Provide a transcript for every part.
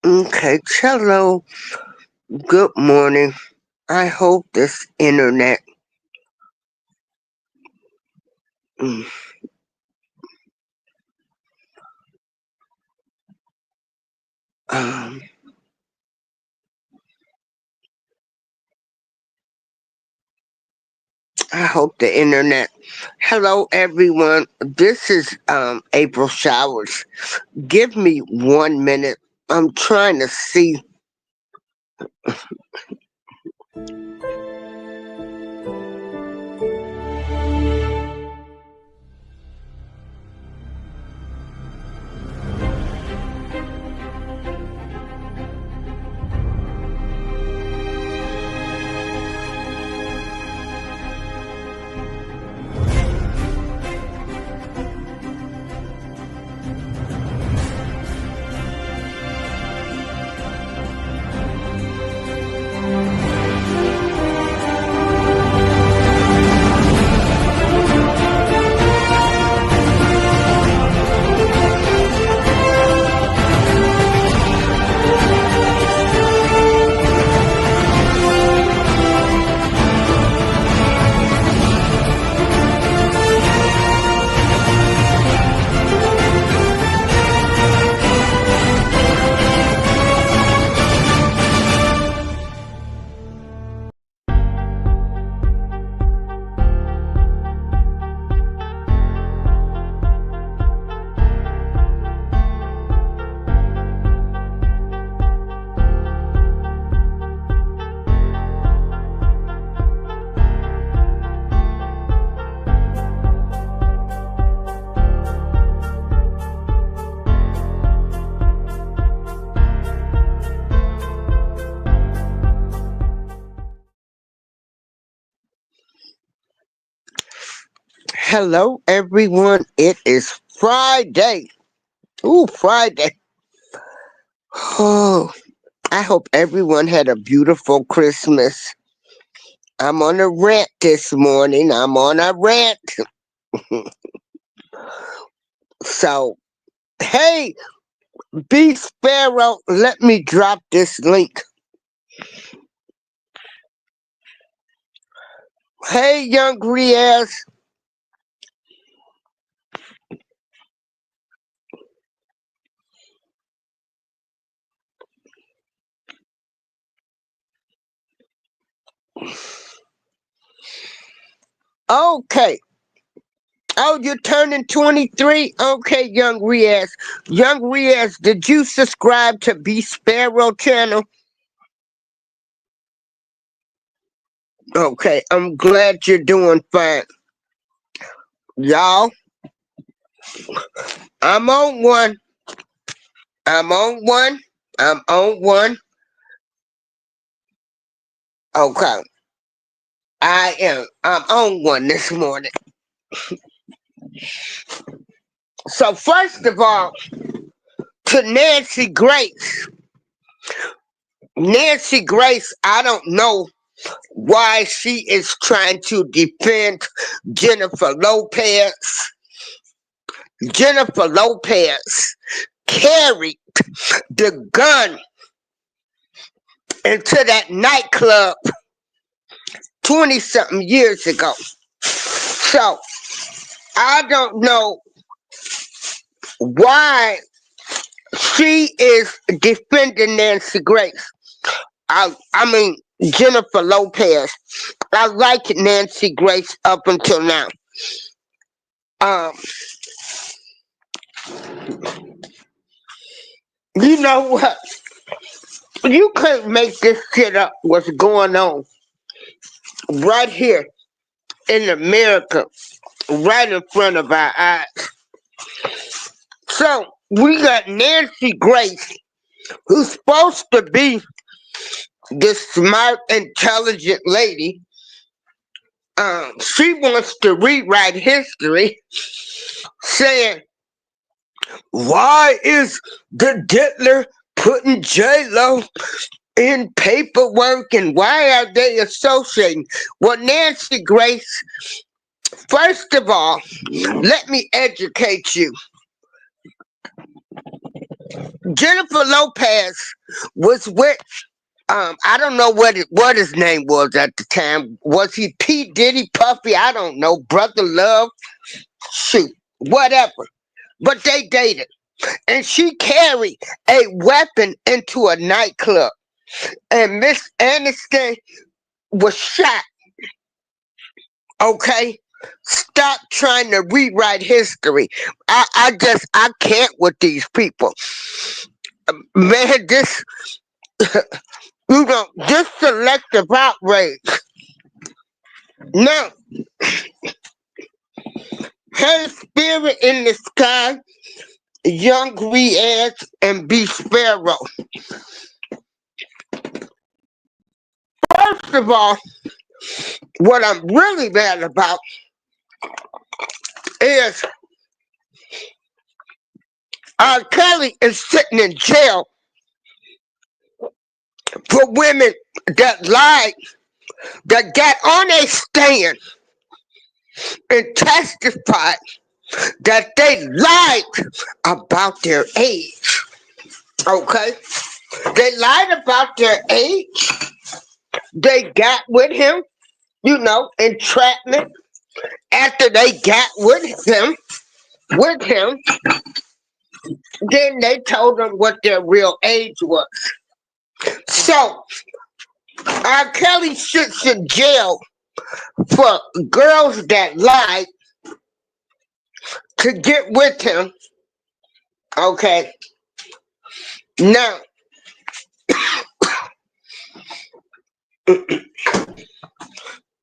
Okay, hello, good morning. I hope this internet mm, um I hope the internet. Hello everyone. This is April Showers. Give me 1 minute. I'm trying to see. Hello everyone. It is Friday. Ooh, Friday. Oh, I hope everyone had a beautiful Christmas. I'm on a rant this morning. I'm on a rant. So, hey, B Sparrow, let me drop this link. Hey, young Riaz. Okay. Oh, you're turning 23? Okay, young Riaz. Young Riaz, did you subscribe to B Sparrow channel? Okay, I'm glad you're doing fine. Y'all, I'm on one. I'm on one. I'm on one. Okay. I am. I'm on one this morning. So first of all, to Nancy Grace. Nancy Grace, I don't know why she is trying to defend Jennifer Lopez. Jennifer Lopez carried the gun into that nightclub 20 something years ago. So I don't know why she is defending Nancy Grace. I mean, Jennifer Lopez. I like Nancy Grace up until now. Um, you know what? You couldn't make this shit up. What's going on right here in America, right in front of our eyes? So we got Nancy Grace, who's supposed to be this smart, intelligent lady. She wants to rewrite history, saying, "Why is the Diddler putting J-Lo in paperwork, and why are they associating?" Well, Nancy Grace, first of all, let me educate you. Jennifer Lopez was with I don't know what his name was at the time. Was he P Diddy Puffy? I don't know. Brother Love, shoot, whatever. But they dated, and she carried a weapon into a nightclub, and Miss Aniston was shot. Okay, stop trying to rewrite history. I can't with these people, man. This selective outrage. Now, hey, spirit in the sky, young Riaz and B Sparrow. First of all, what I'm really mad about is R. Kelly is sitting in jail for women that lied, that got on a stand and testified that they lied about their age. Okay? They lied about their age. They got with him, entrapment. After they got with him, then they told him what their real age was. So, R. Kelly sits in jail for girls that lied to get with him. Okay. Now,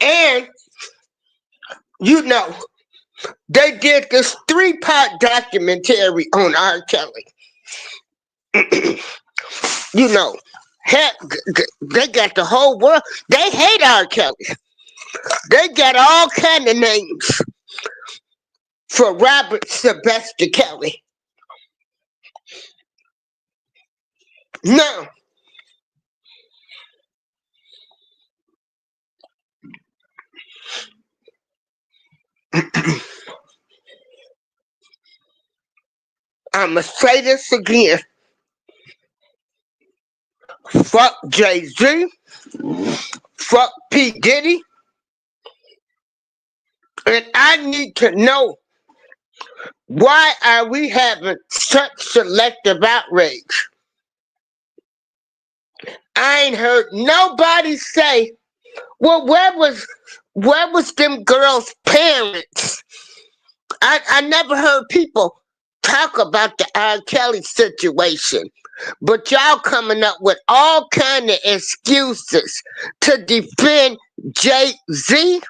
and they did this 3-part documentary on R. Kelly. Heck, they got the whole world. They hate R. Kelly. They got all kind of names for Robert Sylvester Kelly. Now, I'ma say this again. Fuck Jay-Z. Fuck P. Diddy. And I need to know, why are we having such selective outrage? I ain't heard nobody say, well, where was them girls' parents? I never heard people talk about the R. Kelly situation. But y'all coming up with all kind of excuses to defend Jay-Z.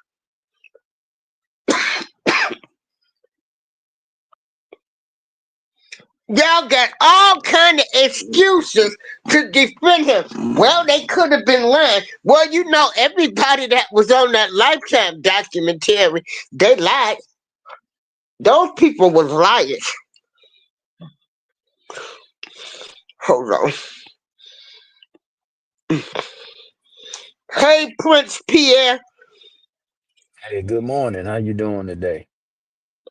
Y'all got all kind of excuses to defend him. Well, they could have been lying. Well, everybody that was on that Lifetime documentary, they lied. Those people was liars. Hold on. Hey, Prince Pierre. Hey, good morning. How you doing today?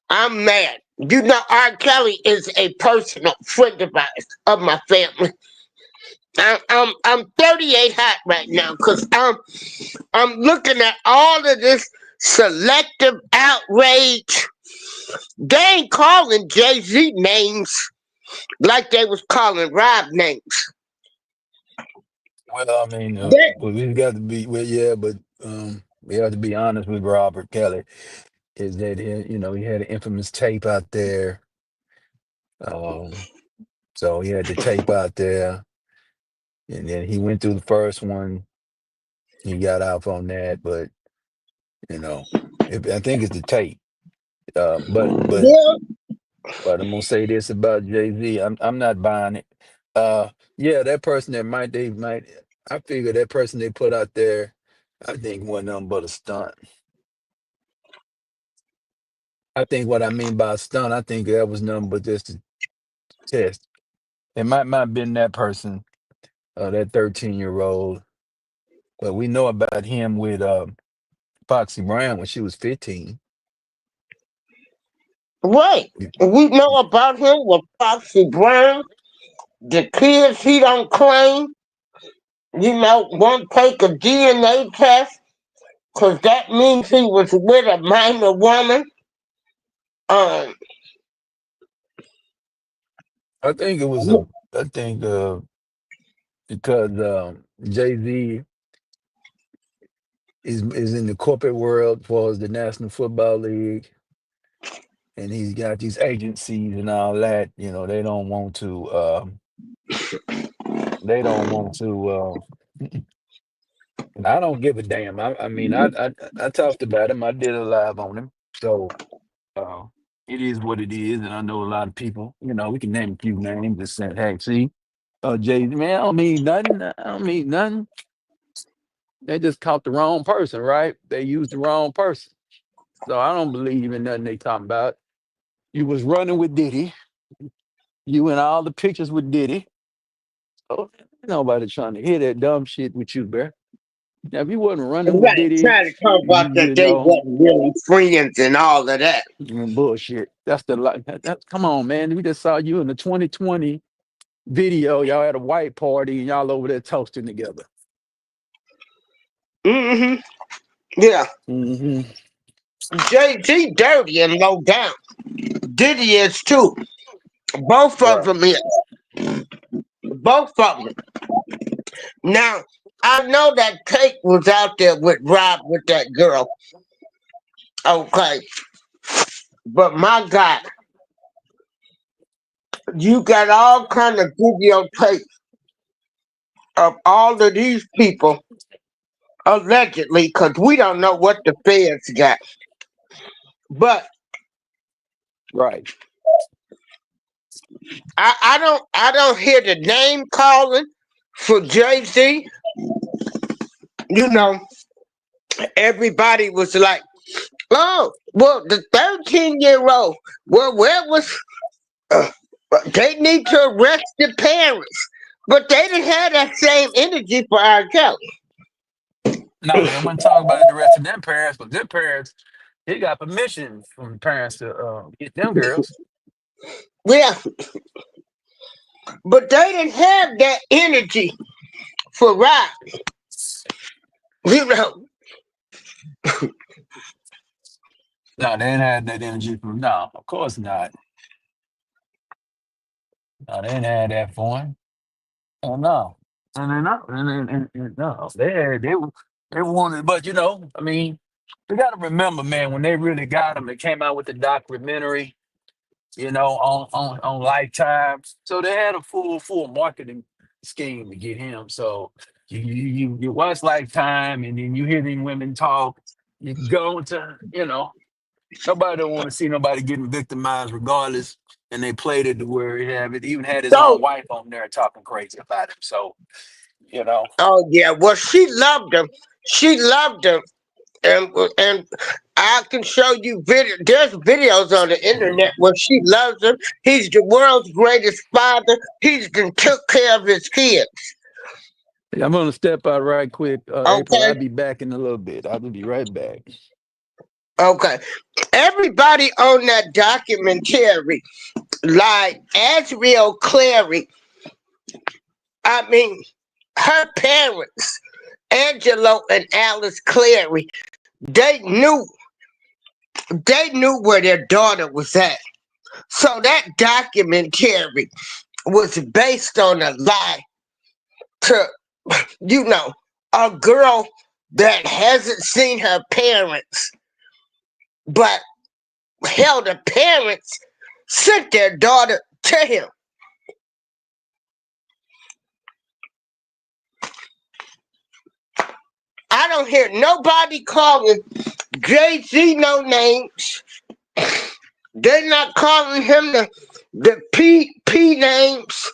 I'm mad. R. Kelly is a personal friend of ours, of my family. I'm 38 hot right now because I'm looking at all of this selective outrage. They ain't calling Jay-Z names like they was calling Rob names. Well, I mean, They, we got to be well, yeah, but we have to be honest with Robert Kelly. Is that he had an infamous tape out there. Um, so he had the tape out there, and then he went through the first one. He got off on that, but you know, I think it's the tape. Uh, but but yeah, but I'm gonna say this about Jay-Z. I'm not buying it. Yeah, that person that might. I figure that person they put out there, I think wasn't nothing but a stunt. I think what I mean by a stunt, I think that was nothing but just a test. It might have been that person, that 13-year-old, but we know about him with Foxy Brown when she was 15. Right. We know about him with Foxy Brown, the kids he don't claim, won't take a DNA test because that means he was with a minor woman. Um, I think it was a. I think because Jay Z is in the corporate world as far as the National Football League, and he's got these agencies and all that. You know, they don't want to. They don't want to. And I don't give a damn. I mean, I talked about him. I did a live on him. So uh, it is what it is, and I know a lot of people. You know, we can name a few names that said, "Hey, see, Jay, man, I don't mean nothing. I don't mean nothing." They just caught the wrong person, right? They used the wrong person. So I don't believe in nothing they talking about. You was running with Diddy. You in all the pictures with Diddy. So ain't nobody trying to hear that dumb shit with you, bro. Now, if you wasn't running with right, Diddy, trying to talk about that you they know, wasn't really friends and all of that. bullshit. That's the come on, man. We just saw you in the 2020 video. Y'all at a white party and y'all over there toasting together. Hmm. Yeah. Hmm. Jay-Z dirty and low down. Diddy is too. Both of Right. them is. Both of them. Now, I know that Kate was out there with Rob with that girl. Okay. But my God, you got all kind of videotape of all of these people allegedly, because we don't know what the feds got. But Right. I don't hear the name calling for Jay-Z. You know, everybody was like, oh, well, the 13-year-old, well, where was, uh, they need to arrest the parents. But they didn't have that same energy for R. Kelly. No, they wouldn't talk about the rest of them parents, but their parents, he got permission from the parents to get them girls. Yeah, but they didn't have that energy for Rob. You know, No, they didn't have that energy from. No, of course not. No, they didn't have that for him. Oh no, and no, and no, they wanted, but I mean, we got to remember, man, when they really got him, they came out with the documentary, on Lifetime, so they had a full marketing scheme to get him. So you watch Lifetime, and then you hear these women talk. You go into, nobody don't want to see nobody getting victimized, regardless. And they played it to where it even had his own so, wife on there talking crazy about him. So you know. oh yeah, well, she loved him. She loved him. And I can show you video. There's videos on the internet where she loves him. He's the world's greatest father. He's been took care of his kids. I'm gonna step out right quick, April. Okay, I'll be back in a little bit. I will be right back. okay. Everybody on that documentary, like Asriel Clary, I mean, her parents, Angelo and Alice Clary, they knew they knew where their daughter was at. So that documentary was based on a lie to, you know, a girl that hasn't seen her parents, but hell, the parents sent their daughter to him. I don't hear nobody calling Jay-Z no names. They're not calling him the P names.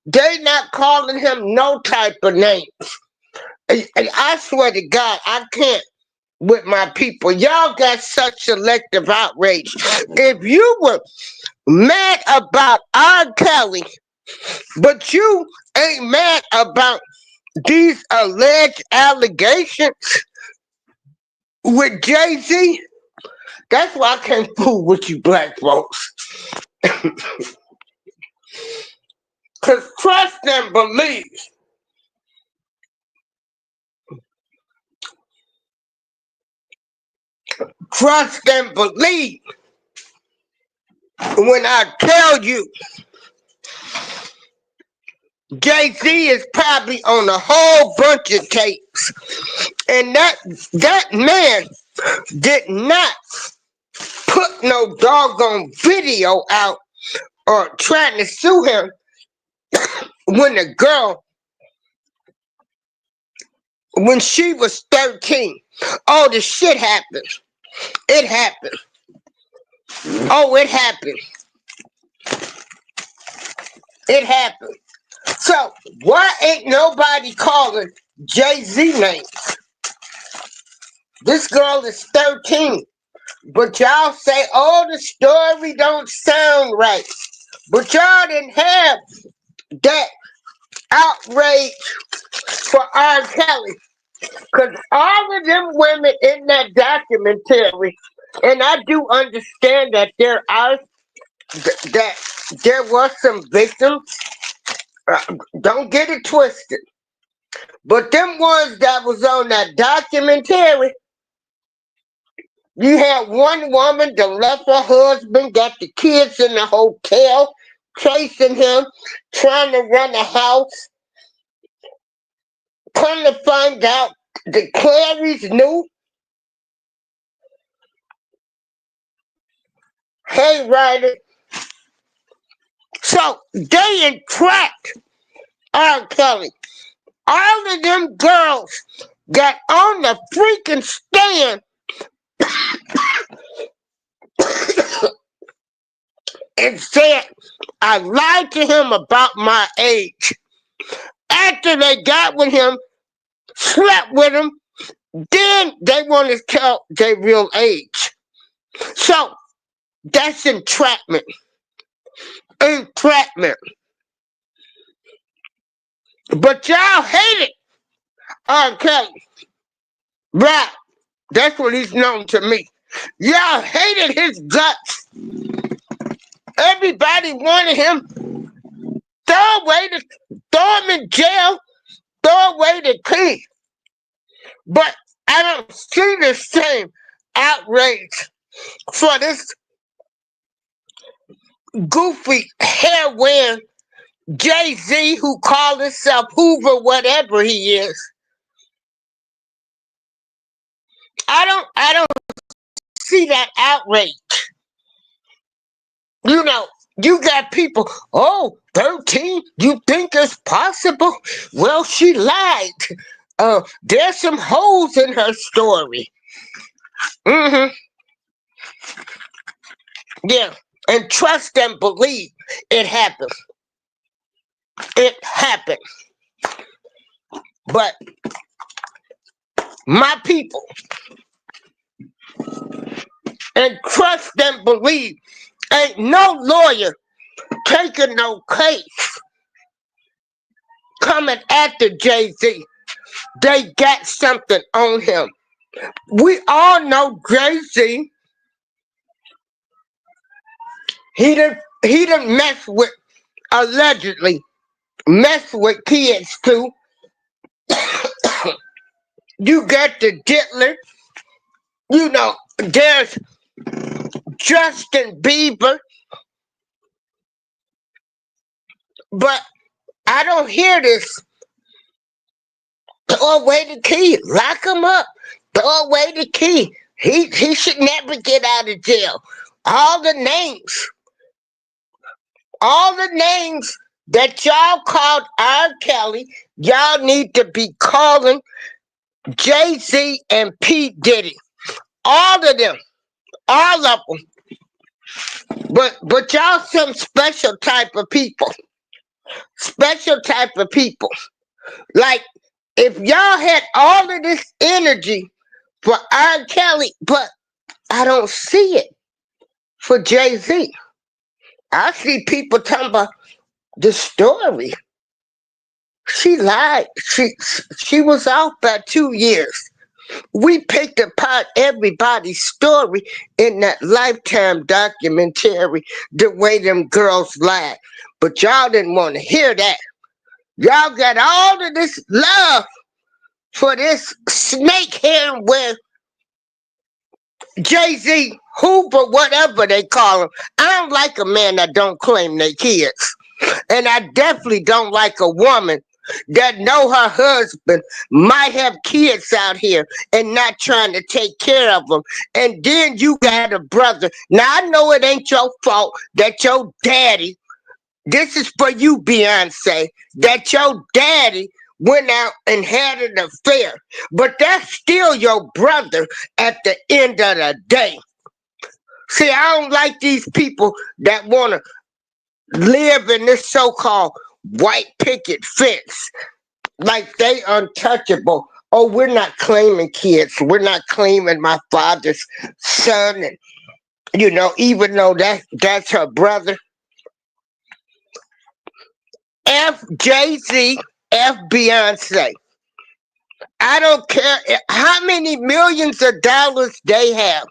They not calling him no type of names. And I swear to God, I can't with my people. Y'all got such selective outrage. If you were mad about R. Kelly, but you ain't mad about these alleged allegations with Jay-Z, That's why I can't fool with you black folks. Cause trust and believe. Trust and believe. When I tell you Jay-Z is probably on a whole bunch of tapes. And that man did not put no doggone video out or trying to sue him when the girl, when she was 13. Oh, the shit happened. It happened. Oh, it happened. It happened. So, why ain't nobody calling Jay-Z names? This girl is 13. But y'all say, oh, the story don't sound right. But y'all didn't have that outrage for R. Kelly. Because all of them women in that documentary, and I do understand that that there was some victims. Don't get it twisted. But them ones that was on that documentary, you had one woman that left her husband, got the kids in the hotel, chasing him, trying to run the house. Come to find out, the Clarys knew. Hey, Ryder. So they entrapped R. Kelly. All of them girls got on the freaking stand and said, I lied to him about my age. After they got with him, slept with him, then they want to tell their real age. So that's entrapment. Entrapment. But y'all hate it. R. Kelly. Right. That's what he's known to me. Y'all hated his guts. Everybody wanted him. Throw him in jail. Throw away the key. But I don't see the same outrage for this goofy hair wearing Jay-Z who called himself Hoover, whatever he is. I don't see that outrage. You know, you got people, oh, 13, you think it's possible? Well, she lied. There's some holes in her story. Mm-hmm. Yeah. And trust and believe it happened. It happened. But my people, and trust and believe, ain't no lawyer taking no case coming after Jay-Z. They got something on him. We all know Jay-Z. He didn't mess with, allegedly, mess with kids too. You got the Diddler. You know, there's Justin Bieber. But I don't hear this. Throw away the key. Lock him up. Throw away the key. He should never get out of jail. All the names that y'all called R. Kelly, y'all need to be calling Jay-Z and P. Diddy. All of them. All of them. But y'all some special type of people. Special type of people. Like, if y'all had all of this energy for R. Kelly, but I don't see it for Jay-Z. I see people talking about the story. She lied. She was off by 2 years. We picked apart everybody's story in that Lifetime documentary, the way them girls lied. But y'all didn't want to hear that. Y'all got all of this love for this snake hair with Jayz, Hooper, whatever they call him. I don't like a man that don't claim their kids. And I definitely don't like a woman that know her husband might have kids out here and not trying to take care of them. And then you got a brother. Now I know it ain't your fault that your daddy, this is for you, Beyonce, that your daddy went out and had an affair. But that's still your brother at the end of the day. See, I don't like these people that want to live in this so-called white picket fence like they untouchable. Oh, we're not claiming kids. We're not claiming my father's son. And even though that's her brother. F Jay-Z, F Beyonce. I don't care how many millions of dollars they have.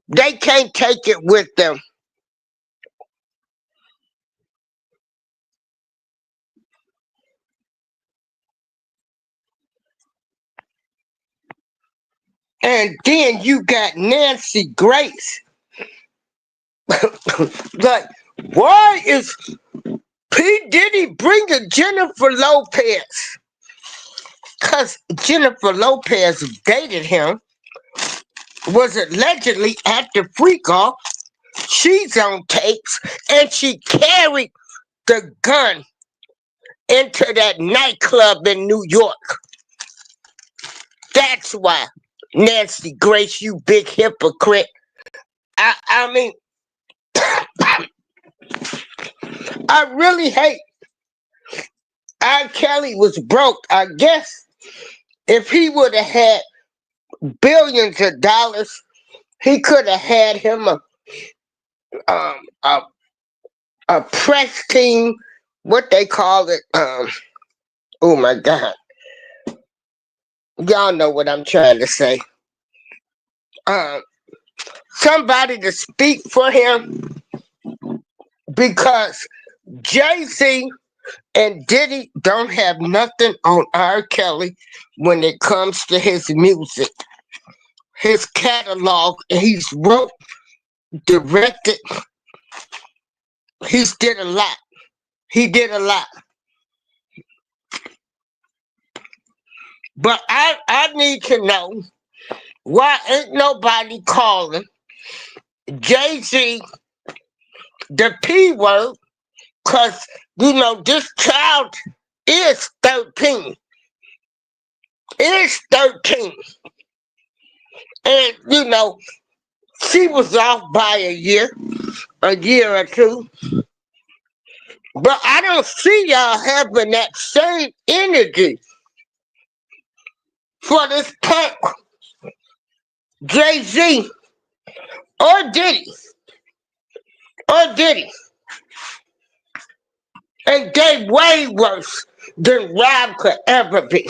They can't take it with them. And then you got Nancy Grace. Like, why is P. Diddy bringing Jennifer Lopez? Because Jennifer Lopez dated him, was allegedly at the freak off. She's on tapes, and she carried the gun into that nightclub in New York. That's why. Nancy Grace, you big hypocrite. I mean, I really hate R. Kelly was broke. I guess if he would have had billions of dollars, he could have had him um, a a press team. What they call it? Oh my God, y'all know what I'm trying to say. Um, Somebody to speak for him because Jay-Z and Diddy don't have nothing on R. Kelly when it comes to his music. His catalog, he's wrote, directed, he's did a lot. He did a lot. But I need to know why ain't nobody calling Jay-Z the P word, because, this child is 13. Is 13. And, she was off by a year or two. But I don't see y'all having that same energy for this punk Jay-Z or Diddy. Or Diddy. And they way worse than Rob could ever be.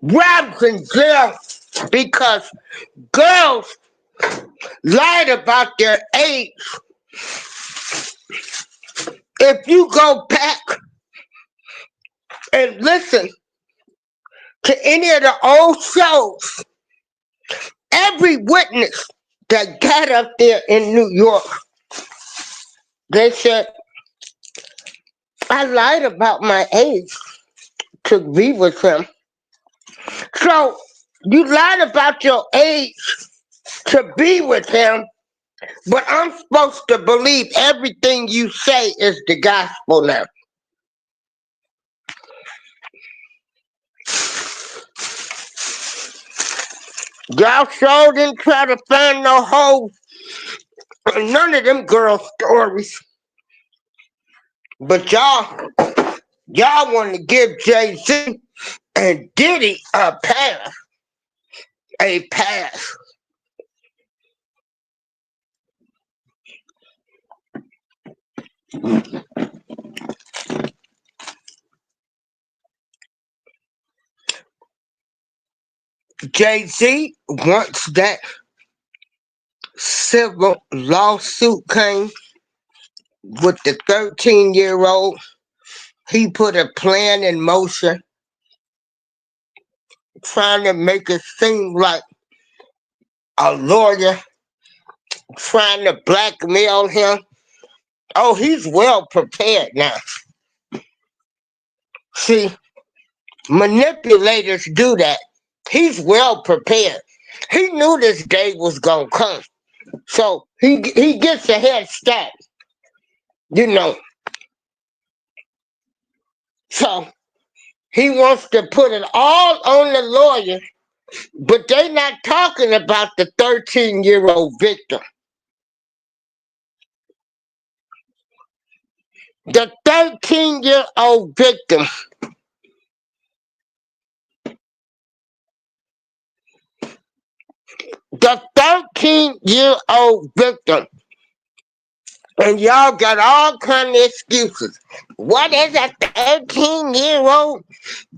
Rob's in jail because girls lied about their age. If you go back and listen to any of the old shows, every witness that got up there in New York, they said, I lied about my age to be with him. So you lied about your age to be with him, but I'm supposed to believe everything you say is the gospel now. Y'all sure didn't try to find no holes in none of them girl stories. But y'all want to give Jay-Z and Diddy a pass. A pass. Jay-Z, once that civil lawsuit came with the 13-year-old, he put a plan in motion trying to make it seem like a lawyer trying to blackmail him. Oh, he's well prepared now. See, manipulators do that. He's well prepared. He knew this day was gonna come. So he gets a head start, you know. So he wants to put it all on the lawyer, but they not talking about the 13-year-old victim. The 13-year-old victim, the 13-year-old victim, and y'all got all kind of excuses. What is a 13-year-old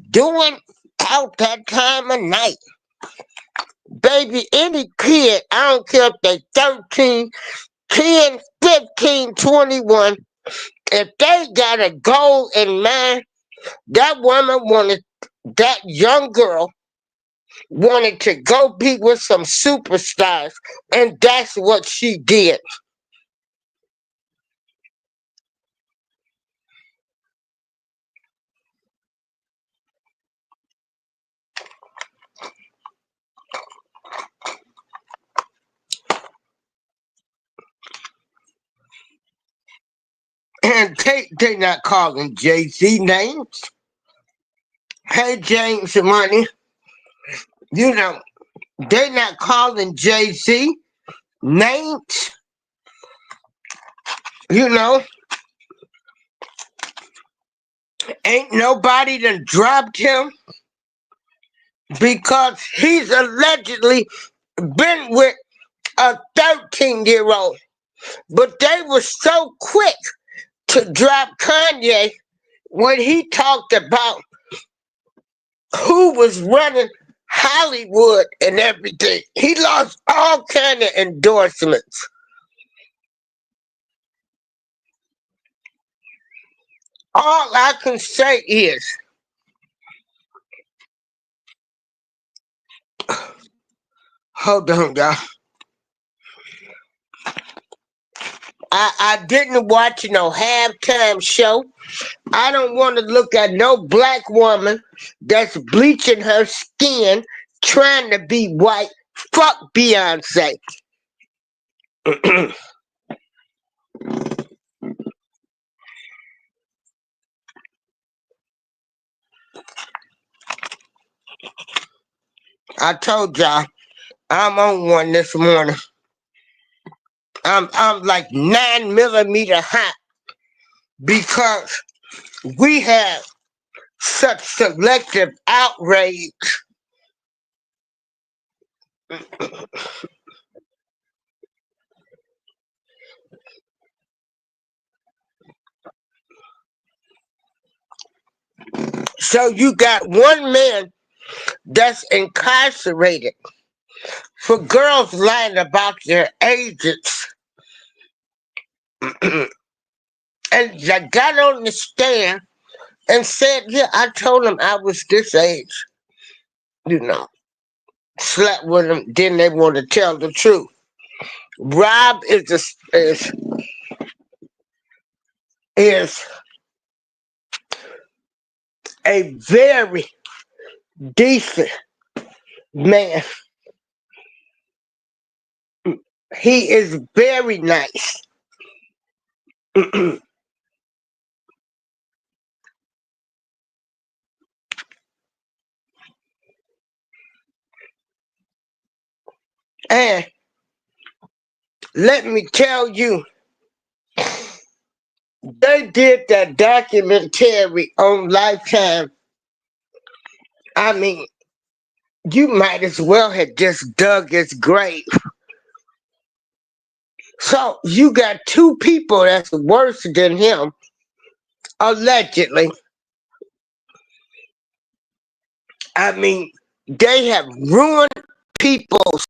doing out that time of night? Baby, any kid, I don't care if they 13, 10, 15, 21, if they got a goal in mind, that woman wanted, that young girl wanted to go be with some superstars, and that's what she did. And they not calling Jay-Z names. Hey, James Money, you know, they not calling Jay-Z names. You know, ain't nobody done dropped him because he's allegedly been with a 13-year-old. But they were so quick to drop Kanye when he talked about who was running Hollywood and everything. He lost all kind of endorsements. All I can say is, hold on, y'all. I didn't watch no halftime show. I don't want to look at no black woman that's bleaching her skin trying to be white. Fuck Beyonce. I told y'all I'm on one this morning. I'm like 9 millimeter hot because we have such selective outrage. So you got one man that's incarcerated for girls lying about their ages. And I got on the stand and said, yeah, I told him I was this age. You know, slept with them, then they want to tell the truth. Rob is a very decent man. He is very nice. And let me tell you, they did that documentary on Lifetime. I mean, you might as well have just dug his grave. So you got two people that's worse than him, allegedly. I mean, They have ruined people's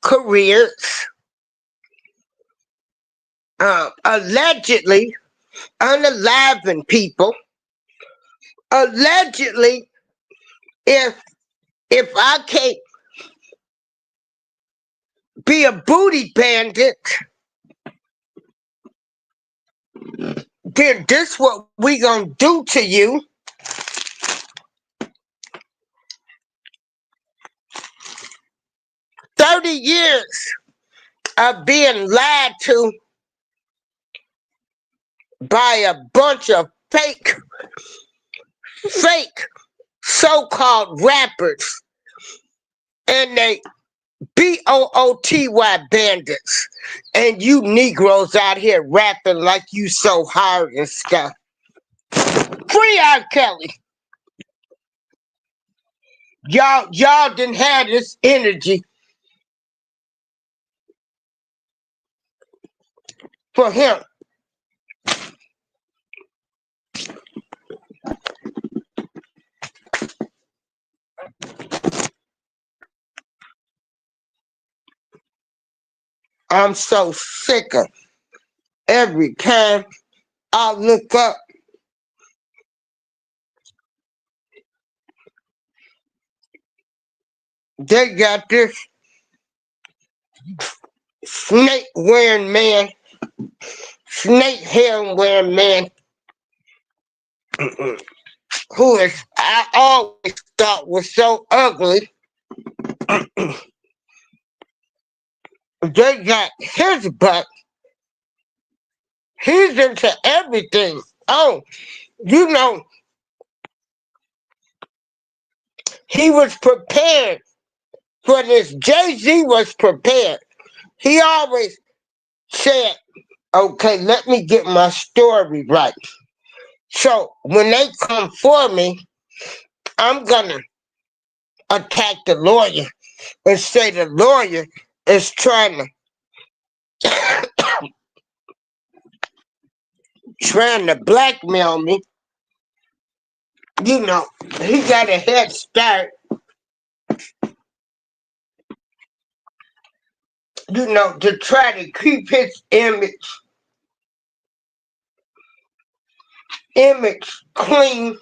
careers. Allegedly unaliving people. Allegedly, if I can't be a booty bandit, then this what we gonna do to you. 30 years of being lied to by a bunch of fake so-called rappers and they BOOTY bandits, and you Negroes out here rapping like you so hard and stuff. Free R. Kelly. Y'all didn't have this energy for him. I'm so sick of every time I look up. They got this snake wearing man, snake hair wearing man, who is I always thought was so ugly. They got his butt. He's into everything. Oh, you know, he was prepared for this. Jayz was prepared. He always said, okay, let me get my story right. So when they come for me, I'm gonna attack the lawyer and say the lawyer is trying to blackmail me. You know, he got a head start. You know, to try to keep his image clean.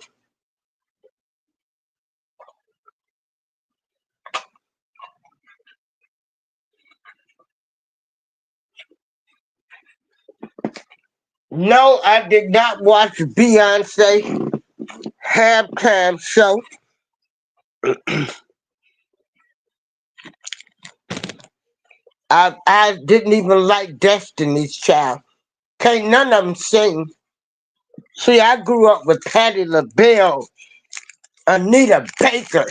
No, I did not watch Beyonce halftime show. I didn't even like Destiny's Child. Can't none of them sing. See, I grew up with Patti LaBelle, Anita Baker,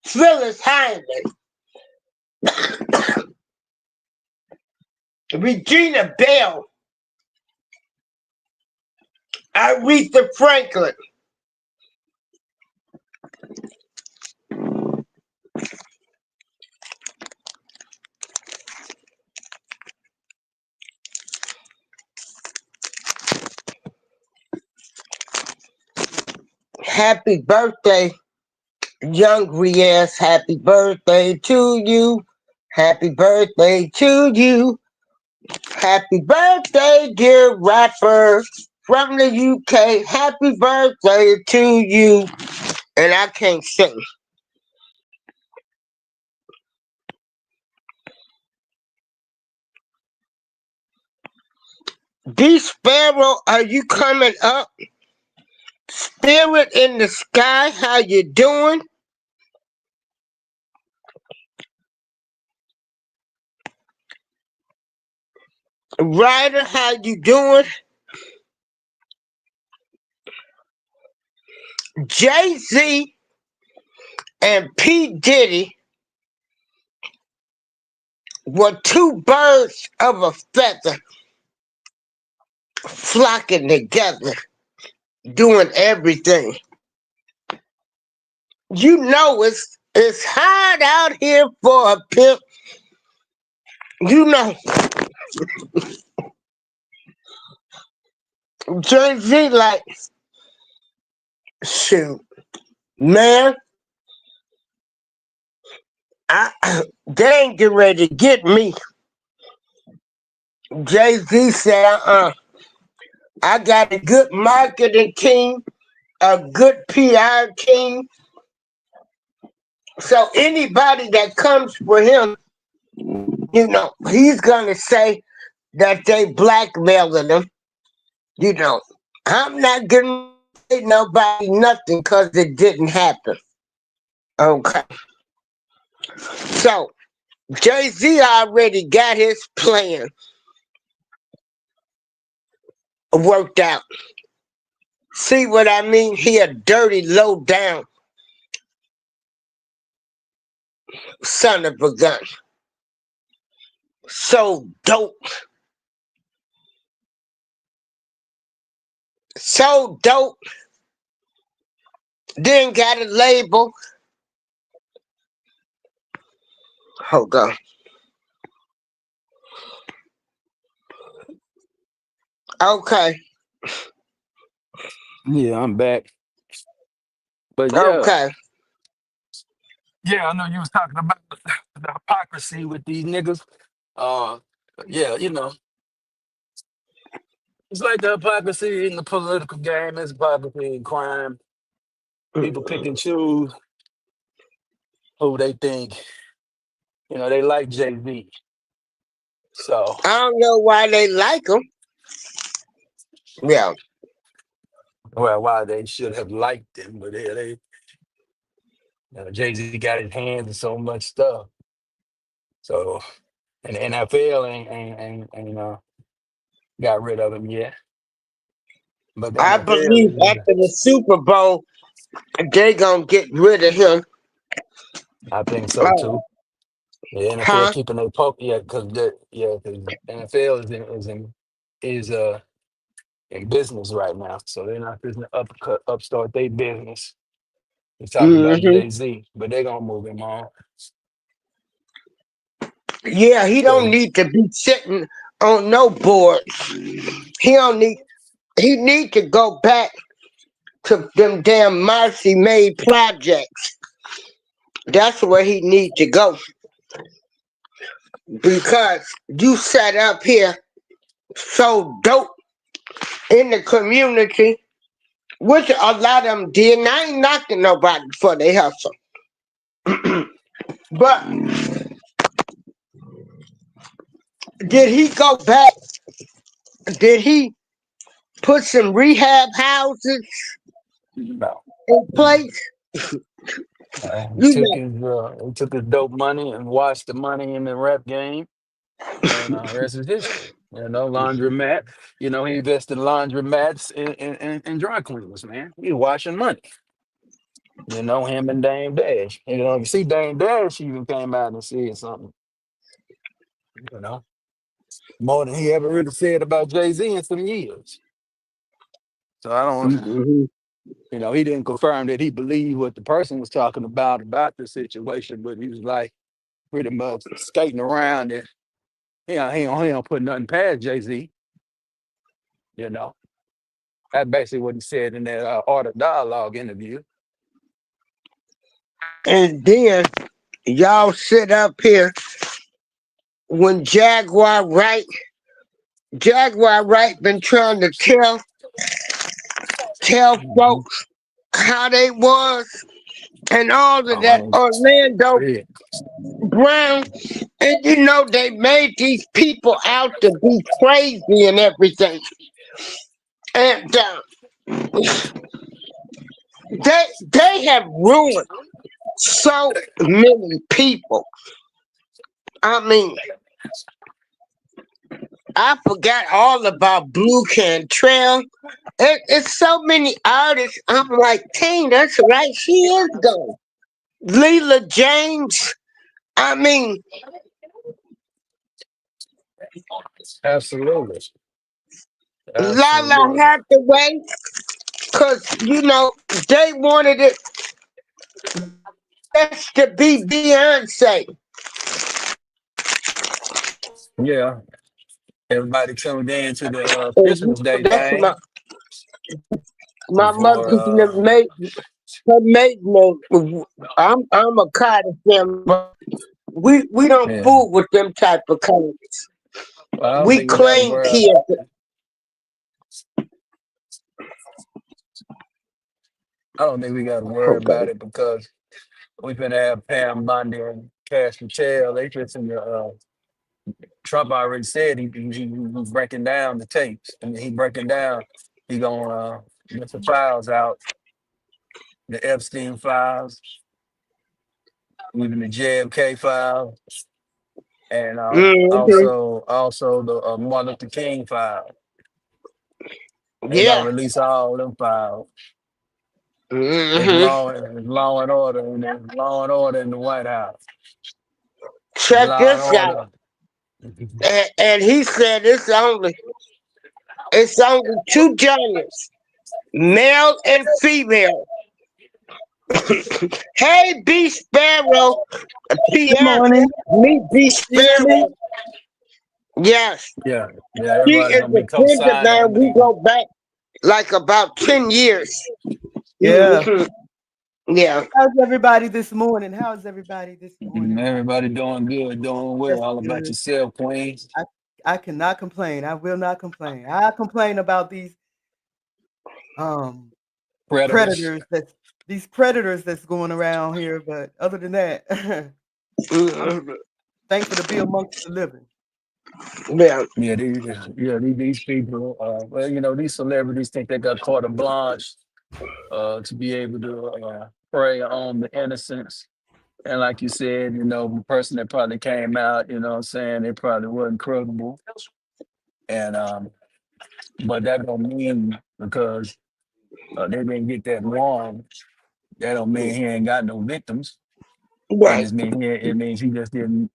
Phyllis Hyman, Regina Bell, Aretha Franklin. Happy birthday, young Riaz. Happy birthday to you. Happy birthday to you. Happy birthday, dear rapper from the UK. Happy birthday to you. And I can't sing. D Sparrow, are you coming up? Spirit in the sky, how you doing? Ryder, how you doing? Jay-Z and P. Diddy were two birds of a feather flocking together, doing everything. You know it's hard out here for a pimp. You know, Jay-Z like, shoot, Man, they ain't getting ready to get me. Jay-Z said, I got a good marketing team, a good PR team. So anybody that comes for him, he's gonna say that they blackmailing him. You know, I'm not gonna pay nobody nothing because it didn't happen. Okay. So Jay-Z already got his plan worked out. See what I mean? He a dirty, low down son of a gun. So dope. So dope. Then got a label. Hold on. Okay. Yeah, I'm back. But yeah, Okay. yeah, I know you was talking about the hypocrisy with these niggas. Uh, yeah, it's like the hypocrisy in the political game. It's hypocrisy in crime. People pick and choose who they think, they like Jay-Z. So, I don't know why they like him. Yeah. well, why they should have liked him, but Jay-Z got his hands in so much stuff. So, and the NFL ain't got rid of him yet. But the I believe NFL, after the Super Bowl, they gonna get rid of him. I think so too. Oh, The NFL huh? keeping their poke, yeah, because NFL is in business right now, so they're not just upstart their business. We talked about Hmm. Jay-Z, but they're gonna move him on. Yeah, he don't 'Cause, need to be sitting on no boards. He don't need. He need to go back to them damn Marcy made projects. That's where he need to go because you set up here so dope in the community, which a lot of them did. And I ain't knocking nobody for their hustle, but did he go back? Did he put some rehab houses no, in place? he You took know, his dope money and washed the money in the rap game, and the rest is history. Laundromat. He invested in laundromats and dry cleaners. Man, he washing money. Him and Dame Dash. You see Dame Dash even came out and said something. You know, more than he ever really said about Jay-Z in some years. So I don't. mhm. He didn't confirm that he believed what the person was talking about the situation, but he was like pretty much skating around it. He don't put nothing past Jay-Z. You know, that's basically what he said in that Art of Dialogue interview. And then y'all sit up here when Jaguar Wright been trying to tell Mhm. folks how they was and all of Oh, that man. Orlando Yeah. Brown, and they made these people out to be crazy and everything, and they have ruined so many people. I mean, I forgot all about Blue Cantrell. It's so many artists. I'm like, dang, that's right, she is gone. Leela James. I mean, Absolutely. Lala Absolutely. Hathaway, because, they wanted it just to be Beyonce. Yeah. Everybody tuned in to the And Christmas Day that's thing my before mother's made. her maintenance. I'm a cotton fan, but we don't Yeah. fool with them type of comments. Well, I don't We think we got to claim worry. kids. I don't think we got to worry about Okay. it because we've been to have Pam Bondi and Cash Patel. They just in the Trump already said he was breaking down the tapes. I mean, he breaking down. He gonna get the files out, the Epstein files, even the JFK files, and Hmm. also the Martin Luther King file. They gonna Yeah. release all them files. Hmm. It's law and order, and there's law and order in the White House. It's Check law and this out. order. And he said it's only two giants, male and female. Hey, B Sparrow, Good P.S. morning. Me, B You hear me? Sparrow. Yes, Yeah, yeah. she Everybody is gonna be a friend of co-signing. I mine. We mean, go back like about 10 years. Yeah. Hmm. Yeah. How's everybody this morning? How's everybody this morning? everybody doing good, doing well. That's All about good. yourself, Queen. I I cannot complain. I will not complain. I complain about um Predators. predators that's going around here, but other than that, I'm Hmm. thankful to be amongst the living. Yeah. These people. Well, these celebrities think they got carte blanche to be able to prey on the innocents. And like you said, the person that probably came out, what I'm saying, it probably wasn't credible. And but that don't mean because they didn't get that warrant, that don't mean he ain't got no victims. It Right. just means it means he just didn't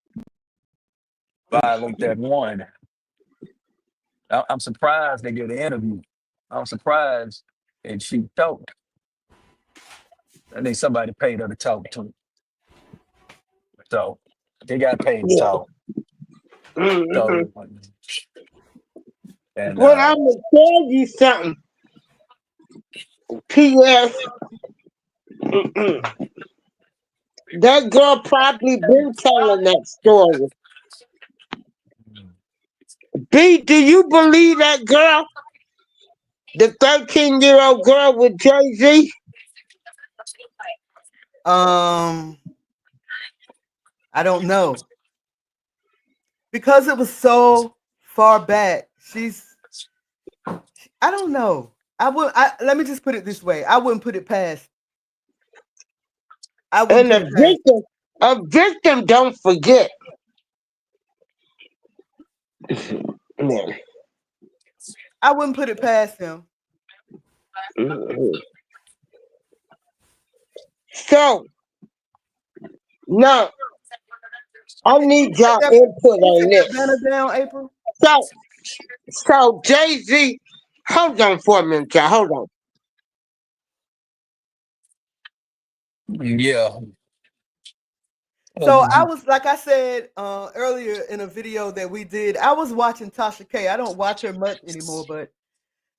violate that warrant. I'm surprised they get an interview. I'm surprised and she talked. I think somebody paid her to talk to him. So they got paid to Yeah. talk. Hmm. So and But I'm gonna tell you something. P.S. That girl probably been telling that story. B, do you believe that girl? The 13-year-old girl with Jay-Z? Um, I don't know because it was so far back. I don't know. Let me just put it this way. I wouldn't put it past. I wouldn't And put a it past. victim don't forget. Man. I wouldn't put it past him. Mhm. So, now, I need y'all input You on take that this. banner down, April. So, so Jay-Z, hold on for a minute, y'all. Hold on. yeah. So I was, like I said earlier in a video that we did, I was watching Tasha K. I don't watch her much anymore, but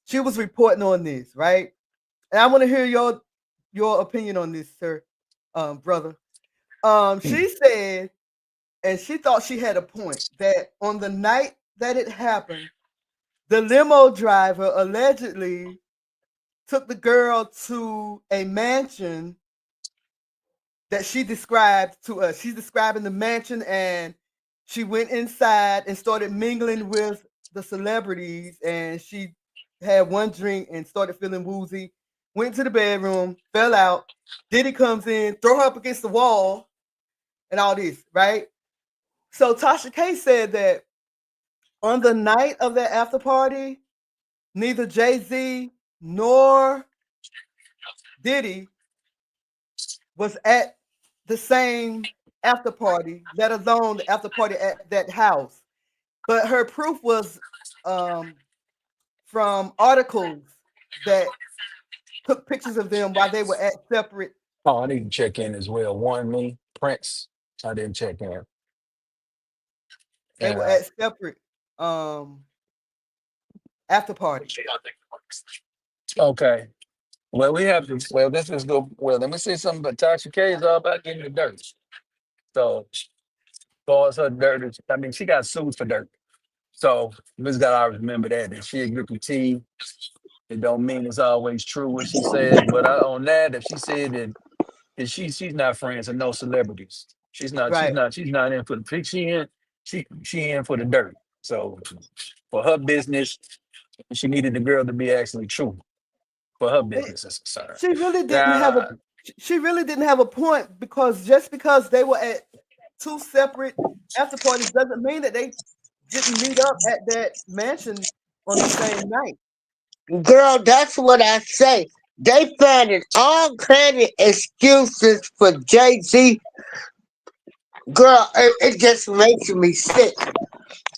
she was reporting on this, right? And I want to hear your opinion on this, sir, brother. She said, and she thought she had a point, that on the night that it happened, the limo driver allegedly took the girl to a mansion that she described to us. She's describing the mansion, and she went inside and started mingling with the celebrities, and she had one drink and started feeling woozy. Went to the bedroom, fell out. Diddy comes in, throw her up against the wall, and all this, right? So Tasha K said that on the night of that after party, neither Jay-Z nor Diddy was at the same after party, let alone the after party at that house. But her proof was um, from articles that took pictures of them while they were at separate. Oh, I need to check in as well. One me, Prince. I didn't check in. They were Yeah. at separate um, after parties. Okay. Well, we have to. Well, let's just go. Well, let me say something. But Tasha K is all about getting the dirt. So, as far as her dirt, I mean, she got sued for dirt. So we just got to always remember that she a group of tea. It don't mean it's always true what she says. But on that, if she said that she's not friends with no celebrities. She's not. She's Right. not. She's not in for the. She in for the dirt. So for her business, she needed the girl to be actually true for her It, business is concerned. she really didn't have a Now, she really didn't have a point because just because they were at two separate after parties doesn't mean that they didn't meet up at that mansion on the same night. Girl, that's what I say. They finding all kind of excuses for Jay-Z. Girl, it just makes me sick.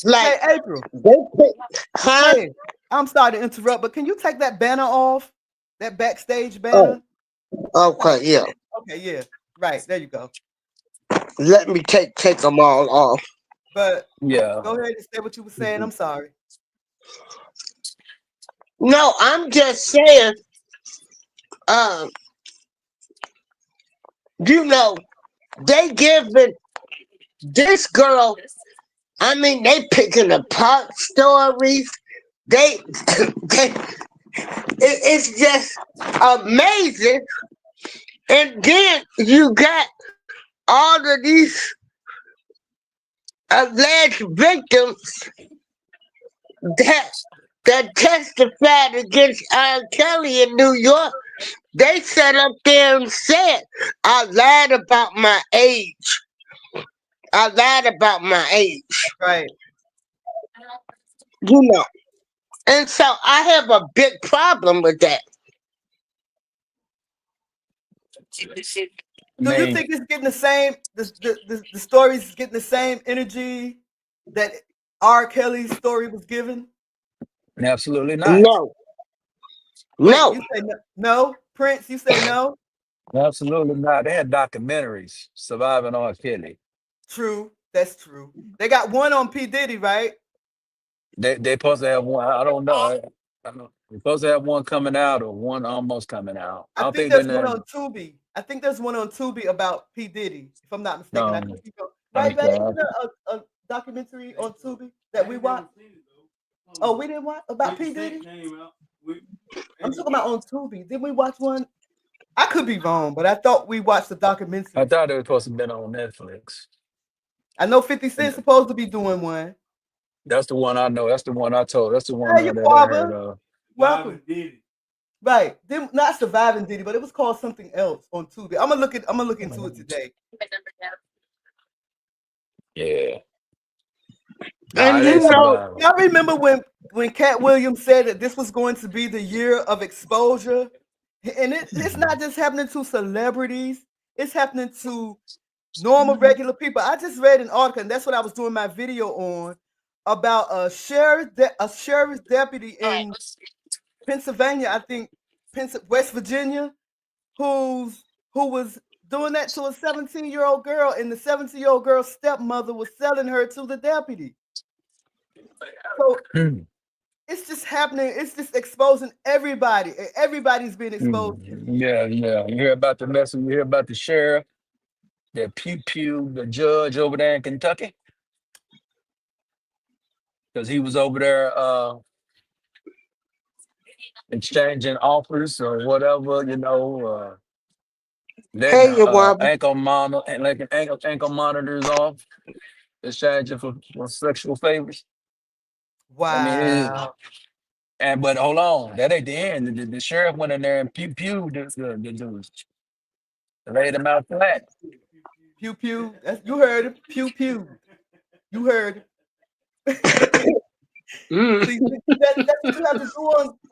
Like Hey, April. they put, huh? Hey, I'm sorry to interrupt, but can you take that banner off? That backstage Oh, banner? okay, yeah. Okay, yeah. Right. There you go. Let me take them all off. But yeah, go ahead and say what you were saying. I'm sorry. No, I'm just saying. Um, you know, they giving this girl. I mean, they picking apart stories. They, it's just amazing. And then you got all of these alleged victims that that testified against R. Kelly in New York. They sat up there and said, "I lied about my age. I lied about my age." Right. You know, and so I have a big problem with that. I Do you mean, think it's getting the same the story's getting the same energy that R. Kelly's story was given? absolutely not. No, Wait, no. you say no? No? Prince, you say no? Absolutely not. They had documentaries surviving R. Kelly. True. That's true. They got one on P. Diddy, right? They supposed to have one. I don't know. I don't know. They're supposed to have one coming out or one almost coming out. I I don't think think they're there's one there. on Tubi. I think there's one on Tubi about P. Diddy, if I'm not mistaken. I Um, could be wrong. Right, babe? okay. Isn't there a documentary on Tubi that we watched? Oh, we didn't watch about P. Diddy? I'm talking about on Tubi. Didn't we watch one? I could be wrong, but I thought we watched the I documentary. thought they were supposed to have been on Netflix. I know 50 And Cent's supposed to be doing one. that's the one I know. That's the one I told. That's the one Hey, your that I heard father. of. Welcome. Right. Them, not surviving Diddy, but it was called something else on Tubi. I'm gonna look into it today. Yeah. Nah, And it you ain't know, surviving. Y'all remember when Cat Williams said that this was going to be the year of exposure? And it's not just happening to celebrities, it's happening to normal, regular people. I just read an article, and that's what I was doing my video on about a sheriff's deputy in Pennsylvania, I think, West Virginia, who was doing that to a 17-year-old girl, and the 17-year-old girl's stepmother was selling her to the deputy. So it's just happening. It's just exposing everybody. Everybody's being exposed. Yeah, yeah. You hear about the mess? You hear about the sheriff, that pew pew, the judge over there in Kentucky, because he was over there exchanging offers or whatever, letting hey, your mama. ankle monitors off, exchanging for sexual favors. I mean, Wow. but hold on, that ain't the end. The sheriff went in there and pew pew the dudes, laid him out flat. Pew pew. You heard it. Pew pew. You heard it. Mm. See, that's what you have to do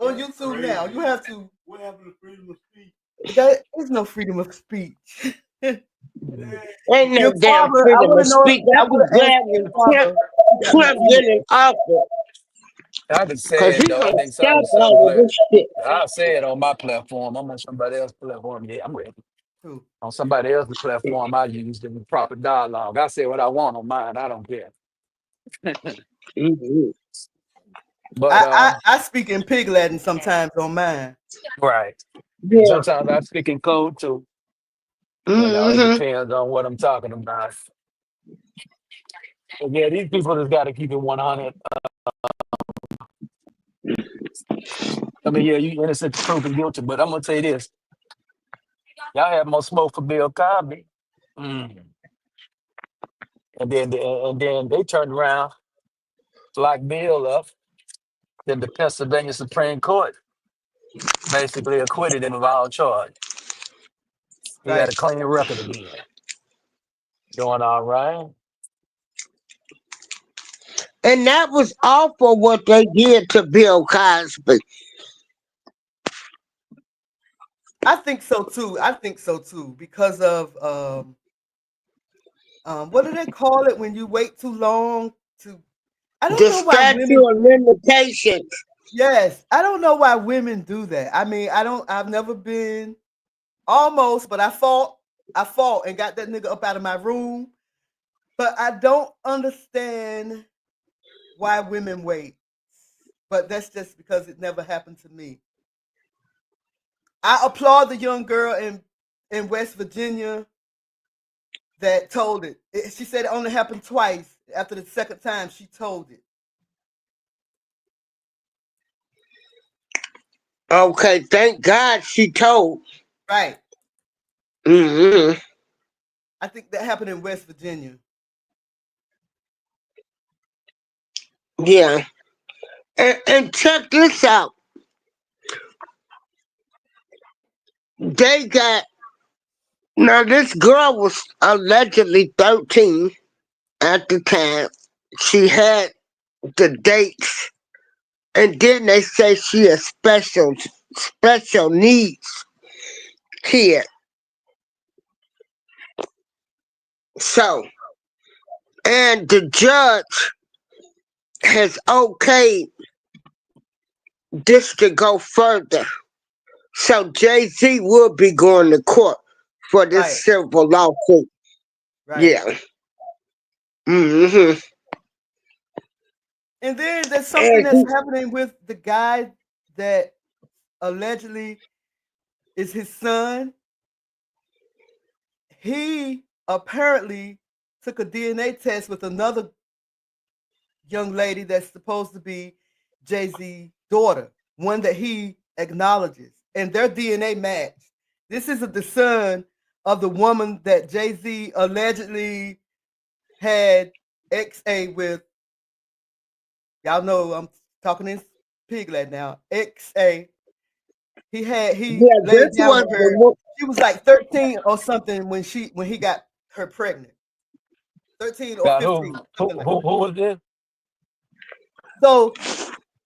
on YouTube now. You have to. What happened to freedom of speech? There is no freedom of speech. Ain't Your no damn father, I freedom want of to know. speech. I I was want to ask glad your when father. You got any Trump get feelings? in office, I could cause say it he though. I gonna think stop certain all of play. this shit. I'll say it on my platform. I'm on somebody else's platform. Yeah, I'm ready. Who? On somebody else's platform, I use the proper dialogue. I say what I want on mine. I don't care. Mhm. But I speak in pig Latin sometimes on mine. right. And Yeah. sometimes I speak in code too. It Mm-hmm. depends on what I'm talking about. But yeah, these people just got to keep it 100. I mean, yeah, you innocent to proven guilty, but I'm gonna say this: y'all have more smoke for Bill Cosby, mm. and then they turned around, locked Bill up. Then the Pennsylvania Supreme Court basically acquitted him of all charge. He had Right. a clean record again, doing all right. And that was awful what they did to Bill Cosby. I think so too. I think so too because of what do they call it when you wait too long to? I don't The know why statute women. of limitations. Yes, I don't know why women do that. I mean, I don't. I've never been almost, but I fought. I fought and got that nigga up out of my room. But I don't understand why women wait. But that's just because it never happened to me. I applaud the young girl in West Virginia that told it. She said it only happened twice. After the second time, she told it. Okay, thank God she told. Right. Hmm. I think that happened in West Virginia. Yeah. And check this out. They got, now this girl was allegedly 13 at the time. She had the dates, and then they say she a special needs kid. So, and the judge has okayed this to go further. So Jay-Z will be going to court for Right. this civil lawsuit. Right. Yeah. Hmm. And then there's something And that's happening with the guy that allegedly is his son. He apparently took a DNA test with another young lady that's supposed to be Jay-Z's daughter, one that he acknowledges, and their DNA matched. This is the son of the woman that Jay-Z allegedly had XA with. Y'all know I'm talking in piglet now. XA. He yeah, laid this down was with her. the She was like 13 or something when he got her pregnant. 13 or Now, who 15, who something like who, that. who was this? So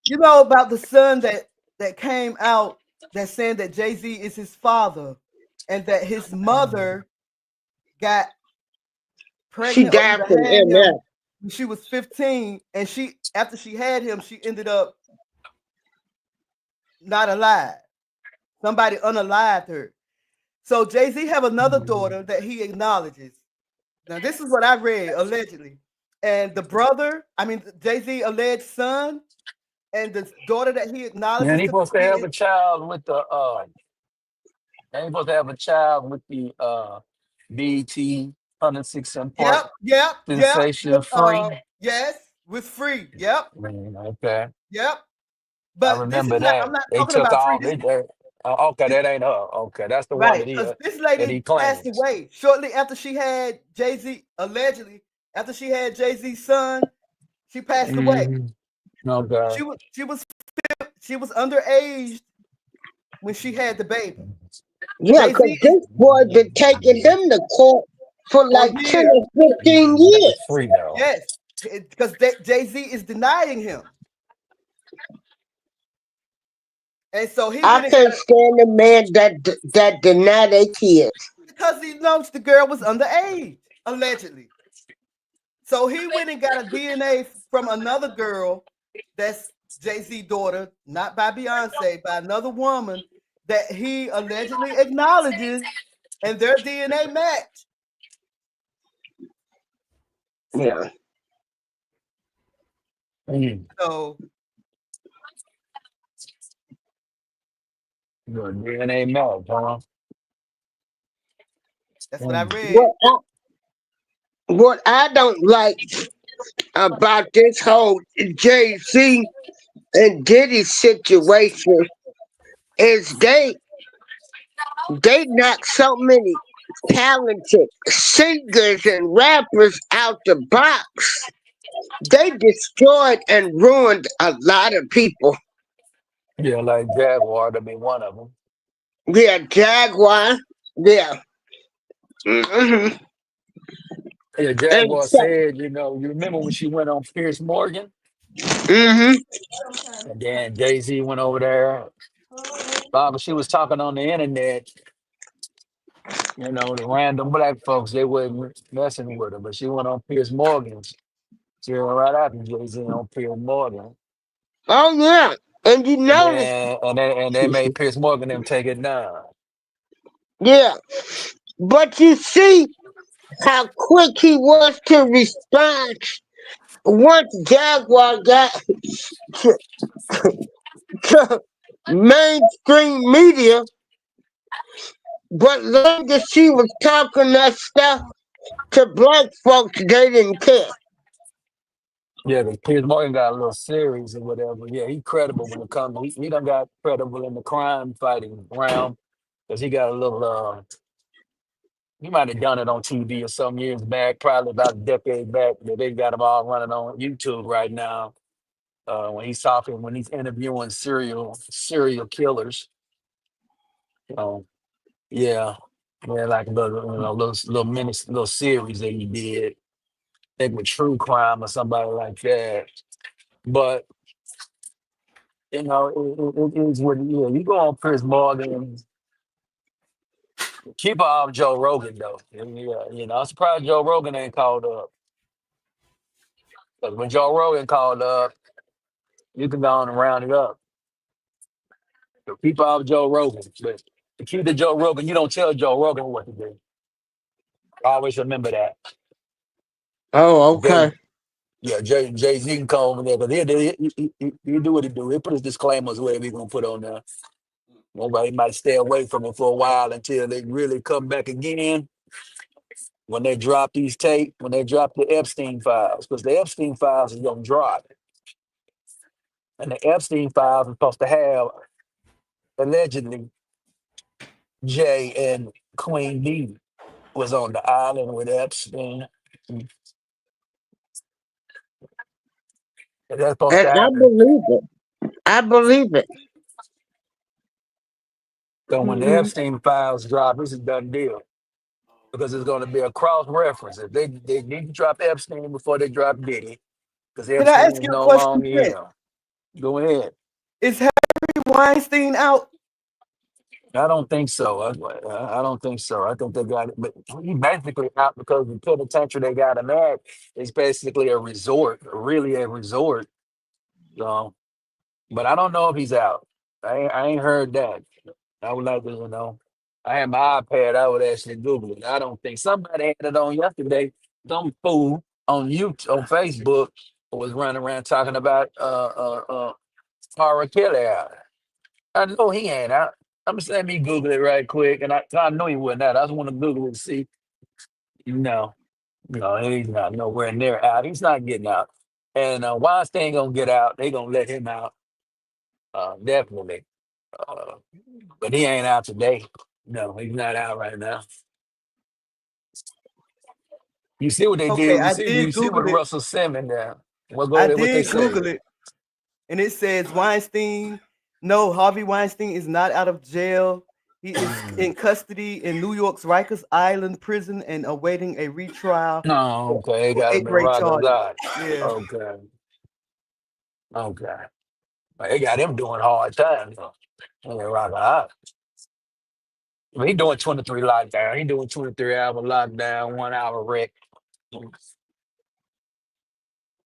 you know about the son that came out that's saying that Jay-Z is his father and that his mother got she pregnant or died either from had MS. him when she was 15 and she after she had him she ended up not alive. Somebody unalived her. So Jay-Z have another daughter that he acknowledges. Now this is what I read allegedly. And the brother, I mean Jay-Z alleged son and the daughter that he Man, acknowledges he to supposed to be have a child with the and he supposed to have a child with the BT 106 and Park yep, yep, yep. sensation free. Yes, with free. Yep, Man, okay. yep. I But this is remember not. I'm that. not They talking took about free. all This okay, that ain't her. Okay, that's the one right because this that he lady passed claims. away shortly after she had Jay Z. Allegedly, after she had Jay Z's son, she passed away. Mm, okay. She was underage when she had the baby. Yeah, Jay Z 'cause is this boy been taking them to court for for like 10 years. or 15 That was years. free though. Yes, because Jay Z is denying him, and so he I went and got can't it stand a man that deny their kids. because he knows the girl was underage allegedly. So he went and got a DNA from another girl that's Jay Z daughter, not by Beyonce, by another woman that he allegedly acknowledges, and their DNA match. Yeah. Mm. So Your DNA match, huh? That's what I Mm. read. What I don't like about this whole Jay-Z and Diddy situation is they knocked so many talented singers and rappers out the box. They destroyed and ruined a lot of people. Yeah, like Jaguar to be one of them. Yeah, Jaguar. Yeah. Hmm. Yeah, And Jaguar so, said, you remember when she went on Pierce Morgan, hmm and then Jay Z went over there. But she was talking on the internet. The random black folks, they wasn't messing with her, but she went on Pierce Morgan's. She went right after Jay Z on Pierce Morgan, oh yeah. And you and notice, then and they made Pierce Morgan them take it down. yeah. But you see how quick he was to respond once Jaguar got to, to mainstream media, but long as she was talking that stuff to black folks, they didn't care. Yeah, because Piers Morgan got a little series or whatever. Yeah, he credible when it comes. He done got credible in the crime fighting realm because he got a little. He might have done it on TV or some years back, probably about a decade back. But they got him all running on YouTube right now. When he's interviewing serial killers. Um, yeah, yeah, like a little mini little series that he did. I think with true crime or somebody like that. But it is what it is. You go on Chris Morgan, keep off Joe Rogan though. Yeah, I'm surprised Joe Rogan ain't called up. Because when Joe Rogan called up, you can go on and round it up. So keep off Joe Rogan. But to keep the Joe Rogan, you don't tell Joe Rogan what to do. Always remember that. Oh, Jay, okay. yeah, Jay Z can come over there because he do what he do. He put his disclaimers where he gonna put on there. Nobody might stay away from it for a while until they really come back again. When they drop when they drop the Epstein files, because the Epstein files is gonna drop, and the Epstein files are supposed to have allegedly Jay and Queen B was on the island with Epstein. And that's supposed And to I happen. believe it. I believe it. So when the Hmm. Epstein files drop, it's a done deal because it's going to be a cross reference. If they need to drop Epstein before they drop Diddy, because Can I Epstein ask is you a no question, longer Prince? here. Go ahead. Is Harry Weinstein out? I don't think so. I don't think so. I think they got it, but he basically out because the penitentiary they got him at is basically a resort, really a resort. So, but I don't know if he's out. I ain't heard that. I would like to, I had my iPad. I would actually Google it. I don't think somebody had it on yesterday. Some fool on YouTube, on Facebook, was running around talking about Tara Kelly out. I know he ain't out. I'm just let me Google it right quick, and I know he wasn't out. I just want to Google it to see. No, no, he's not nowhere near out. He's not getting out. And Weinstein gonna get out. They gonna let him out, definitely. Uh, but he ain't out today. No, he's not out right now. You see what they Okay, did? I You did see what Google it. Russell Simmons there. Well, go I ahead. What they did say? Google it, and it says Weinstein. No, Harvey Weinstein is not out of jail. He is Mm. in custody in New York's Rikers Island prison and awaiting a retrial No, okay, they for got him eight in great Rikers charges. Island. Yeah. Okay, okay. Well, they got him doing hard time. In Rikers Island. I mean, he doing 23 lockdown. He doing 23-hour lockdown, 1 hour wreck.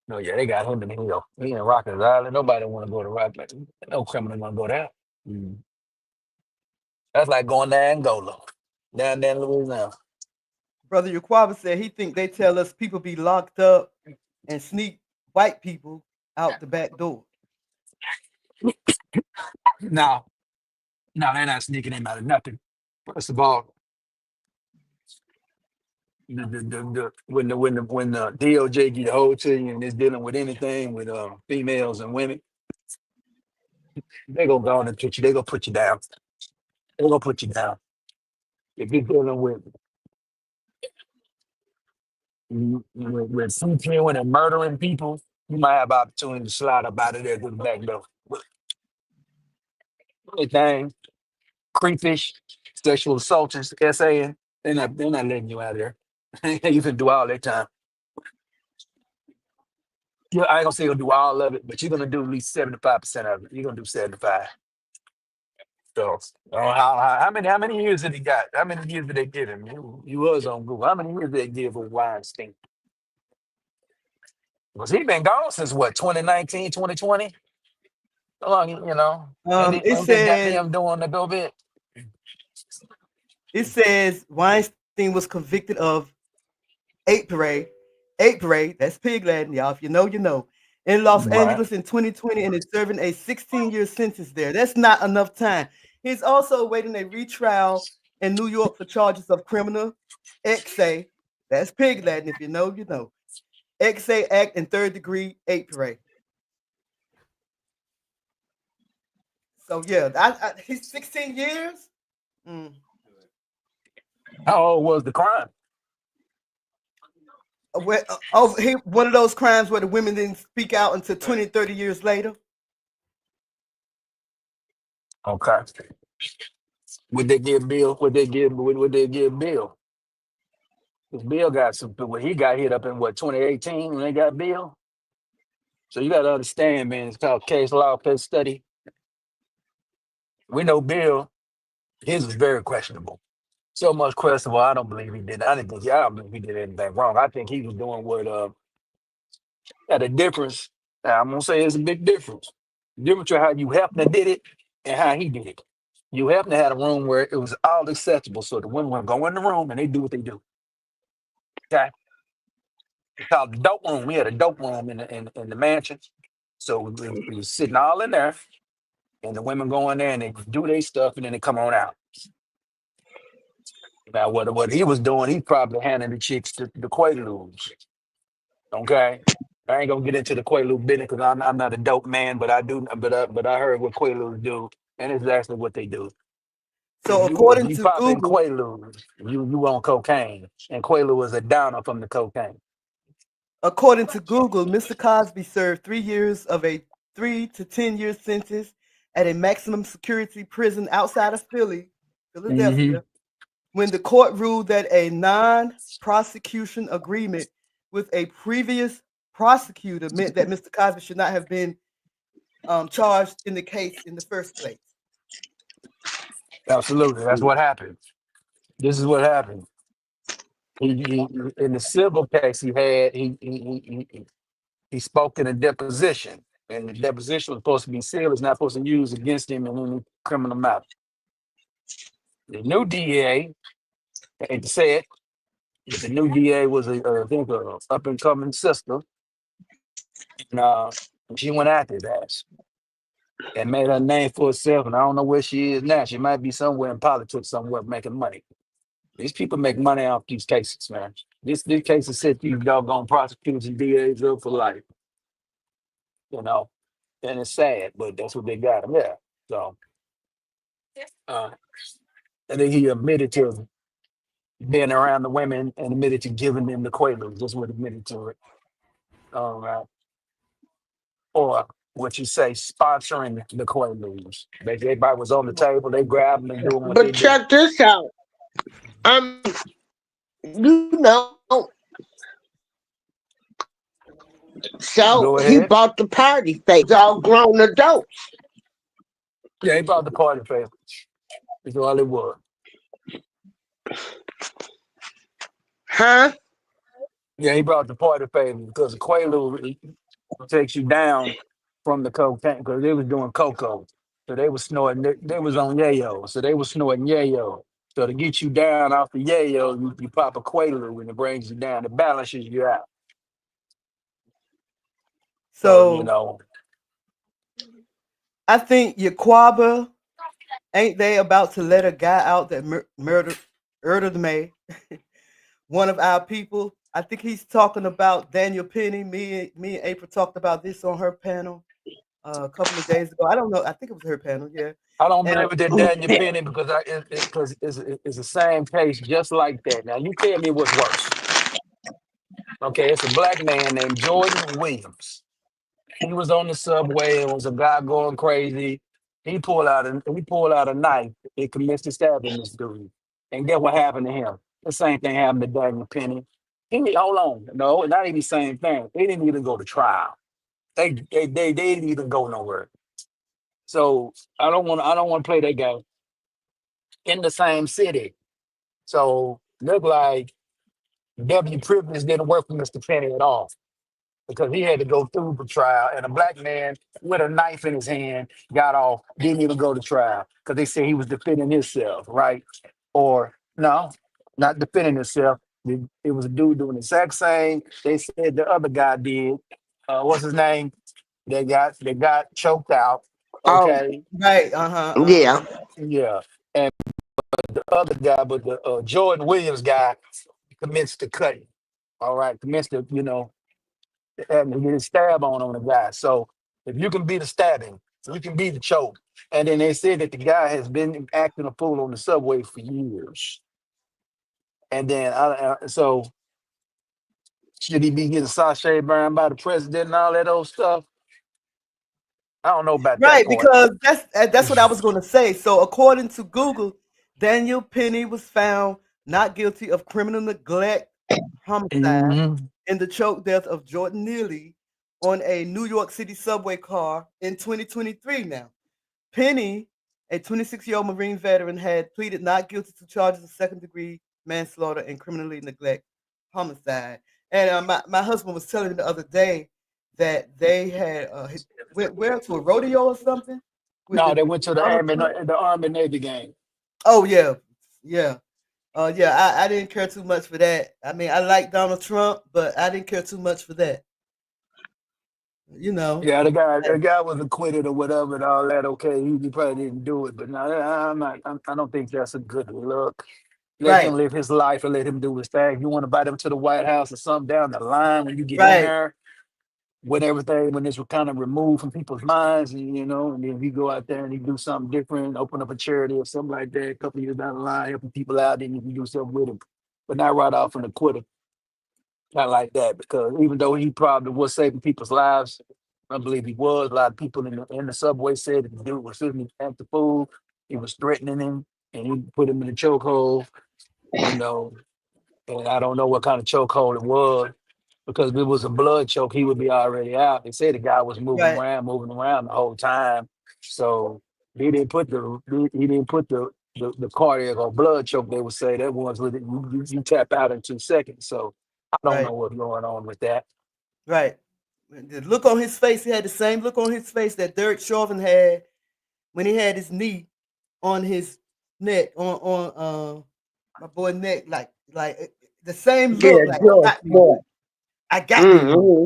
No, yeah, they got him in the hill. He in Rikers Island. Nobody want to go to Rikers. No criminal want to go there. Mm. That's like going to Angola, down there in Louisiana. Brother Yaquaba said he think they tell us people be locked up and sneak white people out the back door. Now, No, they're not sneaking him out of nothing. First of all, when the DOJ get a hold to you and it's dealing with anything with females and women, they gonna go on and put you. They gonna put you down. They gonna put you down. If you're dealing with CPOing and murdering people, you might have opportunity to slide up out of there to the back door. Anything, creepish, sexual assaulters, SAing, they're not letting you out of there. You can do all that time. Yeah, I ain't gonna say you'll do all of it, but you're gonna do at least 75% of it. You're gonna do 75. So how many years did he got? How many years did they give him? You was on Google. How many years did they give with Weinstein? Was he been gone since what, 2019, 2020? How long, It ain't they got says them doing a little bit? Weinstein was convicted of eight parade, that's pig Latin, y'all. If you know, you know. In Los Right. Angeles in 2020 and is serving a 16-year sentence there. That's not enough time. He's also awaiting a retrial in New York for charges of criminal exa, that's pig Latin. If you know, you know. Exa act and third degree eight-parade. So yeah, he's 16 years. Mm. How old was the crime? One of those crimes where the women didn't speak out until 20, 30 years later. Okay. Would they give Bill? Would they give Bill? Because Bill got some. When he got hit up in what, 2018 when they got Bill. So you got to understand, man. It's called case law, case study. We know Bill. His was very questionable. So much questionable. I don't believe he did. I don't believe he did anything wrong. I think he was doing what had a difference. Now, I'm gonna say it's a big difference. Difference to how you Hefner did it and how he did it. You Hefner had a room where it was all acceptable, so the women would go in the room and they do what they do. Okay, it's called the dope room. We had a dope room in the mansion, so we was sitting all in there, and the women go in there and they do their stuff, and then they come on out. Now, what he was doing, he probably handing the chicks the Quaaludes. Okay, I ain't gonna get into the Quaalude business because I'm not a dope man, but I do. But I heard what Quaaludes do, and it's actually what they do. If So you if according you to pop in Google, Quaaludes, you on cocaine, and Quaalude is a downer from the cocaine. Mr. Cosby served 3 years of a 3 to 10 year sentence at a maximum security prison outside of Hmm. Philadelphia, when the court ruled that a non-prosecution agreement with a previous prosecutor meant that Mr. Cosby should not have been charged in the case in the first place. Absolutely, that's what happened. This is what happened. In the civil case he had, he spoke in a deposition, and the deposition was supposed to be sealed. It's not supposed to be used against him in any criminal matter. The new DA, I hate to say it, but the new DA was I think, a up and coming sister, and she went after his ass and made her name for herself. And I don't know where she is now. She might be somewhere in politics, somewhere making money. These people make money off these cases, man. These cases set these doggone prosecutors and DAs up for life, you know. And it's sad, but that's what they got him. Yeah. So, uh, and then he admitted to being around the women and admitted to giving them the Quaaludes. That's what admitted to it. All right. Or what you say, sponsoring the Quaaludes. Everybody was on the table, they grab them and doing what they But do. check this out. You know, so Go he ahead. bought the party favors, all grown adults, Yeah, he brought the party favor. That's all it was. huh? Yeah, he brought the party favor because the Quaalude takes you down from the cocaine because they was doing cocoa. So they was snorting, they was on yayo. So they was snorting yayo. So to get you down off the yayo, you pop a Quaalude and it brings you down. It balances you out. So, So I think Yaquaba Ain't they about to let a guy out that murdered May, one of our people? I think he's talking about Daniel Penny. Me and April talked about this on her panel a couple of days ago. I don't know. I think it was her panel. Yeah. I don't And believe it that Daniel Penny because because it's the same case just like that. Now you tell me what's worse. Okay, it's a black man named Jordan Williams. He was on the subway and was a guy going crazy. He pulled out a knife and commenced to stabbing this dude. And guess what happened to him? The same thing happened to Daniel Penny. Hold on, no, not even the same thing. They didn't even go to trial. They didn't even go nowhere. So I don't want to play that game in the same city. So look like W privilege didn't work for Mr. Penny at all because he had to go through the trial, and a black man with a knife in his hand got off, didn't even go to trial because they said he was defending himself, right? Or no, not defending himself. It was a dude doing the exact same. They said the other guy did. What's his name? They got choked out. Oh, Okay, right. Uh-huh. yeah. yeah. And the other guy, but the Jordan Williams guy, commenced to cut him. All right, commenced to and to get a stab on the guy. So if you can beat a stabbing, you can beat the choke. And then they said that the guy has been acting a fool on the subway for years. And then so should he be getting sachet burned by the president and all that old stuff? I don't know about that Right, part. because that's what I was going to say. So, according to Google, Daniel Penny was found not guilty of criminal neglect, homicide, Hmm. in the choke death of Jordan Neely on a New York City subway car in 2023. Now, Penny, a 26-year-old Marine veteran, had pleaded not guilty to charges of second-degree manslaughter and criminally neglect homicide. And my husband was telling me the other day that they had went where to a rodeo or something with No, the they went to Donald Trump. The Army Navy game. Oh yeah, yeah, yeah. I didn't care too much for that. I mean, I like Donald Trump, but I didn't care too much for that. You know. Yeah, the guy was acquitted or whatever and all that. Okay, he probably didn't do it, but no, I'm not. I don't think that's a good look. Let him Right, live his life and let him do his thing. You want to invite him to the White House or something down the line when you get in right, there when everything when this was kind of removed from people's minds, and and then you go out there and you do something different, open up a charity or something like that. A couple of years down the line, helping people out, then you can do something with him, but not right off an acquittal. Not like that, because even though he probably was saving people's lives, I believe he was. A lot of people in the subway said that the dude was sitting at the fool. He was threatening him, and he put him in a chokehold. You know, and I don't know what kind of chokehold it was, because if it was a blood choke, he would be already out. They said the guy was right, moving around the whole time. So he didn't put the cardiac or blood choke. They would say that was with it. You tap out in 2 seconds. So I don't right, know what's going on with that. right. The look on his face, he had the same look on his face that Derek Chauvin had when he had his knee on his neck, on my boy neck, the same Yeah, look, like I George got me Floyd. one. I got me one. Mm-hmm.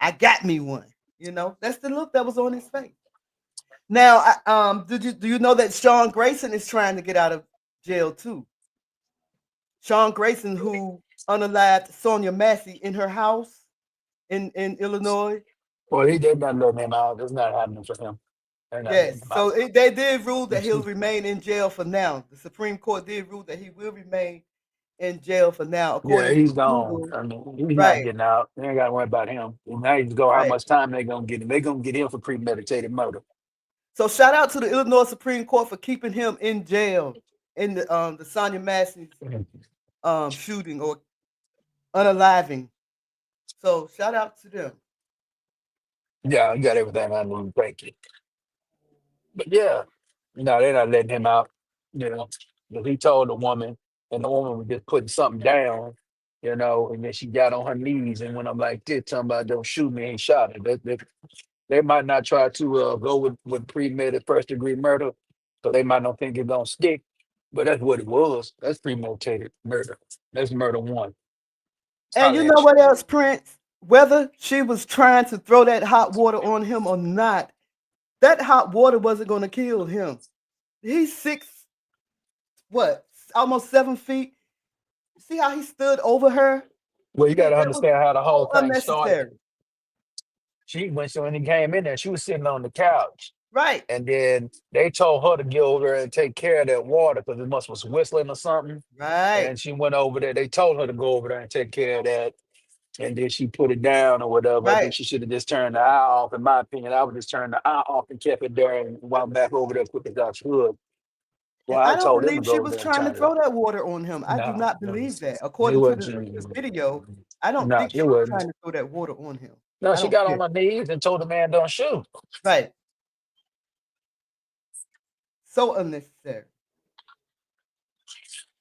I got me one. That's the look that was on his face. Now, do you know that Sean Grayson is trying to get out of jail too? Sean Grayson, who unalived Sonia Massey in her house in Illinois. Well, they're not letting him out. It's not happening for him. They're not letting Yes, him so out. they did rule that he'll remain in jail for now. The Supreme Court did rule that he will remain in jail for now, Yeah, according to he's gone. Google. I mean, he's not Right, getting out. They ain't got to worry about him. And now you go how right. much time they gonna get him. They gonna get him for premeditated murder. So shout out to the Illinois Supreme Court for keeping him in jail in the Sonia Massey's shooting or unaliving. So shout out to them. Yeah, you got everything I need. Thank you. But yeah, no, they're not letting him out. You know, because he told the woman, and the woman was just putting something down. And then she got on her knees and went up like this, talking about "Don't shoot me," ain't shot her. They might not try to go with premeditated first degree murder, so they might not think it's gonna stick. But that's what it was. That's premeditated murder. That's murder one. And you Holla know at you. what else, Prince? Whether she was trying to throw that hot water on him or not, that hot water wasn't going to kill him. He's what, almost 7 feet. See how he stood over her? Well, you got to That was understand how the whole so thing started. unnecessary. When he came in there, she was sitting on the couch. Right, And then they told her to get over there and take care of that water because it must was whistling or something. right, And she went over there. They told her to go over there and take care of that. And then she put it down or whatever. I right. think she should have just turned the eye off. In my opinion, I would just turn the eye off and kept it there and went back over there quick as I could. And Well, I I don't told them to believe go she over was there and trying to turn it off. throw that water on him. I do No, not no, believe that. it According to wasn't. the video, I don't No, think it she was wasn't. trying to throw that water on him. No, I she don't got on care. her knees and told the man, "Don't shoot." Right. So unnecessary.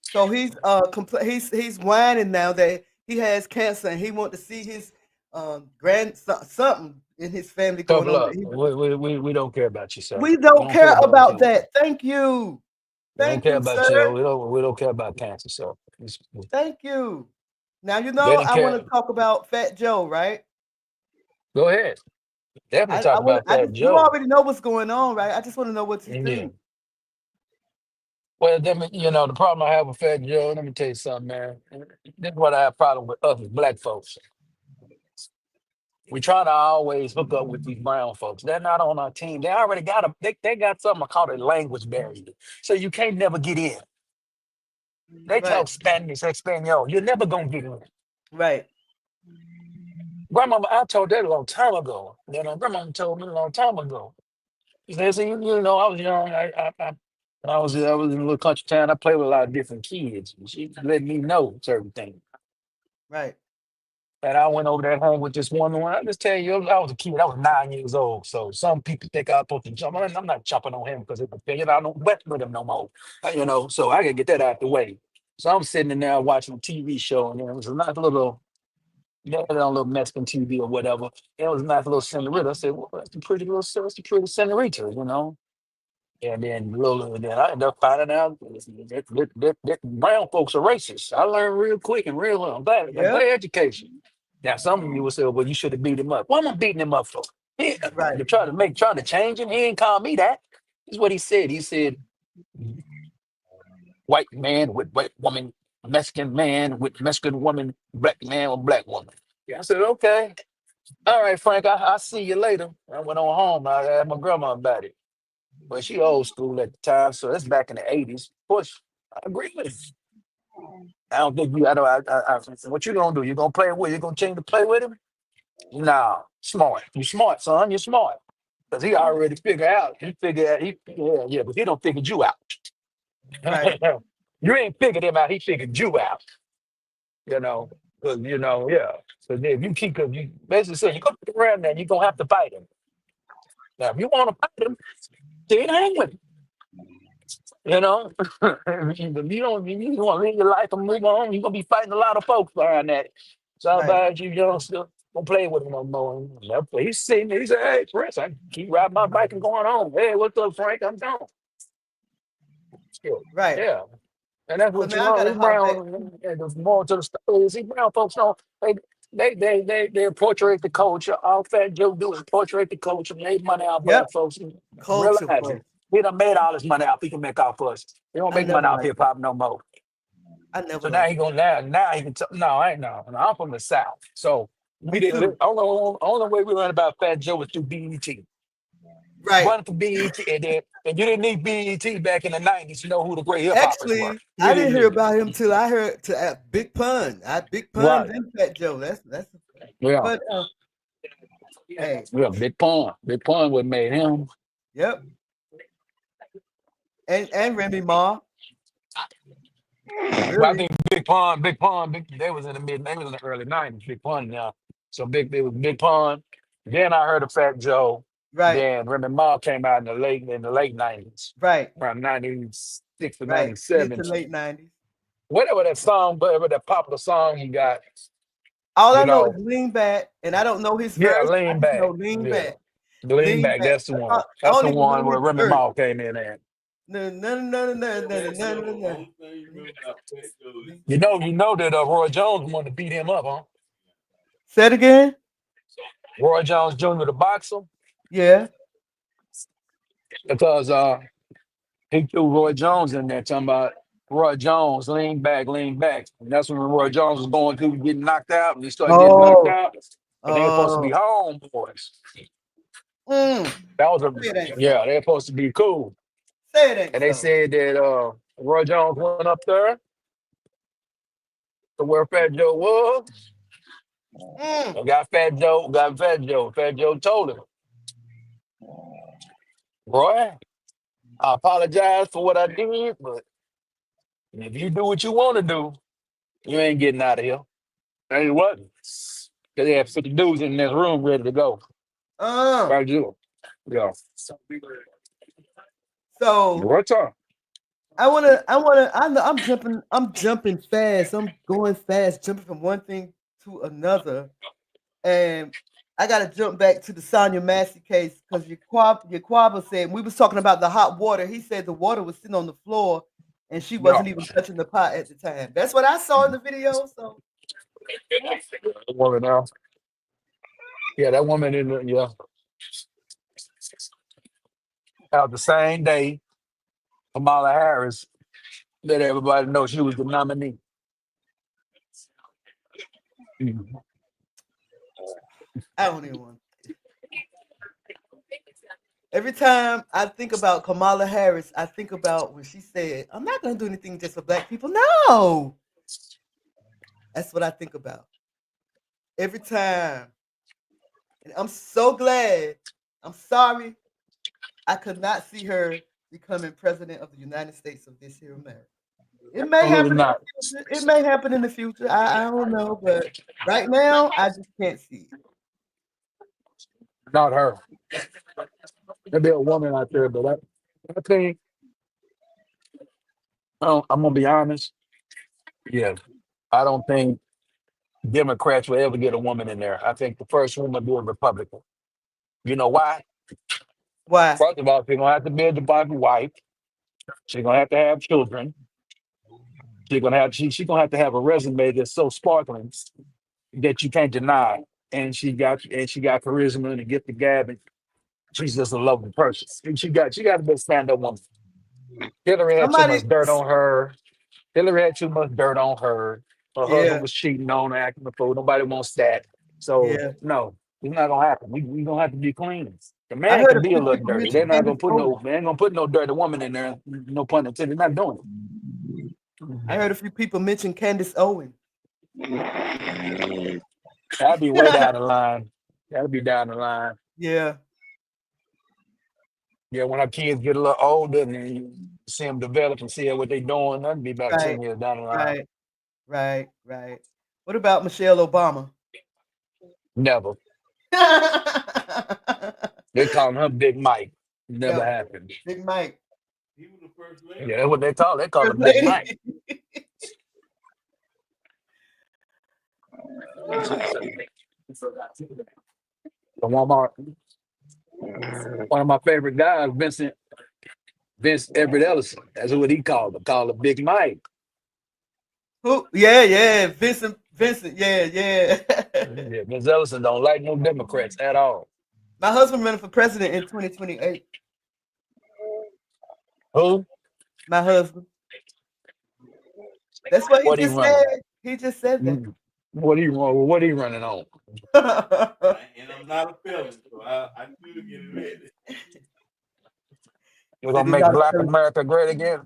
So he's whining now that he has cancer and he want to see his grandson, something in his family Tough going on. luck. We don't care about you, sir. We We don't don't care care about about you. that. Thank you. We don't Thank care you, about sir. you. We don't care about cancer, so Thank you. Now they I didn't want care. to talk about Fat Joe, right? Go ahead. Definitely talk about I Fat just you Joe. already know what's going on, right? I just want to know what you Yeah. think. Well, then, the problem I have with Fat Joe, let me tell you something, man. This is what I have problem with us as black folks. We try to always hook up with these brown folks. They're not on our team. They already got they got something called a language barrier. So you can't never get in. They Right, talk Spanish, Espanol. You're never gonna get in. right, Grandmama, I told that a long time ago. Grandmama told me a long time ago. She said, "See, I was young. When I was in a little country town. I played with a lot of different kids. And she let me know certain things. right, And I went over there and hung with this woman. I just tell you, I was a kid. I was 9 years old. So some people think I'm supposed to jump on him. I'm not jumping on him because I don't wet with him no more. So I gotta get that out the way. So I'm sitting in there watching a TV show, and it was a nice little, they had it on a little Mexican TV or whatever. It was a nice little senorita. I said, well, that's a pretty senorita. And then I ended up finding out that brown folks are racist. I learned real quick and real well. I'm yep, glad education. Now some of you will say, well, you should have beat him up. What am I beating him up for? right, Trying to change him. He didn't call me that. This is what he said. He said, white man with white woman, Mexican man with Mexican woman, black man with black woman. Yeah, I said, okay. All right, Frank, I'll see you later. I went on home. I asked my grandma about it. But she old school at the time, so that's back in the '80s. Of course, I agree with it. I don't think you. I don't. What you gonna do? You gonna play with? You gonna change to play with him? No, smart. You smart, son. You're smart because he already figured out. He figured out. Yeah, but he don't figured you out. right, You ain't figured him out. He figured you out. You know, because yeah. So if you keep, cause you basically say you go around there, you're gonna have to fight him. Now, if you want to fight him, then hang with him. You know, if you don't, you want to live your life and move on. You're gonna be fighting a lot of folks around that. It's all right, about you, youngster. Don't play with him no more. He's sitting there. He said, "Hey, Prince, I keep riding my bike and going on. Hey, what's up, Frank? I'm gone." Still, right. yeah, and that's So what you now I learn. gotta These hop back. brown, and the more to the story is, these brown folks don't. They portray the culture. All Fat Joe do is portray the culture, make money out of Yep, black folks. culture Realize first. it. He done made all his money out. He can make off us. He don't I make money never off liked hip that. hop no more. I never So now liked he that. gonna now he can tell. No, I ain't no. I'm from the South. So we Me didn't live. too. Only way we learned about Fat Joe was through BET. Right. Running for BET, and you didn't need BET back in the '90s. You know who the great hip hoppers were. Actually, You I didn't didn't hear need it. about him till I heard to Big Pun. I Big Pun Right. then Fat Joe. That's. Yeah. But hey, Yeah. Big Pun. Big Pun what made him. yep. And Remy Ma, But I really. think they was in the they was in the early '90s. Big Pun now. So it was Big Pun. Then I heard of Fat Joe. Right, Then Remy Ma came out in the late '90s, right, around '96 to right. Mid to '97. late 90s. Whatever that popular song he got, All you I know is know, lean back, and I don't know his yeah, verse. I Lean just know Back. lean Yeah. back, The Lean lean Back, back. that's the one. I That's don't the even one know where his Remy verse. Ma came in at. No, no, no, no, no, no, no, no, no. You know that Roy Jones wanted to beat him up, huh? Say it again. Roy Jones Jr., the boxer, Yeah. because He threw Roy Jones in there talking about Roy Jones, lean back, lean back. And that's when Roy Jones was going through getting knocked out and he started getting knocked Oh, out. And they were supposed to be oh. homeboys. Mm. That was a Say it ain't so. yeah, they're supposed to be cool. Say it ain't And they so. said that Roy Jones went up there to where Fat Joe was. Mm. And got Fat Joe. Fat Joe told him, Roy, I apologize for what I did, but if you do what you want to do, you ain't getting out of here. And he wasn't. Because they had 50 dudes in this room ready to go. Uh. Fat Joe. Yeah. So Roy time. I'm jumping fast. I'm going fast, jumping from one thing to another. And I gotta jump back to the Sonya Massey case because Yaquaba said we was talking about the hot water. He said the water was sitting on the floor and she Yeah. wasn't even touching the pot at the time. That's what I saw in the video. So yeah. That woman now. Yeah, that woman in the, yeah. Out the same day, Kamala Harris let everybody know she was the nominee. Mhm. I don't even want. Every time I think about Kamala Harris, I think about when she said, "I'm not going to do anything just for black people." No, that's what I think about every time. And I'm so glad. I'm sorry I could not see her becoming president of the United States of this here America. It may Absolutely happen in not. the future. It may happen in the future. I don't know, but right now I just can't see it. Not her. There'll be a woman out there, but I think, I'm going to be honest. Yeah. I don't think Democrats will ever get a woman in there. I think the first woman will be a Republican. You know why? Why? First of all, she's going to have to be a Republican wife. She's going to have children. She's gonna have to have a resume that's so sparkling that you can't deny. And she got charisma and a gift of gab, and she's just a lovely person. And she got to be a stand-up woman. Hillary had too Somebody, much dirt on her. Hillary had too much dirt on her. Her husband yeah, was cheating on her, acting a fool. Nobody wants that. So yeah. no, it's not gonna happen. We gonna have to be clean. The I man heard can a be a few little people dirty. mention They're not Candace gonna put Owens. no they ain't gonna put no dirty woman in there. No pun intended. They're not doing I it. heard a few people mention Candace Owens. That'll be way down the line. That'll be down the line. Yeah, Yeah, when our kids get a little older and then you see them develop and see what they're doing, that'll be about right, 10 years down the line. right, right. What about Michelle Obama? Never. They calling her Big Mike. Never Yeah, happened. Big Mike, Yeah, that's what they call. They call her first Big lady. Mike. But one of my favorite guys, Vince Everett Ellison. That's what he called him. Called him Big Mike. Who? Yeah. Vincent. Yeah. Yeah, Vince Ellison don't like no Democrats at all. My husband running for president in 2028. Who? My husband. That's what he What he just running? said. He just said that. Mm. What he running on? You're Said gonna he's make not a Black felon. America great again?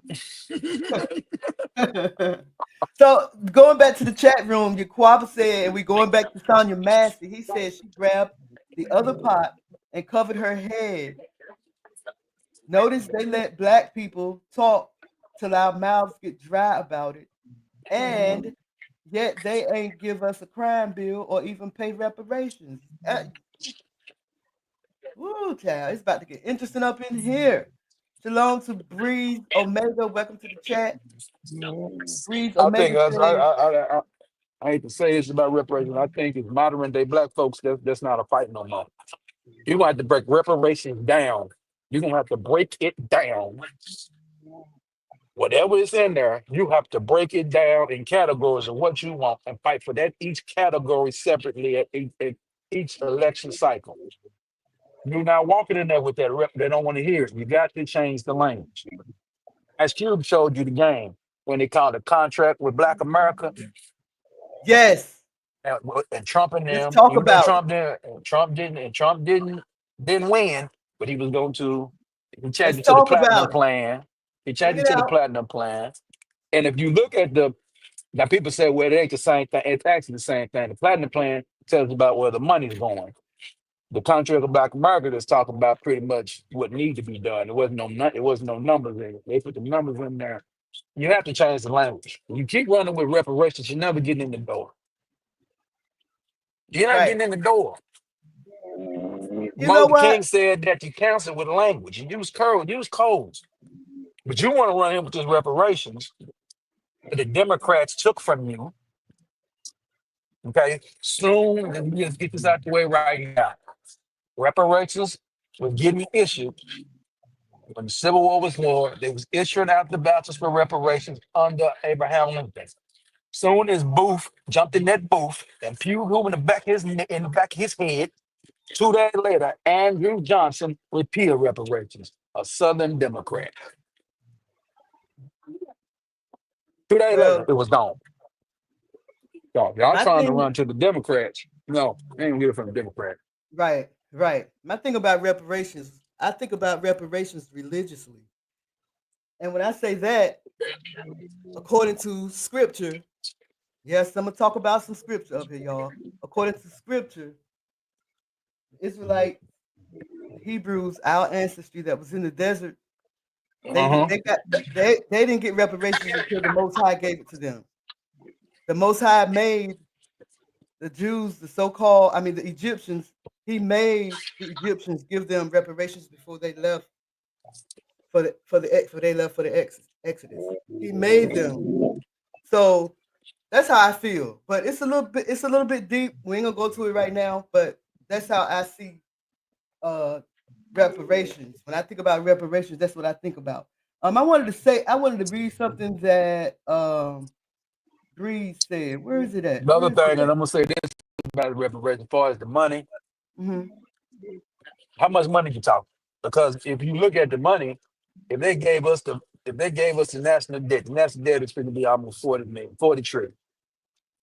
So going back to the chat room, Yaquaba said, and we going back to Sonya Massey. He said she grabbed the other pot and covered her head. Notice they let black people talk till our mouths get dry about it, and yet they ain't give us a crime bill or even pay reparations. Woo, child, it's about to get interesting up in here. Shalom to Breeze Omega. Welcome to the chat. Breeze I think Omega us. says, I hate to say this about reparations. I think it's modern day black folks that's not a fight no more. You're gonna have to break reparations down. You're gonna have to break it down. Whatever is in there, you have to break it down in categories of what you want and fight for that each category separately at each election cycle. You're not walking in there with that rep. They don't want to hear it. You got to change the language. Ice Cube showed you the game when they called a contract with Black America Yes. and Trump and Let's them. talk Even though about it. Trump didn't win, but he was going to. He changed Let's it to the talk platinum about it. plan. He Bring changed it it to the out. platinum plan. And if you look at the now, people say, well, it ain't the same thing. It's actually the same thing. The platinum plan tells about where the money's going. The contract of Black America is talking about pretty much what needs to be done. It wasn't no numbers in it. They put the numbers in there. You have to change the language. You keep running with reparations, you're never getting in the door. You're not Right. getting in the door. You know Martin Luther what? King said that you counsel with language. You use codes. But you want to run in with these reparations that the Democrats took from you. Okay. Soon, and we just get this out the way right now. Reparations was getting issued when the Civil War was war. They was issuing out the vouchers for reparations under Abraham Lincoln. Soon as Booth jumped in that booth and Pew Hoover in the back of his head, 2 days later, Andrew Johnson repealed reparations, a Southern Democrat. 2 days later, Well, it was gone. Y'all my trying to thing, run to the Democrats. No, they ain't get it from the Democrats. right, right. My thing about reparations, I think about reparations religiously. And when I say that, according to scripture, yes, I'm gonna talk about some scripture up here, y'all. According to scripture, Israelite Hebrews, our ancestry that was in the desert, Uh-huh. they didn't get reparations until the Most High gave it to them. The Most High made the Jews, the Egyptians. He made the Egyptians give them reparations before they left for the Exodus. He made them. So that's how I feel. But it's a little bit deep. We ain't gonna go to it right now, but that's how I see uh reparations. When I think about reparations, that's what I think about. I wanted to read something that Breeze said. Where is it at? The Where other is it thing, and at? I'm gonna say this about the reparations, as far as the money, Hmm. how much money you talking? Because if you look at the money, if they gave us the national debt is going to be almost 40 million, 40 trillion.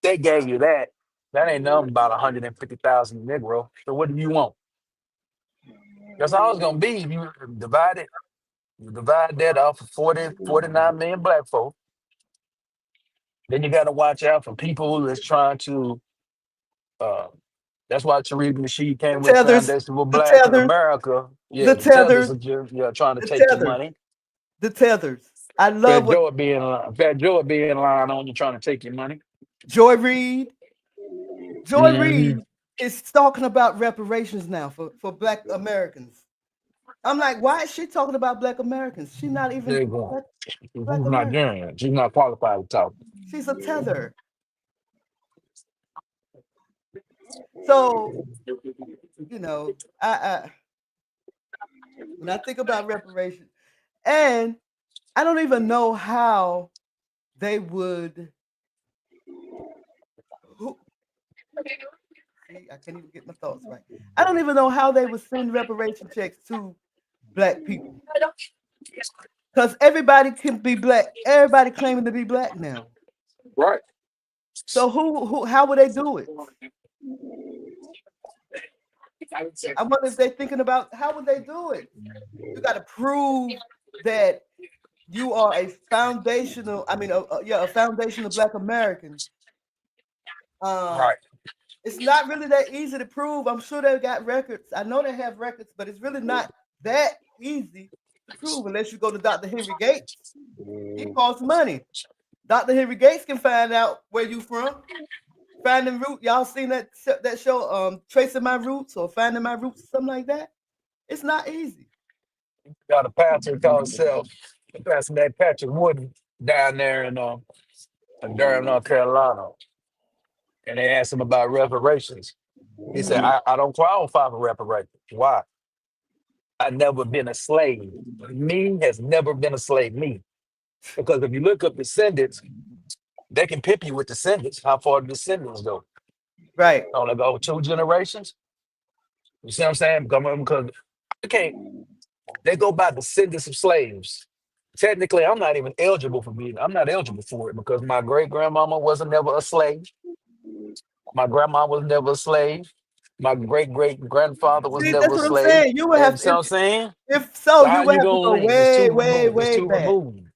They gave you that. That ain't nothing about 150,000 Negro. So what do you want? That's all it's gonna be if you divide it. You divide that off of 49 million black folk. Then you gotta watch out for people that's trying to uh that's why Tariq Nasheed The came with the tethers, Foundation for the Black tethers, America. Yeah, the the tethers tethers, are just trying to the take your tethers, money. the tethers. I love Fat what Joe being Fat Joe being lying on you trying to take your money. Joy Reid. Joy Mm-hmm. Reid is talking about reparations now for Black Americans. I'm like, why is she talking about Black Americans? She's not There even you go. Black Who's not American. doing it? She's not qualified to talk. She's a tether. So you know, I when I think about reparations, and I don't even know how they would. Who, see, I can't even get my thoughts right. I don't even know how they would send reparation checks to Black people because everybody can be Black. Everybody claiming to be Black now. Right. So how would they do it? I wonder if they're thinking about how would they do it. You got to prove that you are a foundational. I mean, a foundational Black American. Um, Right. it's not really that easy to prove. I'm sure they got records. I know they have records, but it's really not that easy to prove unless you go to Dr. Henry Gates. He costs money. Dr. Henry Gates can find out where you from. Finding root. Y'all seen that show, Tracing My Roots or Finding My Roots, something like that? It's not easy. Got a pastor called himself Pastor Matt Patrick Wooden down there in Durham, North Carolina. And they asked him about reparations. He said, Mhm. I don't qualify for reparations. Why? I never been a slave. Me has never been a slave. Me. Because if you look up descendants, they can pip you with descendants, how far the descendants go. Right. Only go 2 generations. You see what I'm saying? Because I can't, they go by descendants of slaves. Technically, I'm not eligible for it because my great grandmama wasn't never a slave. My grandma was never a slave. My great great grandfather was See, never that's a what I'm slave. saying. You would And have, so I'm saying, if so, so you how would you have to gonna go link? It's way, too way, removed. It's way too back, removed.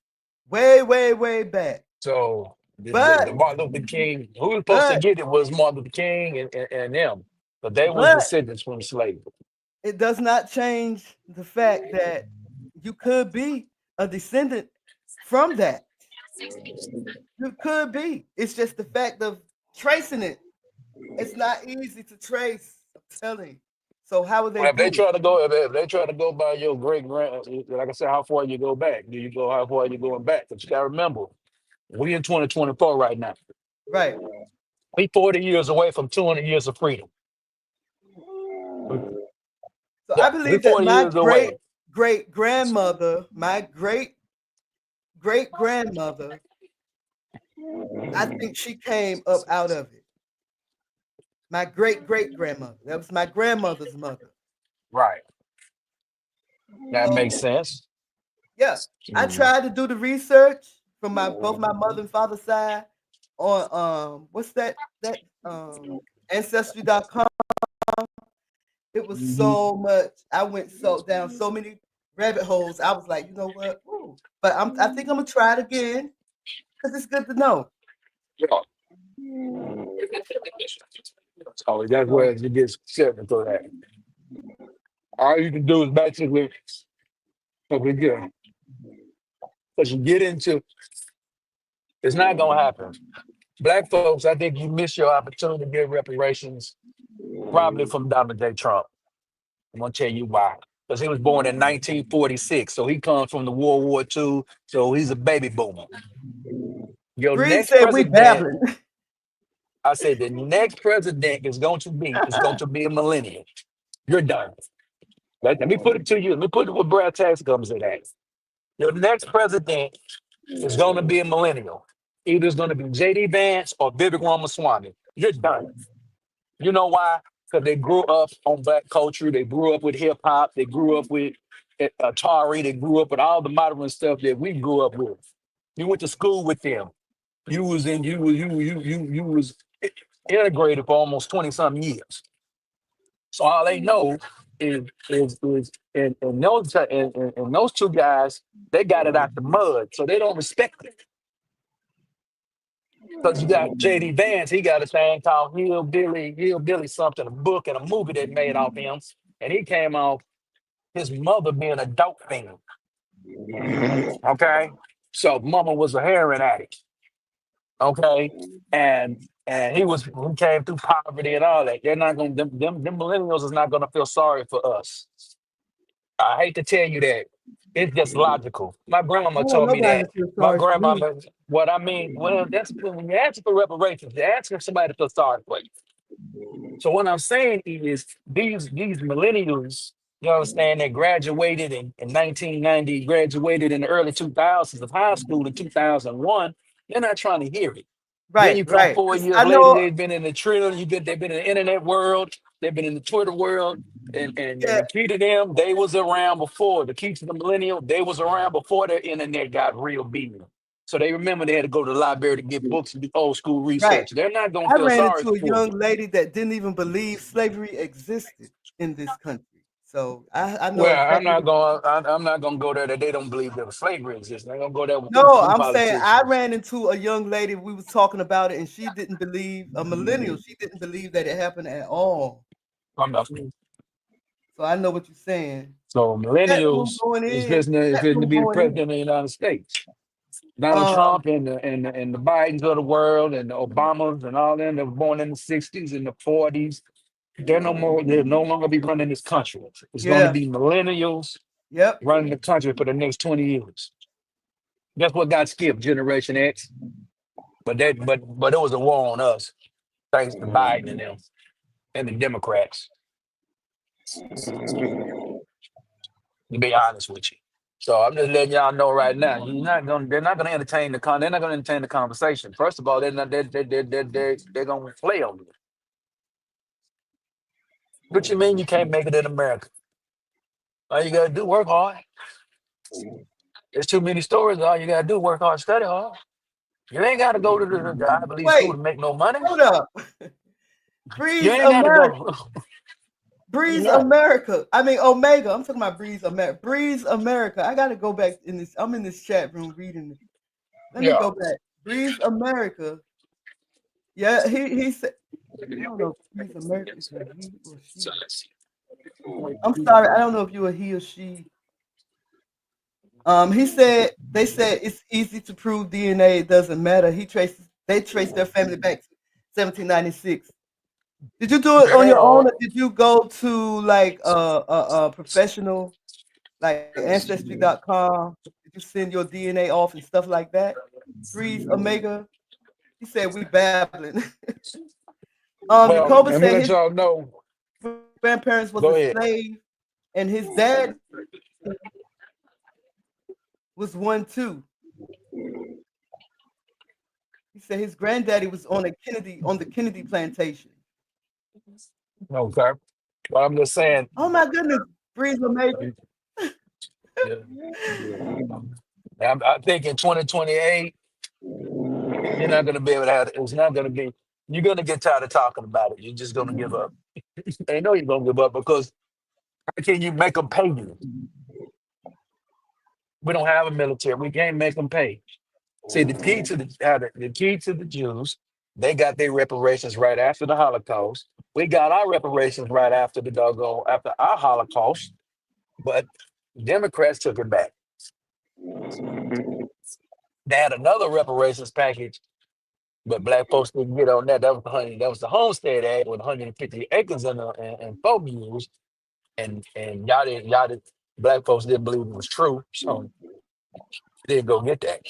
way, way, way back. So the But, Martin Luther King, who was supposed to but, get it was Martin Luther King and them, but they was but descendants from slavery. it does not change the fact that you could be a descendant from that. You could be. It's just the fact of tracing it. It's not easy to trace. I'm telling you. So how would they Well, do it? if they try to go by your great grand, like I said, how far you go back? Do you go how far you going back? But you gotta remember, we in 2024 right now. Right. We 40 years away from 200 years of freedom. So I Yeah, we believe that 40 my years great away. great grandmother, my great grandmother, I think she came up out of it. My great great grandmother. That was my grandmother's mother. Right. That makes So sense. yeah, I Mm. tried to do the research from my both my mother and father side on what's that ancestry.com. It was Mhm. so much. I went so down so many rabbit holes. I was like, you know what? Ooh. But I think I'm gonna try it again because it's good to know. Yeah. So that's where So, it gets technical at. All you can do is basically, because you get into, it's not gonna happen. Black folks, I think you miss your opportunity to get reparations probably from Donald J. Trump. I'm gonna tell you why. Because he was born in 1946, so he comes from the World War II, so he's a baby boomer. Your Breed next said we president, babbling. I said, the next president is going to be a millennial. You're done. Let me put it to you. Let me put it where Brad Tax comes in at. Your next president is going to be a millennial. Either it's going to be J.D. Vance or Vivek Ramaswamy. You're done. You know why? Because they grew up on black culture. They grew up with hip hop. They grew up with Atari. They grew up with all the modern stuff that we grew up with. You went to school with them. You was integrated for almost 20 something years. So all they know is and those two guys, they got it out the mud. So they don't respect it. Because you got JD Vance, he got a thing called Hillbilly something, a book and a movie that made off him. And he came off his mother being a dope fiend. Okay. So mama was a heroin addict. Okay. And he came through poverty and all that. They're not gonna them millennials is not gonna feel sorry for us. I hate to tell you that. It's just logical. My I grandmama don't want told me nobody that. to feel My sorry for me. grandmama, what I mean, well, that's when you're asking for reparations, you're asking somebody to feel sorry for you. So what I'm saying is these millennials, you understand, that graduated in 1990, graduated in the early 2000s of high school in 2001, they're not trying to hear it. Then Right, you come right. four 'Cause years I later, know, they've been in the Twitter, they've been in the internet world, they've been in the Twitter world, and yeah, the key to them, they was around before. The key to the millennial, they was around before the internet got real big. So they remember they had to go to the library to get books and do old school right. research. They're not gonna I feel ran sorry into a for young you. lady that didn't even believe slavery existed in this country. So I know Well, I'm exactly not what you're going. saying. I'm not going to go there that they don't believe that slavery exists. I'm going to go there with No, them I'm saying I politicians. ran into a young lady. We was talking about it, and she didn't believe a millennial. She didn't believe that it happened at all. I'm not. So I know what you're saying. So Chat room millennials going is in. Chat fitting to room be the going president in. of the United States. Donald Um, Trump and the Bidens of the world and the Obamas and all them that were born in the '60s and the '40s. They're no more. They'll no longer be running this country. It's going to yeah, be millennials yep. running the country for the next 20 years. That's what got skipped, Generation X. But it was a war on us, thanks to Biden and them and the Democrats. To be honest with you. So I'm just letting y'all know right now. They're not gonna entertain they're not gonna entertain the conversation. First of all, they're not they're gonna play on you. What you mean you can't make it in America? All you gotta do work hard. There's too many stories. All you gotta do work hard, study hard. You ain't gotta go to the Ivy League school Wait, to make no money. hold up. You Breeze ain't gotta America. go. Breeze Yeah. America. I mean Omega. I'm talking about Breeze America. Breeze America. I gotta go back in this. I'm in this chat room reading this. Let me Yeah. go back. Breeze America. Yeah, he said I don't know if Breeze America is a he or she. I'm sorry, I don't know if you're a he or she. He said they said it's easy to prove DNA. It doesn't matter. They traced their family back to 1796. Did you do it on your own, Girl, or did you go to like a professional like Ancestry.com? Did you send your DNA off and stuff like that? Breeze Omega. He said we babbling. well, Jacoba let me said let his y'all know. grandparents was a Go ahead. slave, and his dad was one too. He said his granddaddy was on the Kennedy plantation. Okay. But I'm just saying, Oh my goodness, Breeze Omega. yeah. I think in 2028, you're not gonna be able to have it. It's not gonna be. You're gonna get tired of talking about it. You're just gonna give up. I know you're gonna give up because how can you make them pay you? We don't have a military. We can't make them pay. See, the key to the Jews, they got their reparations right after the Holocaust. We got our reparations right after the doggone after our Holocaust, but Democrats took it back. They had another reparations package, but black folks didn't get on that. That was the Homestead Act with 150 acres and 4 mules, and y'all did black folks didn't believe it was true, so they didn't go get that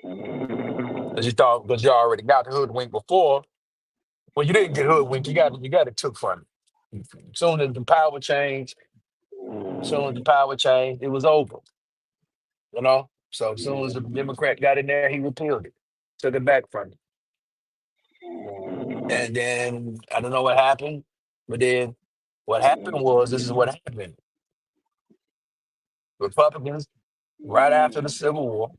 because you already got the hoodwink before. Well, you didn't get hoodwinked. You got it took from you. Soon as the power changed, it was over. You know. So as soon as the Democrat got in there, he repealed it, took it back from him. And then I don't know what happened, but then what happened was this is what happened. Republicans, right after the Civil War,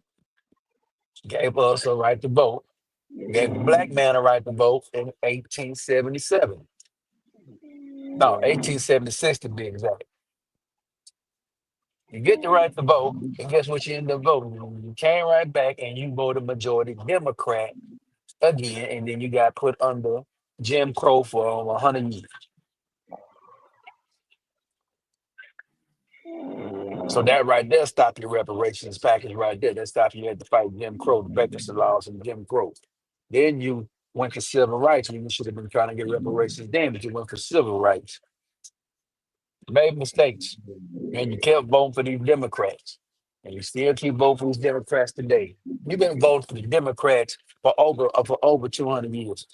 gave us a right to vote, gave the black man a right to vote in 1877. No, 1876 to be exact. You get the right to vote, and guess what you end up voting? You came right back and you voted majority Democrat again, and then you got put under Jim Crow for 100 years. So that right there stopped your reparations package right there. That stopped you had to fight Jim Crow, the vacancy laws and Jim Crow. Then you went to civil rights when you should have been trying to get reparations then, but you went for civil rights. You made mistakes, and you kept voting for these Democrats. And you still keep voting for these Democrats today. You've been voting for the Democrats for over 200 years.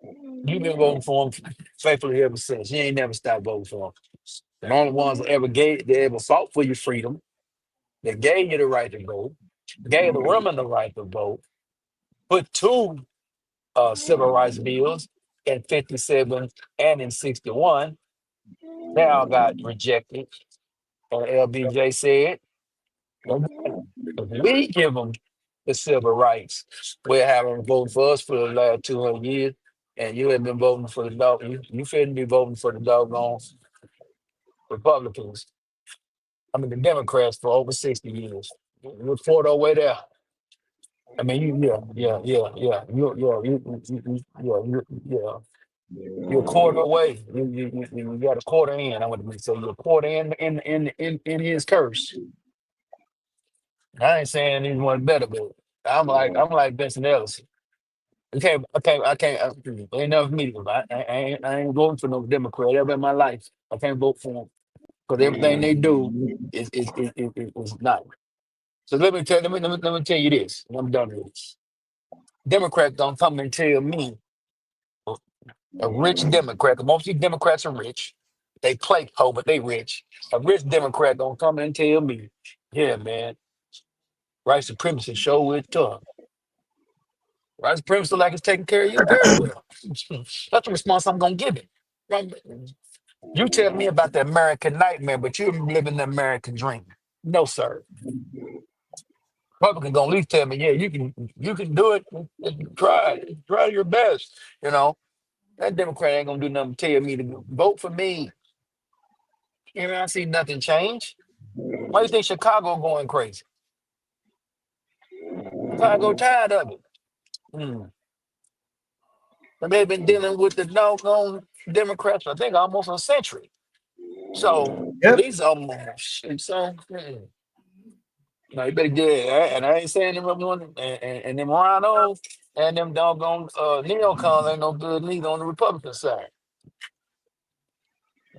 You've been voting for them faithfully ever since. You ain't never stopped voting for them. The only ones they ever fought for your freedom. They gave you the right to vote, gave the women the right to vote, put two civil rights bills in 57 and in 61. They all got rejected. And LBJ said, if we give them the civil rights, we're having voted for us for the last 200 years, and you have been voting for the dog. You shouldn't be voting for the doggone Republicans. I mean, the Democrats for over 60 years. You're Ford over there. I mean, yeah. You're a quarter away. You got a quarter in. I want to say you're a quarter in his curse. I ain't saying he's one better, but I'm like Benson Ellis. Ain't never for me. I ain't voting for no Democrat ever in my life. I can't vote for them because everything they do is not. So let me tell you this. And I'm done with this. Democrats don't come and tell me a rich Democrat. 'Cause most of these Democrats are rich. They play poor, but they rich. A rich Democrat don't come and tell me, yeah, man, white supremacy show it tough. White supremacy like it's taking care of you very well. That's the response I'm gonna give it. Right? You tell me about the American nightmare, but you're living the American dream. No, sir. Republican gonna at least tell me, yeah, you can do it. Try your best. You know, that Democrat ain't gonna do nothing to tell me to vote for me. You know, I see nothing change. Why do you think Chicago going crazy? Chicago tired of it. Hmm. And they've been dealing with the doggone Democrats, I think, almost a century. So at Yep. least shit, so no, you better get it. And I ain't saying them one and them rhinos and them doggone neocons ain't no good neither on the Republican side.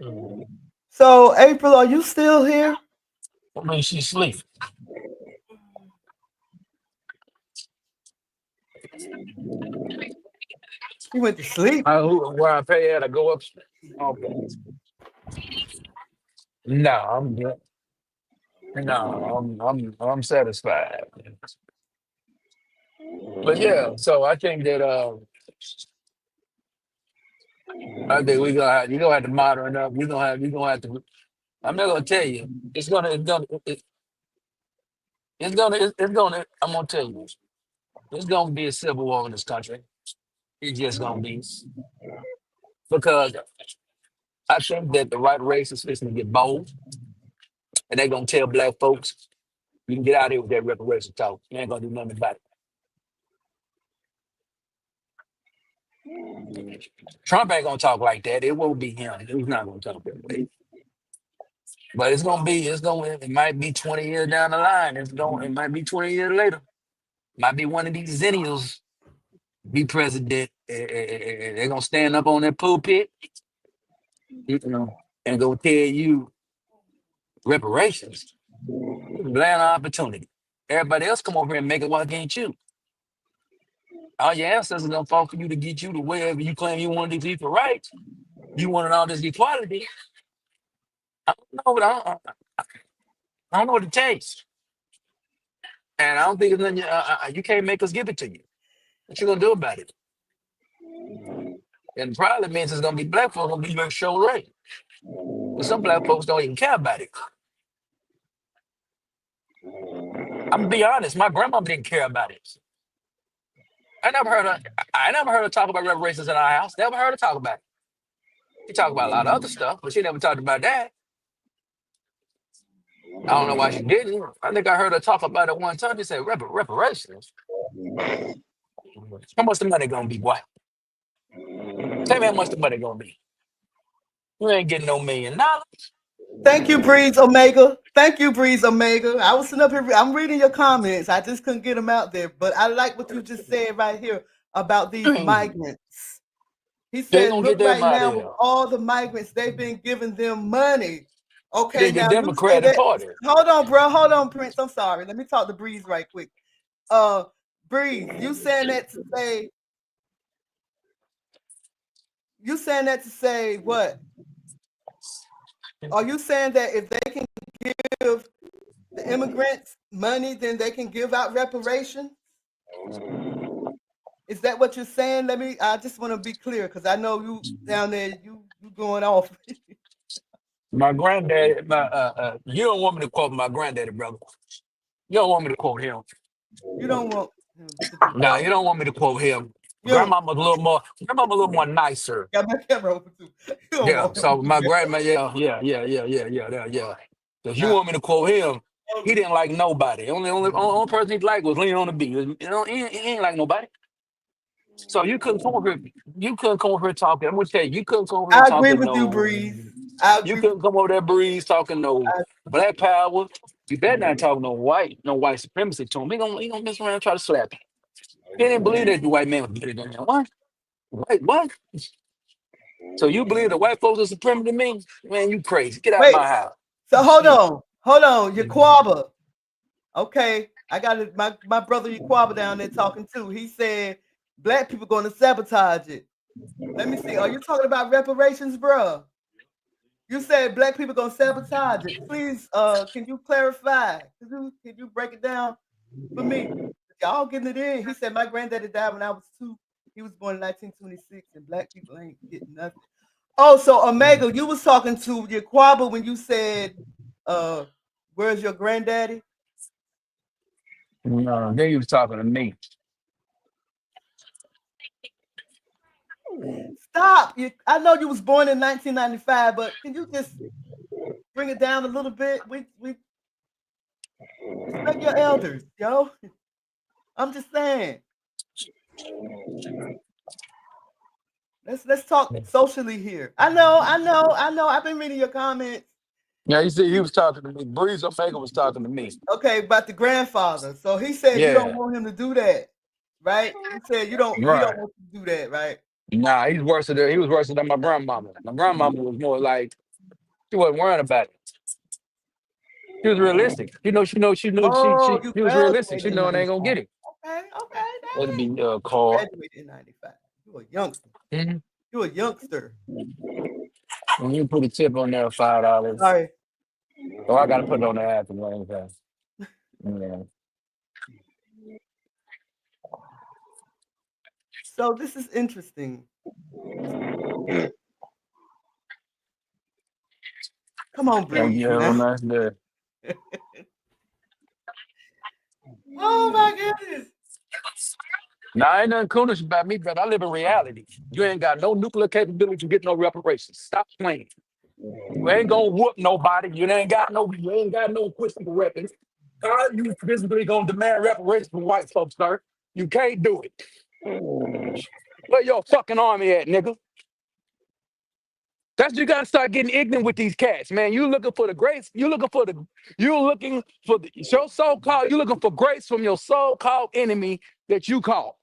Mm. So April, are you still here? I mean, she sleep. You went to sleep. Where I pay at, I go up. Okay. No, I'm good. No, I'm satisfied. But yeah, so I think that I think you gonna have to moderate up. You gonna have to. I'm not gonna tell you. It's gonna. I'm gonna tell you. It's gonna be a civil war in this country. It's just gonna be because I think that the right race is fixing to get bold, and they're gonna tell black folks you can get out of here with that reparation talk. You ain't gonna do nothing about it. Trump ain't gonna talk like that. It won't be him. He's not gonna talk that way. But it's gonna be. It's gonna. It might be 20 years down the line. It might be 20 years later. Might be one of these zennials be president. They're gonna stand up on that pulpit, you know, and go tell you reparations. Land opportunity. Everybody else come over here and make it work against you. All your ancestors gonna fall for you to get you to wherever you claim you wanted these equal rights. You wanted all this equality. I don't know, but I don't know what it takes, and I don't think it's nothing, you can't make us give it to you. What you gonna do about it? And probably means it's gonna be black folks gonna be your show right. But some black folks don't even care about it. I'm gonna be honest, my grandma didn't care about it. I never heard her talk about reparations in our house. Never heard her talk about it. She talked about a lot of other stuff, but she never talked about that. I don't know why she didn't. I think I heard her talk about it one time. She said reparations. How much the money gonna be, boy? Tell me how much the money gonna be. You ain't getting no $1,000,000. Thank you, Breeze Omega. Thank you, Breeze Omega. I was sitting up here. I'm reading your comments. I just couldn't get them out there. But I like what you just said right here about these migrants. He They said, gonna look get them right out of now with here. all the migrants, they've been giving them money. It Okay, ain't the now you say Democratic that. Party. Hold on, bro. Hold on, Prince. I'm sorry. Let me talk to Breeze right quick. Breeze, you saying that to say what? Are you saying that if they can give the immigrants money, then they can give out reparations? Is that what you're saying? I just want to be clear because I know you down there, you going off. My granddad, you don't want me to quote my granddaddy, brother. You don't want me to quote him. You don't want him to do No, what? you don't want me to quote him. You don't Grandmama's a little more nicer. got my camera open too. You don't Yeah. want him to So do my that. grandma, yeah. Because you Nah. want me to quote him, he didn't like nobody. Only person he liked was Lean on the beat. You know, he ain't like nobody. So you couldn't come over here. You couldn't come over here talking. I'm gonna tell you, you couldn't come over here I agree talking with you, no. Breeze. I You agree with couldn't come over there, Breeze, talking no I, black power. You better not talk no white supremacy to him. He gonna mess around and try to slap you. He didn't believe that the white man was better than him. What? What? So you believe the white folks are supreme to me? Man, you crazy. Get out wait. my house. So Shit. hold on, Yaquaba. Okay, I got it. My brother Yaquaba down there talking too. He said black people going to sabotage it. Let me see. Are you talking about reparations, bro? You said black people gonna sabotage it. Please, can you clarify? Can you break it down for me? Y'all getting it in. He said my granddaddy died when I was 2. He was born in 1926, and black people ain't getting nothing. Oh, so Omega, you was talking to Yaquaba when you said uh Where's your granddaddy? No, then he was talking to me. Stop. I know you was born in 1995, but can you just bring it down a little bit? We respect your elders, yo. I'm just saying. Let's talk socially here. I know. I've been reading your comments. Yeah, you see, he was talking to me. Breeze Omega was talking to me. Okay, about the grandfather. So he said you don't Yeah, want him to do that, right? You said he don't right. want you to do that, right? Nah, he was worse than my grandmama. My grandmama was more like she wasn't worrying about it. She was realistic. Oh, you She was realistic. graduated She in know it ain't gonna 95. get it. Okay, It'll dang. be You called. graduated in 95. You a youngster. Mhm. You a youngster. When you put a tip on there, $5. Sorry. So I gotta put it on the app and everything. Yeah. So this is interesting. Come on, Breeze, You have a man. nice day. Oh my goodness. Now ain't nothing coolish about me, but I live in reality. You ain't got no nuclear capability to get no reparations. Stop playing. You ain't gonna whoop nobody. You ain't got no physical weapons. How you physically gonna demand reparations from white folks, sir? You can't do it. Where your fucking army at, nigga? That's you gotta start getting ignorant with these cats, man. You looking for the grace. Your so-called. You looking for grace from your so-called enemy that you call.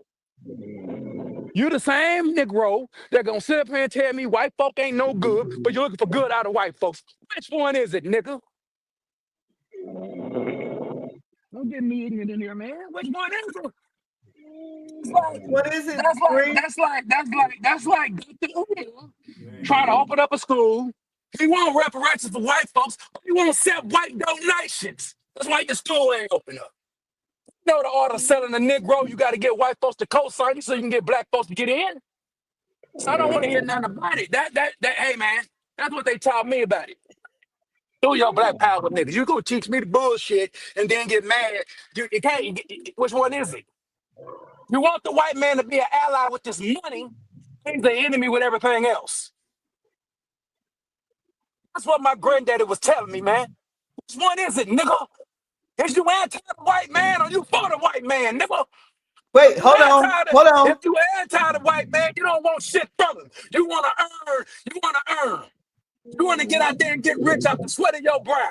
You the same Negro that gonna sit up here and tell me white folk ain't no good, but you're looking for good out of white folks. Which one is it, nigga? Don't get me ignorant in here, man. Which one is it? It's like, What is it, Breeze? that's like Dr. Umar trying to open up a school. He want reparations for white folks, but he won't accept white donations. That's why your school ain't open up. You know the order of selling a Negro, you got to get white folks to co-sign you so you can get black folks to get in. So I don't want to hear nothing about it. Hey man, that's what they taught me about it. Do your black power niggas. You gonna teach me the bullshit and then get mad. You can't. Which one is it? You want the white man to be an ally with this money. He's the enemy with everything else. That's what my granddaddy was telling me, man. Which one is it, nigga? Is you anti the white man or you for the white man, nigga? Wait, hold on. Hold on. If you anti the white man, you don't want shit from him. You want to earn. You want to earn. You want to get out there and get rich off the sweat of your brow.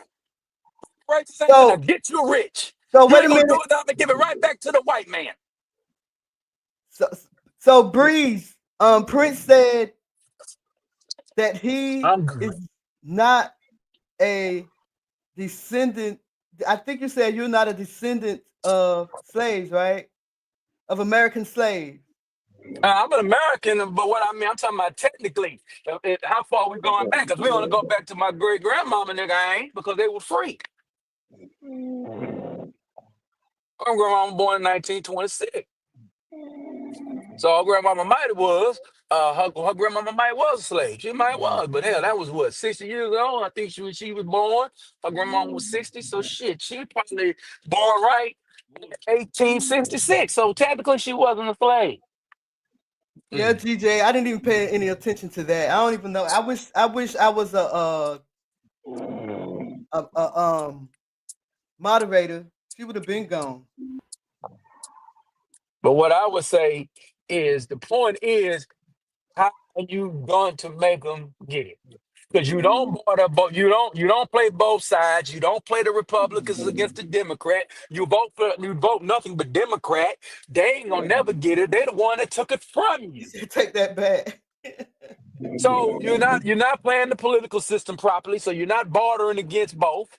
Right? Ain't gonna So get you rich. You wait a ain't gonna do minute. it up and give it right back to the white man. So Breeze, Prince said that he I'm good. is not a descendant. I think you said you're not a descendant of slaves, right? Of American slaves. I'm an American, but what I mean, I'm talking about technically. How far we going back? Because we only go back to my great grandmama, nigga. I ain't because they were free. My grandmama born in 1926. So her grandmama might was, her grandmama might was a slave. She might was, but hell, that was what, 60 years old? I think she was born. Her grandmama was 60, so shit, she probably born right in 1866. So technically she wasn't a slave. Yeah, GJ, I didn't even pay any attention to that. I don't even know. I wish I was a moderator. She would have been gone. But what I would say is the point is, how are you going to make them get it? Because you don't play both sides. You don't play the Republicans against the Democrat. You vote nothing but Democrat. They ain't gonna never get it. They're the one that took it from you. Take that back. So you're not playing the political system properly. So you're not bartering against both.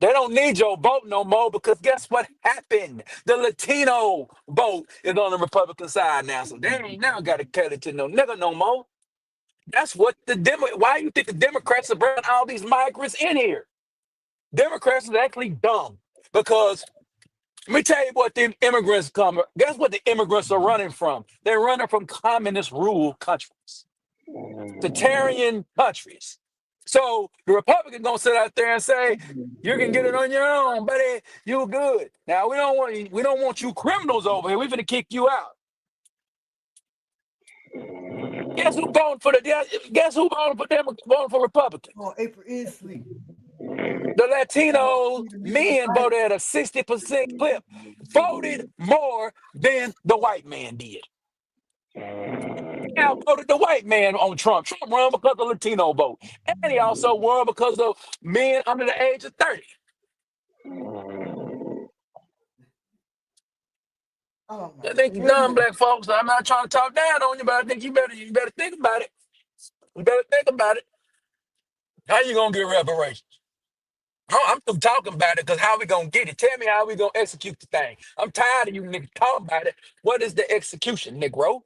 They don't need your vote no more because guess what happened? The Latino vote is on the Republican side now. So they ain't now got to cater to no nigga no more. That's what why you think the Democrats are bringing all these migrants in here? Democrats are actually dumb because let me tell you what the immigrants come. Guess what the immigrants are running from? They're running from communist rule countries, totalitarian countries. So the Republican gonna sit out there and say, you can get it on your own, buddy. You good. Now we don't want you criminals over here. We finna kick you out. Guess who voted for guess who voted for Republican? Oh, April is asleep. The Latino men voted at a 60% clip, voted more than the white man did. Now voted the white man on Trump. Trump won because of Latino vote. And he also won because of men under the age of 30. Oh I think you dumb black folks. I'm not trying to talk down on you, but I think you better think about it. You better think about it. How you gonna get reparations? I'm through talking about it because how we gonna get it? Tell me how we gonna execute the thing. I'm tired of you niggas talking about it. What is the execution, Negro?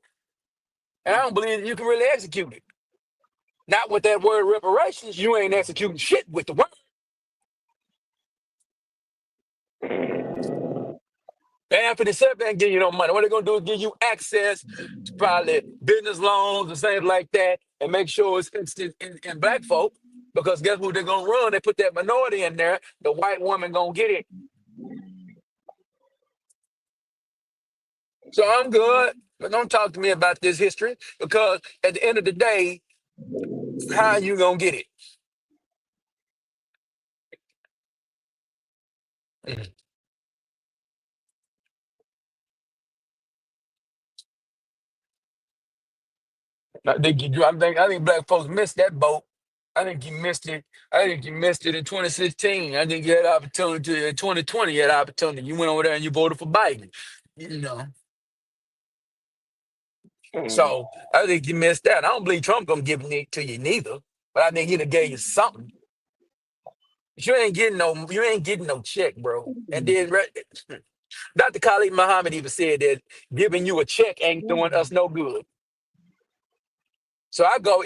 And I don't believe that you can really execute it. Not with that word reparations. You ain't executing shit with the word. They ain't finna sit there and give you no money. What they gonna do is give you access to probably business loans and things like that, and make sure it's instant in black folk. Because guess what they're gonna run? They put that minority in there. The white woman gonna get it. So I'm good, but don't talk to me about this history because at the end of the day, how you gonna get it? Mhm. I think black folks missed that boat. I think you missed it. I think you missed it in 2016. I think you had opportunity in 2020. You had opportunity. You went over there and you voted for Biden. You know, so I think you missed that. I don't believe Trump gonna give it to you neither, but I think he'd have gave you something. But you ain't getting no check, bro. And then Dr. Khalid Muhammad even said that giving you a check ain't doing us no good. So I go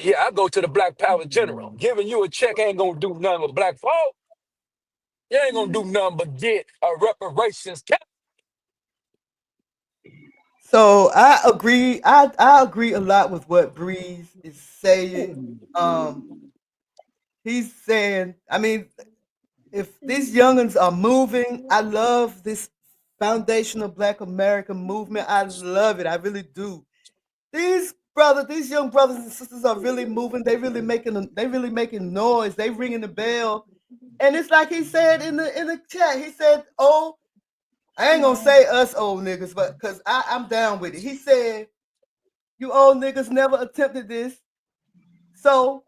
to the Black Power General. Giving you a check ain't gonna do nothing with black folk. You ain't gonna do nothing but get a reparations cap. So I agree. I agree a lot with what Breeze is saying. He's saying, I mean, if these youngins are moving, I love this foundational Black American movement. I love it. I really do. These young brothers and sisters are really moving. They really making noise. They ringing the bell. And it's like he said in the chat. He said, "Oh, I ain't gonna say us old niggas, but because I'm down with it." He said, "You old niggas never attempted this, so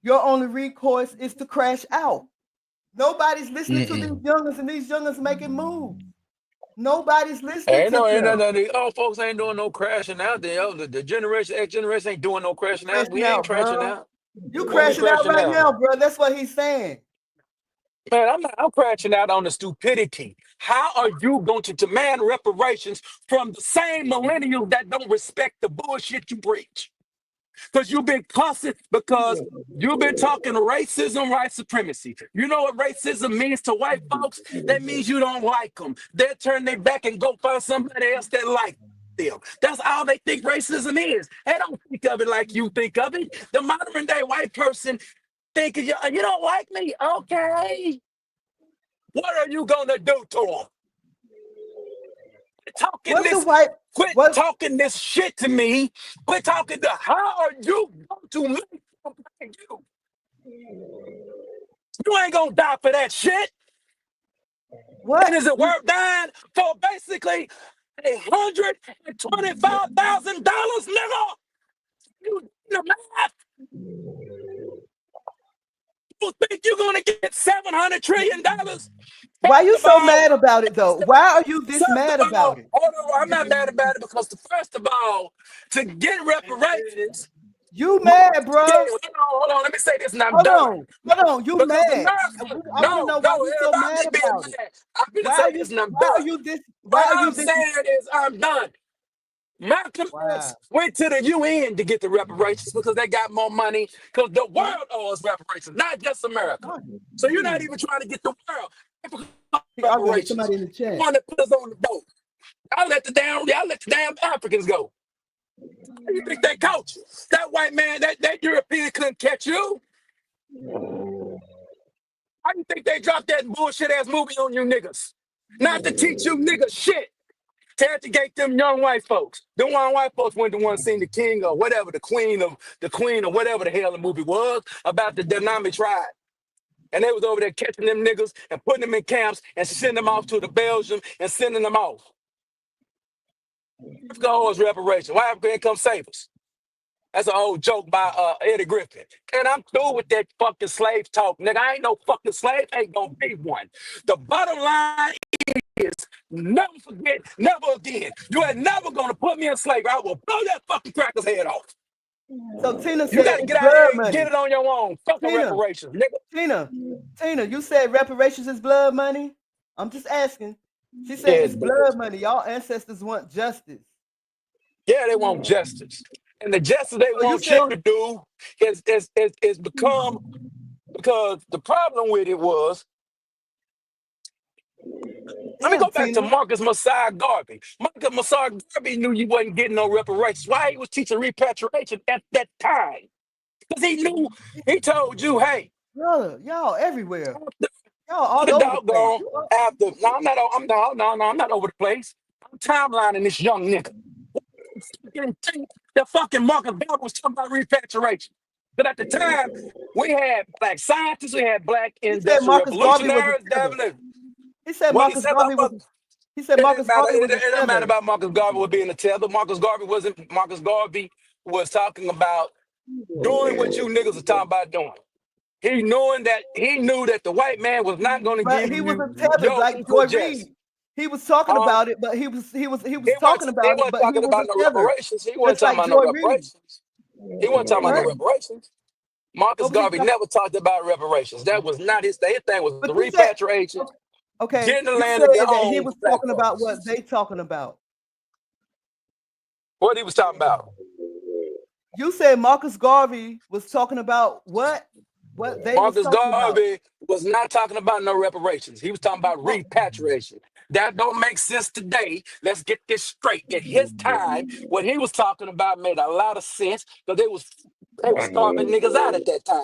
your only recourse is to crash out." Nobody's listening to these youngins, and these youngins making moves. Nobody's listening to them. The old folks ain't doing no crashing out. The generation X generation ain't doing no crashing out. We Crashing ain't out, crashing bro. out. You What we crashing out crashing right out now, on? bro. That's what he's saying. Man, I'm crashing out on the stupidity. How are you going to demand reparations from the same millennials that don't respect the bullshit you preach? Because you've been talking racism, white supremacy. You know what racism means to white folks? That means you don't like them. They'll turn their back and go find somebody else that like them. That's all they think racism is. They don't think of it like you think of it. The modern day white person think you don't like me. Okay. What are you gonna do to them? Talking What the this, white quit what talking this shit to me. Quit talking to how are you going to make them like you? You ain't gonna die for that shit. And what is it worth dying for basically $125,000, nigga? You the math? You think you're gonna get $700 trillion? why First you of so all, mad about it though? Why are you this First mad of about all, it? hold on, I'm not mad about it because first of all, to get reparations, You we mad, have to get, bro. hold on, let me say this and I'm Hold done. on. Hold on. You Because mad. America, I want to know why you so mad everybody being about it. mad. I'm gonna say this and I'm done. Why What are you I'm this saying is I'm done. Malcolm X wow. went to the UN to get the reparations because they got more money because the world owes reparations, not just America. So you're not even trying to get the world He arguing with reparations. somebody in the You chat. want to put us on the boat. Y'all let the damn Africans go. How you think they caught you? That white man, that European couldn't catch you. How you think they dropped that bullshit ass movie on you niggas? Not to teach you niggas shit. To educate them young white folks. Them young white folks went the ones seen the king or whatever, the queen or whatever the hell the movie was about the Denami tribe. And they was over there catching them niggas and putting them in camps and sending them off to the Belgium and sending them off. Africa owes reparation. Why Africa ain't come save us? That's an old joke by Eddie Griffin. And I'm through with that fucking slave talk, nigga. I ain't no fucking slave. Ain't gonna be one. The bottom line is never forget, never again. You ain't never gonna put me in slavery. I will blow that fucking cracker's head off. So Tina You said gotta it's get out here blood and money. get it on your own. Fuck the Tina. reparations, nigga. Tina, you said reparations is blood money? I'm just asking. She said Yeah, it's blood money. Y'all ancestors want justice. yeah, they want justice. And the justice they So you want said you to do is become, because the problem with it was, let me damn go back to Tina. Marcus Messiah Garvey. Marcus Messiah Garvey knew you wasn't getting no reparations. Why he was teaching repatriation at that time? Because he knew, he told you, hey, Brother, y'all everywhere. after Y'all all the over the place. doggone, after, no, I'm not, I'm not over the place. I'm timelining this young nigga. The fucking Marcus Garvey was talking about repatriation. But at the time, we had black scientists, we had black He said industrial Marcus Garvey was a revolutionaries, tether. Devlin. He said What he Marcus said about Garvey was he said it didn't Marcus matter. Garvey was a It doesn't matter tether. about Marcus Garvey was being a tether. Marcus Garvey wasn't. Marcus Garvey was talking about doing what you niggas are talking about doing. He knew that the white man was not going to But give he was you a tether your like equal Joy justice. Reid. He was talking Huh? about it, but he was talking He about it, wasn't but he talking was about a no tether. reparations. He wasn't Just talking like about no Joy Reid. reparations. He wasn't talking about no What? reparations. Marcus What was he Garvey talking? never talked about reparations. That was not his thing. His thing was the But you said repatriation, okay, getting the you land of their said that he own was for black talking about folks. what they talking about. What he was talking about. You said Marcus Garvey was talking about what they was Marcus talking about. Garvey was not talking about no reparations. He was talking about What? repatriation. That don't make sense today. Let's get this straight. At his time, what he was talking about made a lot of sense because they was starving niggas out at that time.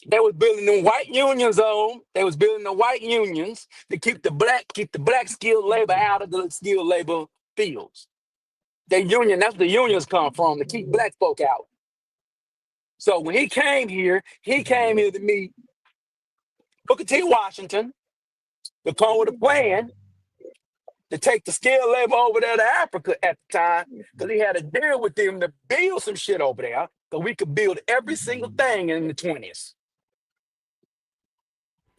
They was building them white unions on. They was building the white unions to keep the black skilled labor out of the skilled labor fields. That's where the unions come from, to keep black folk out. So when he came here to meet Booker T. Washington to come with a plan to take the skilled labor over there to Africa at the time, because he had a deal with them to build some shit over there, so we could build every single thing in the 20s.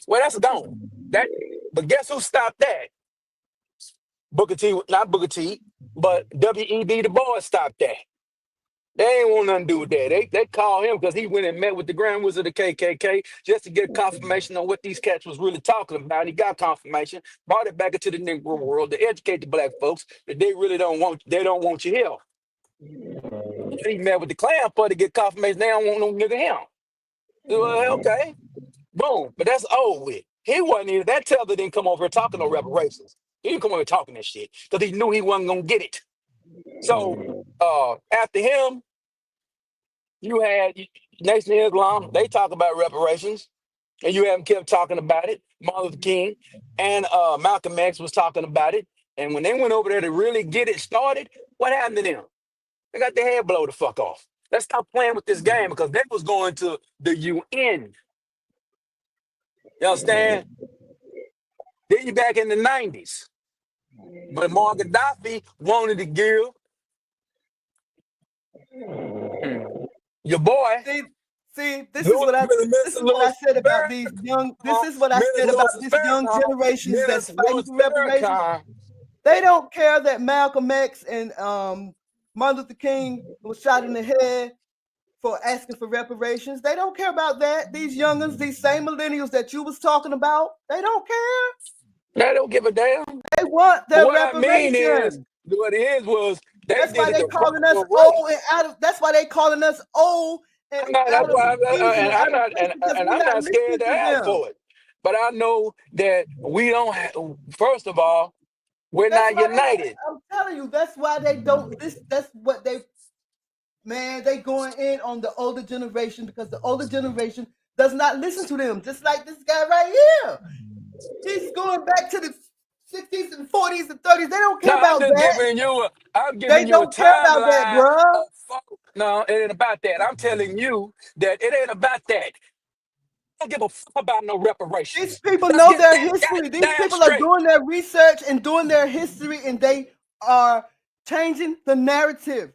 Well, that's gone. But guess who stopped that? Booker T, not Booker T, but W.E.B. Du Bois stopped that. They ain't want nothing to do with that. They called him because he went and met with the Grand Wizard of the KKK just to get confirmation on what these cats was really talking about. He got confirmation, brought it back into the Negro world to educate the black folks that they don't want you here. He met with the Klan for to get confirmation. They don't want no nigga here. Well, okay, boom. But that's over with. He wasn't even, that tether didn't come over here talking no reparations. He didn't come over here talking that shit because he knew he wasn't gonna get it. So after him, you had Nation of Islam. They talk about reparations, and you haven't kept talking about it. Martin Luther King and Malcolm X was talking about it. And when they went over there to really get it started, what happened to them? They got their head blow the fuck off. Let's stop playing with this game because they was going to the UN. You understand? Then you back in the 90s. But Muammar Gaddafi wanted to give your boy, See, this is what I said about these young. This is what I said about these young generations that's fighting for reparations. They don't care that Malcolm X and Martin Luther King was shot in the head for asking for reparations. They don't care about that. These youngins, these same millennials that you was talking about, they don't care. They don't give a damn. They want their What I mean is, reparations. what it is was they That's did why it they the calling us proper way. old and out of. That's why they calling us old and out of season and out of place because we're I'm not not scared listening to to ask them. for it. But I know that we don't have, first of all, we're That's not why united. I'm telling you. That's why they don't. That's what they. man, they going in on the older generation because the older generation does not listen to them. Just like this guy right here. He's going back to the 60s and 40s and 30s. They don't care No, about that. I'm They giving you a don't care about that, timeline bruh. of no, it ain't about that. I'm telling you that it ain't about that. I don't give a fuck about no These reparations. people Let's know get their that history. These goddamn people are straight. doing their research and doing their history, and they are changing the narrative.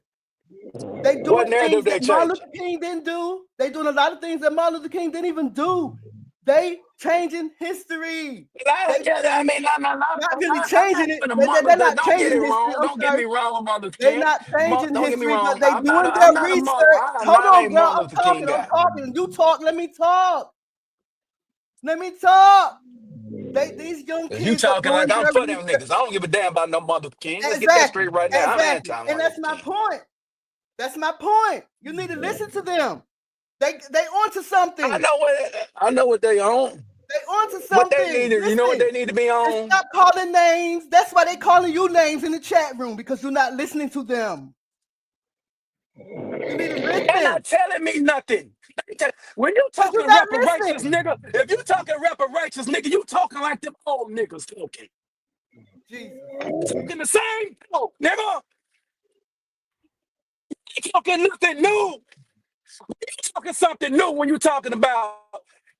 They What doing narrative things they that Martin changing? Luther King didn't do. They doing a lot of things that Martin Luther King didn't even do. They changing history. They I mean, not really I'm not changing it. for the They're mother. not Don't get changing it history. wrong. I'm Don't get sorry. me wrong, Mother They're King. not changing Don't get me history, but wrong. they doing their research. I'm Hold not a on, girl. Martin I'm Luther King talking. I'm guy. talking. You talk. Let me talk. Let me talk. These young You kids are talking like doing I'm their for them research. niggas. I don't give a damn about no Mother King. Let's get that Exactly. straight right now. I ain't Exactly. time And Martin that's Luther my King. point. That's my point. You need to listen to them. They onto I something. know what they own. They onto What they need something. to, you know what Listen. they need to be And on? stop calling names. That's why they calling you names in the chat room because you're not listening to them. You need to They're listen not telling me nothing. When you because you're talking not reparations, listening. nigga, if you talking reparations, nigga, you talking like them old niggas talking. Jesus. Talking the same talk, nigga. You talking nothing new. You talking something new when you talking about,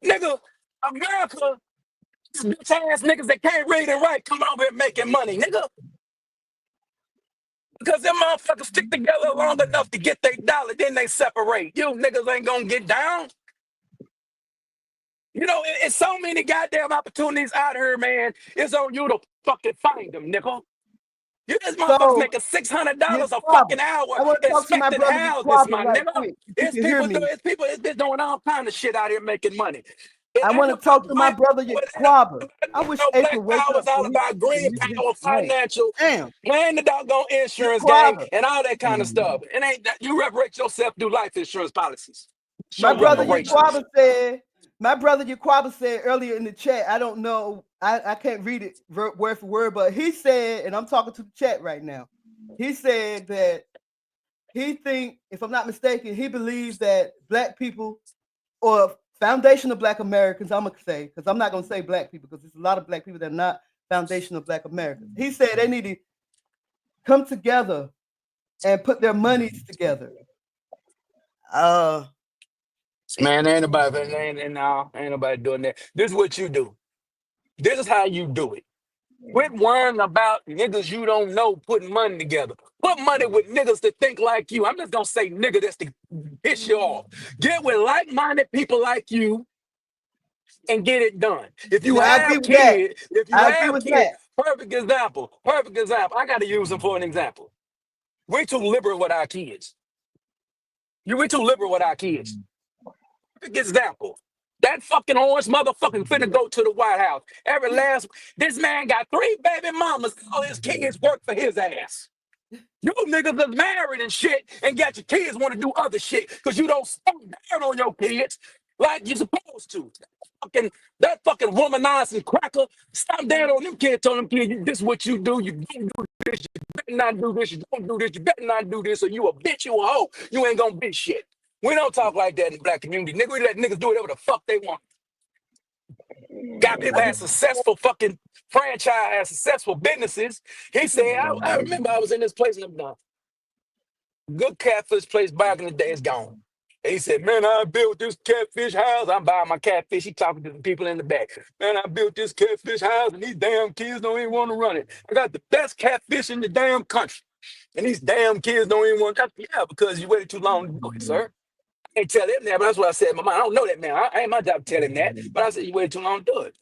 nigga, America, bitch ass niggas that can't read and write come over here making money, nigga. Because them motherfuckers stick together long enough to get their dollar, then they separate. You niggas ain't gonna get down. You know, it's so many goddamn opportunities out here, man. It's on you to fucking find them, nigga. You this motherfuckers So, making $600 a Yaquaba, fucking hour I want to talk to my expecting brother houses, Yaquaba my right nigga. quick. If you can hear me. It's been doing all kind of shit out here making money. It I ain't want to about talk to my black, brother it ain't Yaquaba. I about wish no April black wake power. up It's all so he about can green mute his power, mic. financial, Damn. playing the doggone insurance game, Yaquaba. and all that kind of stuff. It ain't that you reparate yourself through life insurance policies. My Show brother reparations. Yaquaba said, my brother Yaquaba said earlier in the chat, I don't know, I can't read it word for word, but he said, and I'm talking to the chat right now, he said that he think, if I'm not mistaken, he believes that black people or foundational black Americans, I'm gonna say, because I'm not gonna say black people, because there's a lot of black people that are not foundational black Americans. He said they need to come together and put their monies together. Man, ain't nobody doing that. This is what you do. This is how you do it. Quit worrying about niggas you don't know putting money together. Put money with niggas that think like you. I'm just gonna say nigga that's to piss you off. Get with like-minded people like you and get it done. And I agree with that. If you I agree have with kids, that. perfect example. Perfect example. I gotta use them for an example. We're too liberal with our kids. We're too liberal with our kids. Perfect example. That fucking orange motherfucker finna go to the White House. This man got 3 baby mamas. All his kids work for his ass. You niggas is married and shit and got your kids want to do other shit because you don't step down on your kids like you're supposed to. That fucking womanizing cracker, stop down on them kids, telling them kids, this is what you do, you don't do this, you better not do this, you don't do this, you better not do this, or you a bitch, you a hoe, you ain't gonna be shit. We don't talk like that in the black community. Nigga, we let niggas do whatever the fuck they want. Got people had successful fucking franchise, had successful businesses. He said, I remember I was in this place and good catfish place back in the day is gone. And he said, man, I built this catfish house. I'm buying my catfish. He talking to the people in the back. Man, I built this catfish house and these damn kids don't even want to run it. I got the best catfish in the damn country. And these damn kids don't even want to. Yeah, because you waited too long to do it, sir. I ain't tell him that, but that's what I said in my mind. I don't know that man. I ain't my job to tell him that. But I said, you waited too long to do it.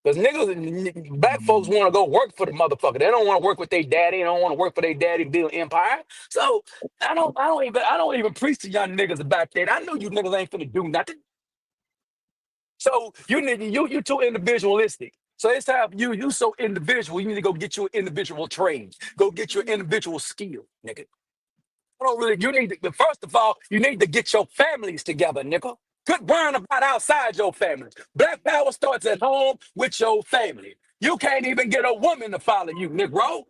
Because niggas, black folks want to go work for the motherfucker. They don't want to work with their daddy. They don't want to work for their daddy build empire. So I don't even preach to young niggas about that. I know you niggas ain't finna do nothing. So you too individualistic. So it's time you so individual. You need to go get your individual trade. Go get your individual skill, nigga. I don't really. You need to, first of all, you need to get your families together, nigga. Quit worrying about outside your family. Black power starts at home with your family. You can't even get a woman to follow you, Negro.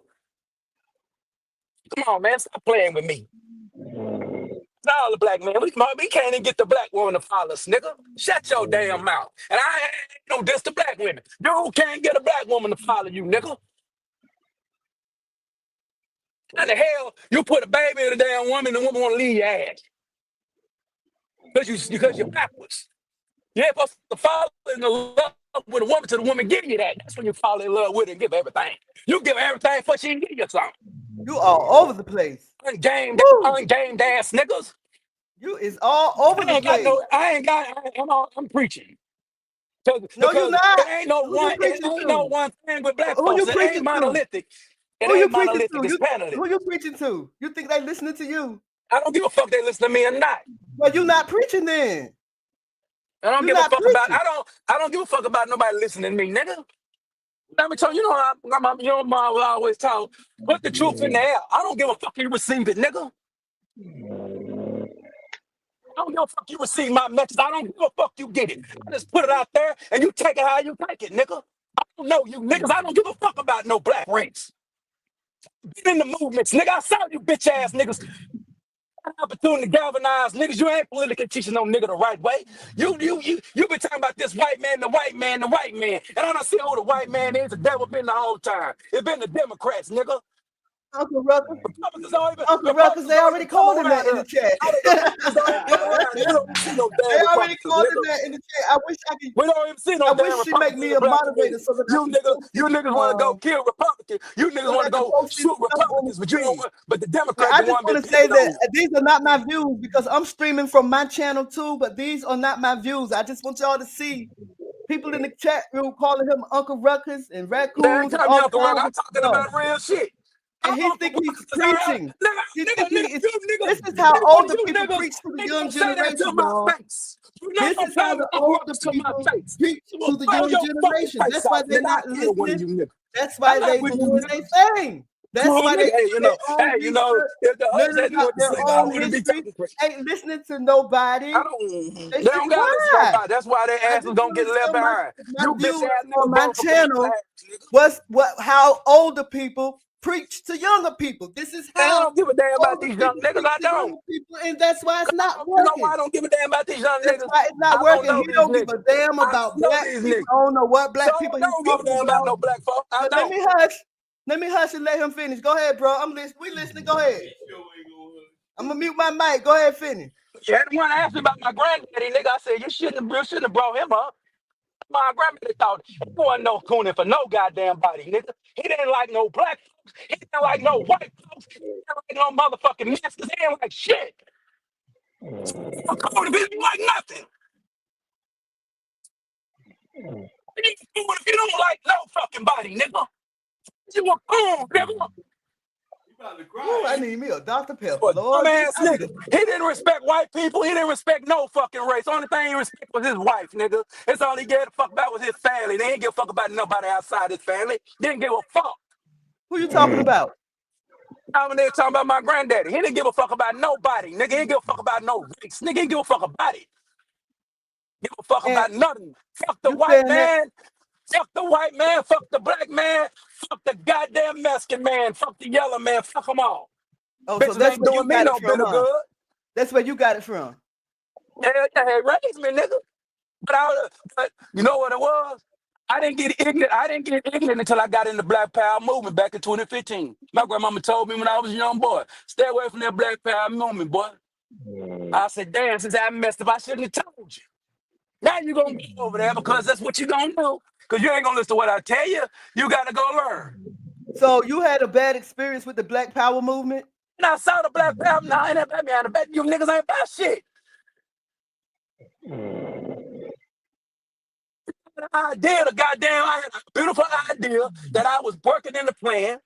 Come on, man. Stop playing with me. All the black men, we can't even get the black woman to follow us, nigga. Shut your damn mouth. And I ain't no diss to black women. You can't get a black woman to follow you, nigga. How the hell you put a baby in a damn woman and the woman want to leave your ass? Because you're backwards. You ain't supposed to fall in love with a woman till the woman give you that. That's when you fall in love with her and give everything. You give her everything before she can give you something. You all over the place. Ungamed ass niggas. You is all over the place. I'm preaching. No, you're Because not. it ain't no one thing with black Who you folks. It preaching ain't monolithic. to? It Who you ain't preaching monolithic. to? It's panelithic. Who you preaching to? You think they listening to you? I don't give a fuck they listen to me or not. Well, you not preaching then. I don't You're give a not fuck about. preaching. I don't give a fuck about nobody listening to me, nigga. Let me tell you, your mom will always talk. Put the truth in the air. I don't give a fuck you receive it, nigga. I don't give a fuck you receive my message. I don't give a fuck you get it. I just put it out there and you take it how you take it, nigga. I don't know you niggas. I don't give a fuck about no black race. Get in the movements, nigga. I saw you bitch ass niggas. Opportunity to galvanize niggas. You ain't politically teaching no nigga the right way. You been talking about this white man, the white man, the white man. And I don't see who the white man is. The devil been the whole time. It been the Democrats, nigga. Uncle Ruckus. Republicans They already called him that in the chat. We don't even see no damn They already Republicans, called him nigga. that in the chat. I wish I could. We don't even see no I damn wish she make Republicans me in the a black moderator community. so that You niggas want to go kill Republicans. You niggas want to go shoot Republicans, but you don't want. But the Now, Democrats I the just one been want to say picking on that you. these are not my views because I'm streaming from my channel too, but these are not my views. I just want y'all to see people in the chat room calling him Uncle Ruckus and Man, raccoons and tell me all Uncle Rock. kinds I'm of talking stuff. about real shit. And he Uncle think he's Ruckus is all right. preaching. Nigga, He think he is. you This niggas, is how any one of older you people niggas preach to the ain't young gonna say that to generation, my y'all. face. You're not This gonna is how tell the Uncle older Ruckus to my people face. preach You will to the blow young your fucking generation. face That's why off, they're nigga. I not kill one of listening. you niggas. That's why I'm not they with doing you what niggas. they saying. That's Cool, why they nigga. Hey, doing their own research, if the hoes learning had about went to their sleep, I own wouldn't be history, talking crazy. ain't listening to nobody. They They should. don't gotta listen to Why? nobody. That's why their I ass is just gonna want get to left show behind. my You bitch viewers ass on niggas my voting for Kamala channel Harris, nigga. how older people preach to younger people. This is Man, I how don't give a damn about older these young people niggas. preach I to don't. younger people, and that's why it's not You know why working. I don't give a damn about these young That's niggas? why it's not I don't working. know He these don't give a niggas. damn I don't about know black these people. niggas. I don't know what So black people I he's don't give a talking damn about about. no black folk. I But let don't. me hush. Let me hush and let him finish. Go ahead, bro. I'm listening. We listening. Go ahead. I'm gonna mute my mic. Go ahead, finish. You had one ask me about my granddaddy, nigga. I said you shouldn't have brought him up. My grandmother thought he wasn't no cooning for no goddamn body, nigga. He didn't like no black folks. He didn't like no white folks. He didn't like no motherfucking masters. He didn't like shit. A coon if he didn't like nothing. You a coon if you don't like no fucking body, nigga. You a coon, nigga. Ooh, I need me a Dr. Pepper. But Lord, dumbass I need nigga. He didn't respect white people. He didn't respect no fucking race. Only thing he respect was his wife, nigga. That's all he gave a fuck about was his family. They didn't give a fuck about nobody outside his family. Didn't give a fuck. Who you talking about? I'm there talking about my granddaddy. He didn't give a fuck about nobody. Nigga, he didn't give a fuck about no race. Nigga, he didn't give a fuck about it. Give a fuck And about nothing. Fuck the you white saying that? man. Fuck the white man. Fuck the black man. Fuck the goddamn Mexican man. Fuck the yellow man. Fuck them all. Oh, so Bitches that's ain't where you doing me got it no from, bit of huh? good. That's where you got it from. Yeah, raised me, nigga. But you know what it was? I didn't get ignorant. I didn't get ignorant until I got in the Black Power movement back in 2015. My grandmama told me when I was a young boy, stay away from that Black Power movement, boy. I said, damn, since I messed up, I shouldn't have told you. Now you're going to go over there because that's what you're going to do. Because you ain't going to listen to what I tell you. You got to go learn. So you had a bad experience with the Black Power movement? And I saw the Black Power. Now, I ain't that bad, man. I bet you niggas ain't about shit. I had a beautiful idea that I was working in the plan.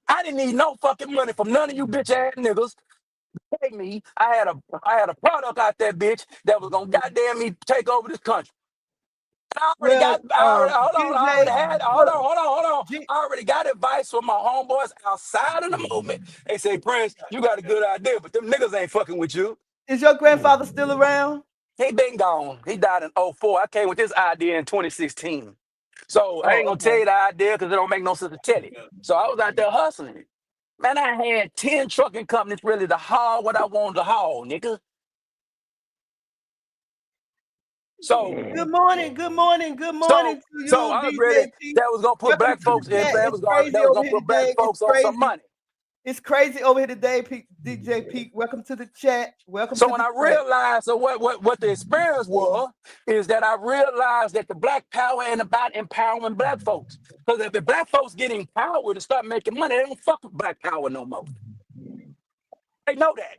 I didn't need no fucking money from none of you bitch ass niggas. Pay me. I had a product out there, bitch, that was gonna goddamn me take over this country. I already Well, got. I already hold on. I already GJ, had. Hold look, on. Hold on. Hold on. G, I already got advice from my homeboys outside of the movement. They say, Prince, you got a good idea, but them niggas ain't fucking with you. is your grandfather still around? He been gone. He died in '04. I came with this idea in 2016. So I ain't Oh, gonna tell okay. you the idea because it don't make no sense to tell it. So I was out there hustling. Man, I had 10 trucking companies ready to haul what I wanted to haul, nigga. So Good morning, good morning, good morning So, to so you, I DJ ready. P. That was gonna put Welcome black to the folks in. chat. That It's was gonna crazy that was over gonna here put black today. It's folks on some crazy. money. It's crazy over here today, DJ P. Welcome to the chat. Welcome So to when the I chat. realized, so what the experience was is that I realized that the black power ain't about empowering black folks. Because if the black folks get empowered to start making money, they don't fuck with black power no more. They know that.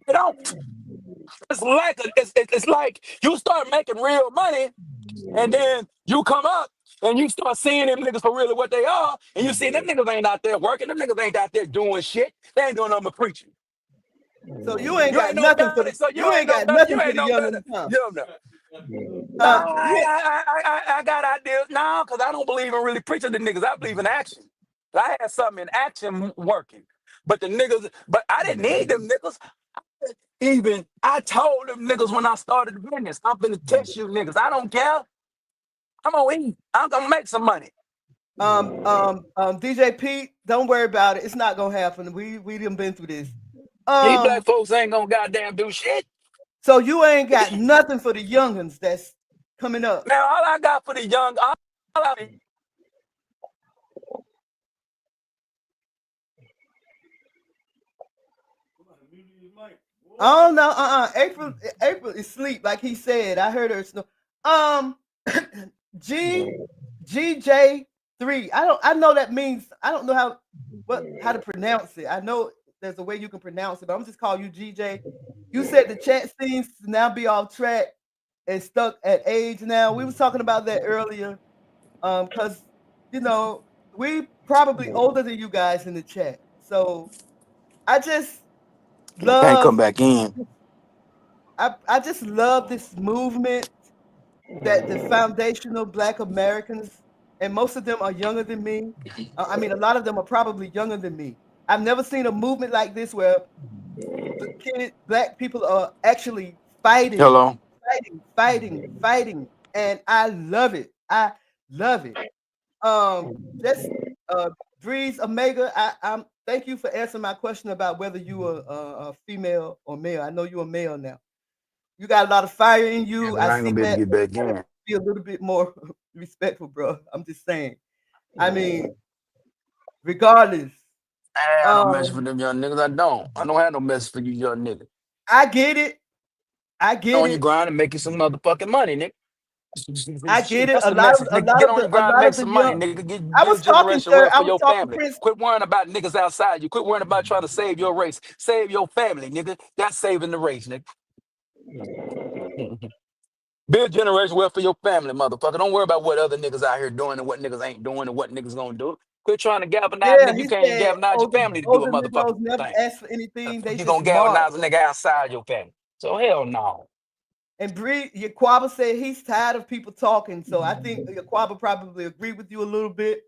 They don't. It's like you start making real money, and then you come up and you start seeing them niggas for really what they are, and you see them niggas ain't out there working, them niggas ain't out there doing shit. They ain't doing no more preaching. So you ain't You got ain't no nothing for better. the So you ain't got you nothing for ain't the no better. youngins, huh? You don't know. No, Uh, yeah, I got ideas now because I don't believe in really preaching to niggas. I believe in action. I had something in action working. But the niggas, but I didn't need them niggas. Even I told them niggas when I started the business, I'm gonna test you niggas. I don't care. I'm gonna eat. I'm gonna make some money. DJ Pete, don't worry about it. It's not gonna happen. We done been through this. These black folks ain't gonna goddamn do shit. So you ain't got nothing for the youngins that's coming up. Now all I got for the young, all I Oh no, April is asleep, like he said. I heard her snore. Um, G GJ3. I know that means I don't know how to pronounce it. I know there's a way you can pronounce it, but I'm just calling you GJ. You said the chat seems to now be off track and stuck at age now. We was talking about that earlier. Because you know, we probably older than you guys in the chat. So I just can't come love back in. I just love this movement that the foundational Black Americans, and most of them are younger than me. I mean, a lot of them are probably younger than me. I've never seen a movement like this where Black people are actually fighting, Hello. fighting, and I love it. I love it. Just Breeze Omega. I'm thank you for answering my question about whether you are a female or male. I know you're a male now. You got a lot of fire in Yeah, you. but I I ain't see gonna be able to that. get back Gotta in. be a little bit more respectful, bro. I'm just saying. I mean, regardless, I have no message for um, them young niggas. I don't. I don't have no message for you young niggas. I get it. I get On your it. grind and make you some motherfucking money, nigga. I get it. That's the message, A nigga. lot Get of on your a grind and lot make of the some money, young. nigga. I Build was talking, generational sir. wealth I for was your talking, family. Prince. Quit worrying about niggas outside you. Quit worrying about trying to save your race. Save your family, nigga. That's saving the race, nigga. Build generational wealth for your family, motherfucker. Don't worry about what other niggas out here doing and what niggas ain't doing and what niggas gonna do. Quit trying to galvanize, Yeah, nigga. You he can't even said galvanize your family to do a older motherfucking Negroes never thing. ask for anything. They You just gonna march. galvanize a nigga outside your family. So hell no. And Yaquaba said he's tired of people talking. So I think Yaquaba probably agree with you a little bit.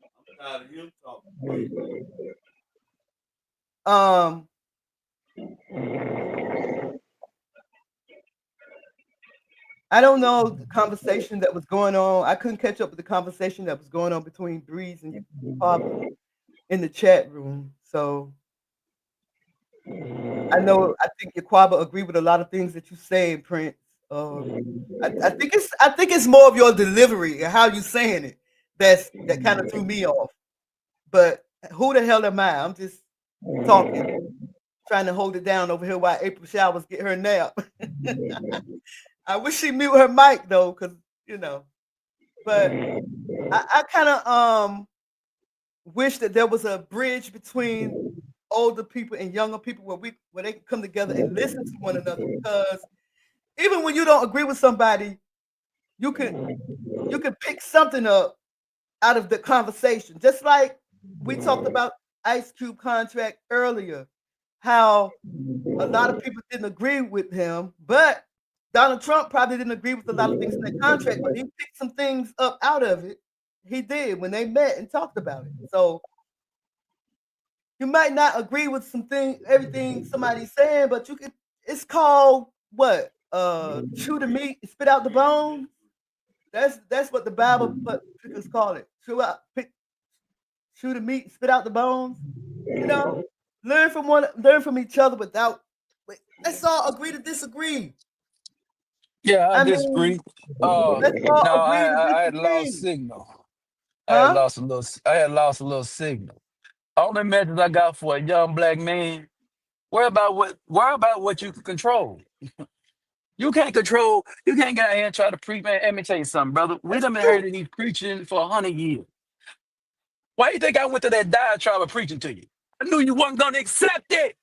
I'm tired of him talking. I don't know the conversation that was going on. I couldn't catch up with the conversation that was going on between Breeze and Yaquaba in the chat room. So I think Yaquaba agree with a lot of things that you say, Prince. I think it's more of your delivery and how you saying it that kind of threw me off. But who the hell am I? I'm just talking, trying to hold it down over here while April Showers get her nap. I wish she mute her mic though, because you know. But I kind of wish that there was a bridge between older people and younger people where they can come together and listen to one another, because even when you don't agree with somebody, you could pick something up out of the conversation. Just like we talked about Ice Cube contract earlier, how a lot of people didn't agree with him, but Donald Trump probably didn't agree with a lot of things in that contract, but he picked some things up out of it. He did when they met and talked about it. So you might not agree with everything somebody's saying, but you could. It's called what? Chew the meat, spit out the bones. That's what the Bible pickers call it. chew the meat, spit out the bones. You know, learn from each other without. Let's all agree to disagree. Yeah, I I mean, disagree. No, let's all agree to I had lost disagree. signal. Huh? I had lost a little signal. All the message I got for a young black man, worry about what you can control. You can't control, you can't get out here and try to preach, man. Let me tell you something, brother. We That's done been true. hearing these preaching for 100 years. Why you think I went to that diatribe of preaching to you? I knew you wasn't gonna accept it.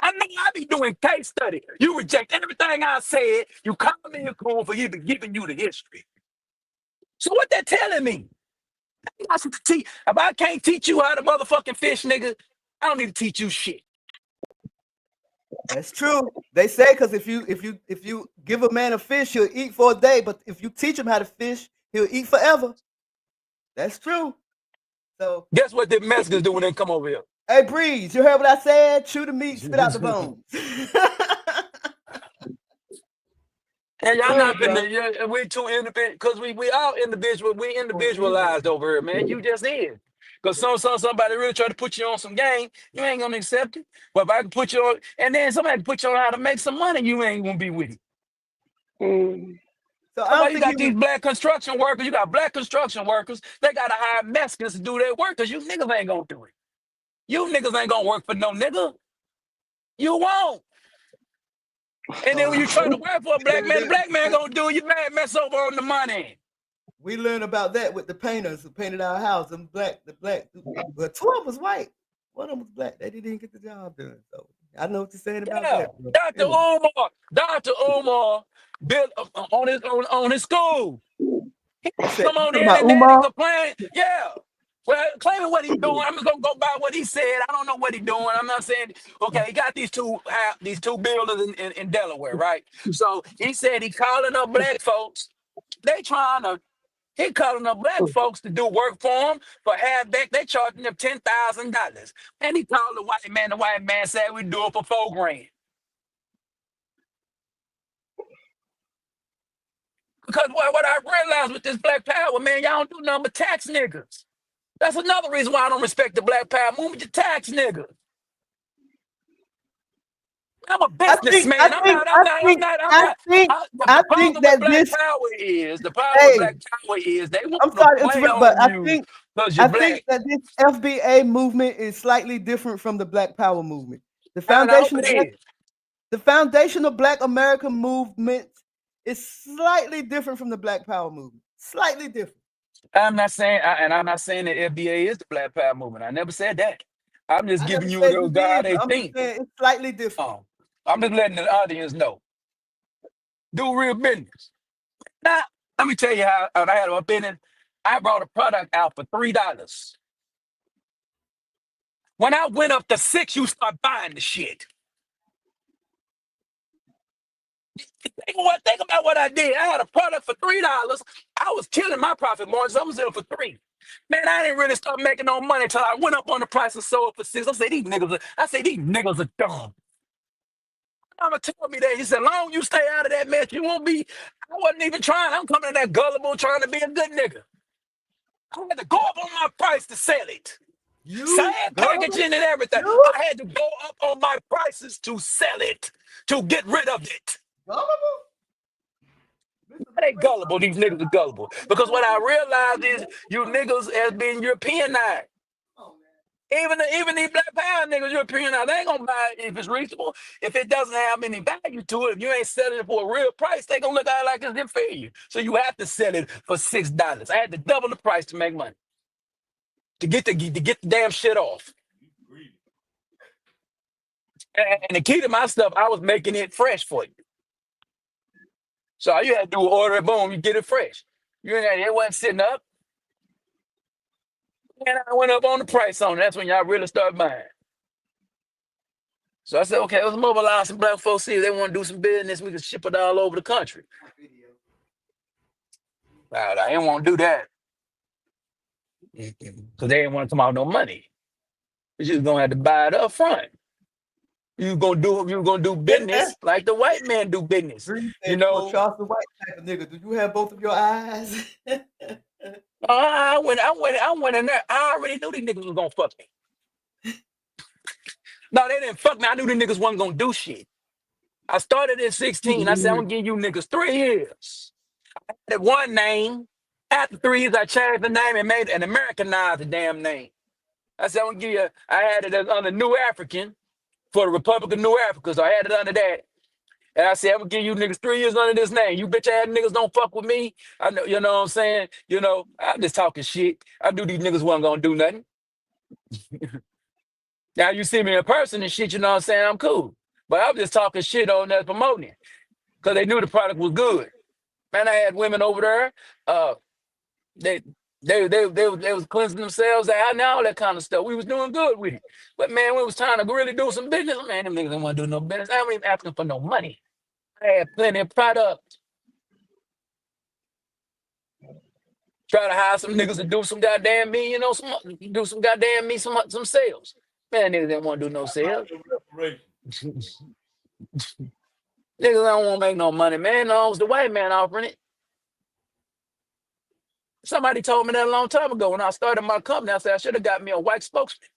I know I be doing case study. You reject everything I said. You call me a coon for even giving you the history. So what that telling me? I should teach. If I can't teach you how to motherfucking fish, nigga, I don't need to teach you shit. That's true. They say because if you give a man a fish, he'll eat for a day. But if you teach him how to fish, he'll eat forever. That's true. So, Guess what the Mexicans do when they come over here? hey, Breeze, you heard what I said? Chew the meat, spit out the bones. And y'all Word, not bro. finna, yeah, we too independent, because we all individual, we individualized over here, man. You just is. Because somebody really try to put you on some game, you ain't gonna accept it. But if I can put you on, and then somebody can put you on how to make some money, you ain't gonna be with it. So I That's why don't you think got these you. black construction workers, you got black construction workers, they gotta hire Mexicans to do their work, because you niggas ain't gonna do it. You niggas ain't gonna work for no nigga. You won't. And then when you try to work for a black man, the black man gonna do you mad mess over on the money. We learned about that with the painters who painted our house. The black, but 12 was white. One of them was black. They didn't get the job done. So I know what you're saying about Yeah, that, bro. Dr. Umar built on his school. He You said come you on talking in about and then he Umar? complain. Yeah. Well, claiming what he's doing, I'm just gonna go by what he said. I don't know what he's doing. I'm not saying okay. He got these two buildings in Delaware, right? So he said he calling up black folks. He calling up black folks to do work for him for half back. They charging them $10,000. And he called the white man. The white man said we do it for $4,000. Because what I realized with this black power, man, y'all don't do nothing but tax niggas. That's another reason why I don't respect the black power movement. You tax niggas. I'm a I think, I businessman. I'm think, not. I'm I not. I'm think, not. I'm I not. think, I The think problem with that black this. power is Hey, they want I'm to sorry to play interrupt, but on you because you're I think black. that this FBA movement is slightly different from the Black Power movement. The And I hope foundation it of black, is. the foundation of Black American movement is slightly different from the Black Power movement. Slightly different. I'm not saying that FBA is the black power movement. I never said that. I'm just I never giving you said the you God did, they but I'm just think. saying it's slightly different. I'm just letting the audience know. Do real business. Now, let me tell you how I had a business. I brought a product out for $3. When I went up to 6, you start buying the shit. Think about what I did. I had a product for $3. I was killing my profit margins. I was there for 3. Man, I didn't really start making no money until I went up on the price and sold for 6. I say these niggas are dumb. Mama told me that. He said, long you stay out of that mess, you won't be. I wasn't even trying. I'm coming in that gullible trying to be a good nigga. I had to go up on my price to sell it. You Same gullible? packaging and everything. You I had to go up on my prices to sell it, to get rid of it. gullible? They gullible. These niggas are gullible. Because what I realized is you niggas as being Europeanized. Even these black power niggas, Europeanized, they ain't gonna buy it if it's reasonable. If it doesn't have any value to it, if you ain't selling it for a real price, they gonna look at it like it's inferior. So you have to sell it for $6. I had to double the price to make money. To get the damn shit off. And the key to my stuff, I was making it fresh for you. So all you had to do was order it, boom, you get it fresh. It wasn't sitting up. And I went up on the price on it. That's when y'all really start buying. So I said, okay, let's mobilize some black folks, see if they want to do some business. We can ship it all over the country. I didn't want to do that. Because they didn't want to come out no money. You was gonna have to buy it up front. You gonna do business like the white man do business. Dream You said you a know, Charleston White type of nigga. Do you have both of your eyes? I went in there. I already knew these niggas was gonna fuck me. No, they didn't fuck me. I knew these niggas wasn't gonna do shit. I started at 16. I said, I'm gonna give you niggas 3 years. That one name. After 3 years, I changed the name and made and Americanized the damn name. I said, I'm gonna give you. I had it as under New African for the Republic of New Africa, so I had it under that. And I said, I'm gonna give you niggas 3 years under this name. You bitch ass niggas don't fuck with me. I know, you know what I'm saying? You know, I'm just talking shit. I knew these niggas wasn't gonna do nothing. Now you see me in person and shit, you know what I'm saying? I'm cool. But I was just talking shit on that promoting it. Because they knew the product was good. Man, I had women over there. They they was cleansing themselves out and all that kind of stuff. We was doing good with it. But man, we was trying to really do some business. Man, them niggas didn't want to do no business. I wasn't even asking for no money. I had plenty of product. Try to hire some niggas to do some goddamn me, you know, do some goddamn me some sales. Man, niggas didn't want to do no sales. Niggas don't want to make no money, man. No, it was the white man offering it. Somebody told me that a long time ago when I started my company. I said I should have got me a white spokesman.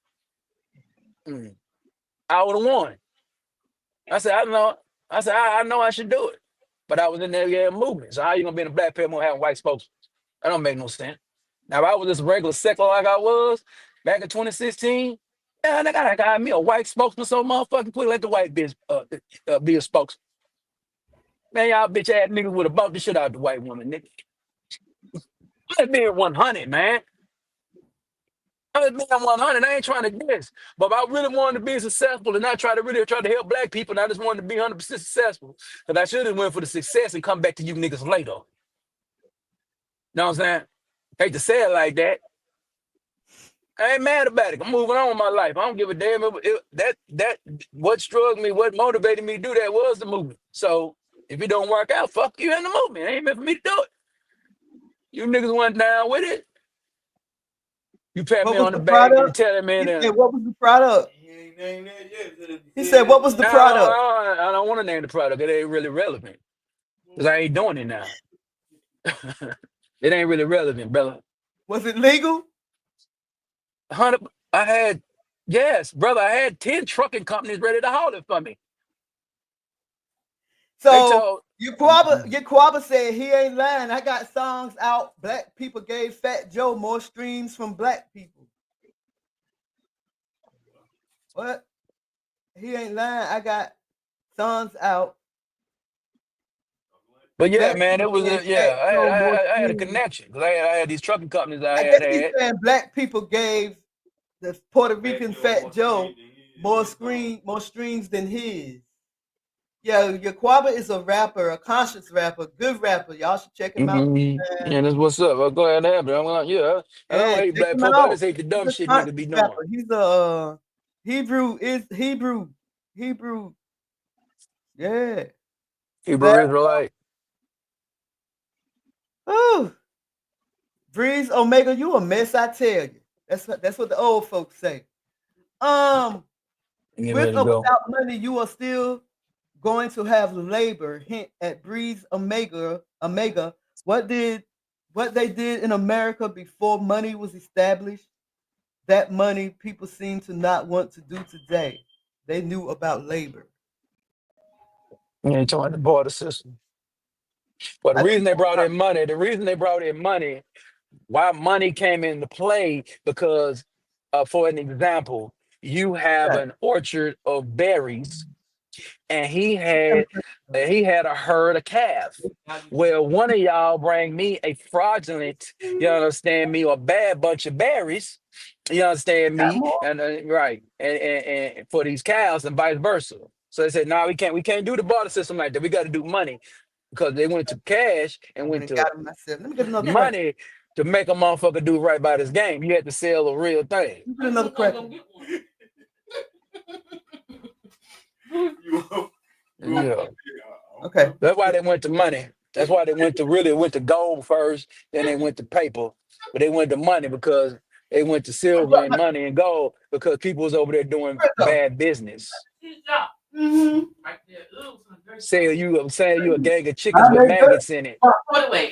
I would have won. I said, I know. I said, I know I should do it. But I was in that movement. So how you gonna be in a black people and have a white spokesman? That don't make no sense. Now, if I was just a regular secular like I was back in 2016, yeah, I got me a white spokesman, so motherfucking quick, let the white bitch be a spokesman. Man, y'all bitch ass niggas would have bought the shit out the white woman, nigga. I'm being 100, man. I'm being 100. I ain't trying to guess. But if I really wanted to be successful and not try to help black people, and I just wanted to be 100% successful, because I should have went for the success and come back to you niggas later. Know what I'm saying? Hate to say it like that. I ain't mad about it. I'm moving on with my life. I don't give a damn. That what struck me, what motivated me to do that was the movement. So if it don't work out, fuck you in the movement. It ain't meant for me to do it. You niggas went down with it. You pat me on the back and tell me that. What was the product? He said, what was the product? I don't want to name the product. It ain't really relevant. Because I ain't doing it now. It ain't really relevant, brother. Was it legal? 100. Yes, brother. I had 10 trucking companies ready to haul it for me. So Yaquaba said he ain't lying. I got songs out. Black people gave Fat Joe more streams from black people. What? He ain't lying. I got songs out. But yeah, man, it was I had a connection because I had these trucking companies. I guess he's saying black people gave the Puerto Rican Fat Joe more streams than his. Yeah, Yaquaba is a rapper, a conscious rapper, good rapper. Y'all should check him out. Yeah, that's what's up. I'll go ahead and have it. I don't hate black people. I just hate the dumb shit niggas be doing. Rapper. He's a Hebrew. Yeah. Hebrew Israelite. Oh, Breeze Omega, you a mess, I tell you. That's what the old folks say. With or without money, you are still going to have labor. Hint at Breeze Omega. What they did in America before money was established, that money people seem to not want to do today. They knew about labor. You ain't talking the border system. But the reason they brought in money, why money came into play, because for an example, you have an orchard of berries, and he had a herd of calves. Well, one of y'all bring me a fraudulent, you understand me, or bad bunch of berries, you understand me, and right, and for these cows and vice versa. So they said, no, we can't do the barter system like that. We got to do money, because they went to cash and went to money to make a motherfucker do right by this game. You had to sell a real thing. Get another cracker. Yeah. Okay. That's why they went to money. That's why they went to gold first, then they went to paper. But they went to money because they went to silver and money and gold because people was over there doing bad business. Saying you a gang of chickens with maggots in it,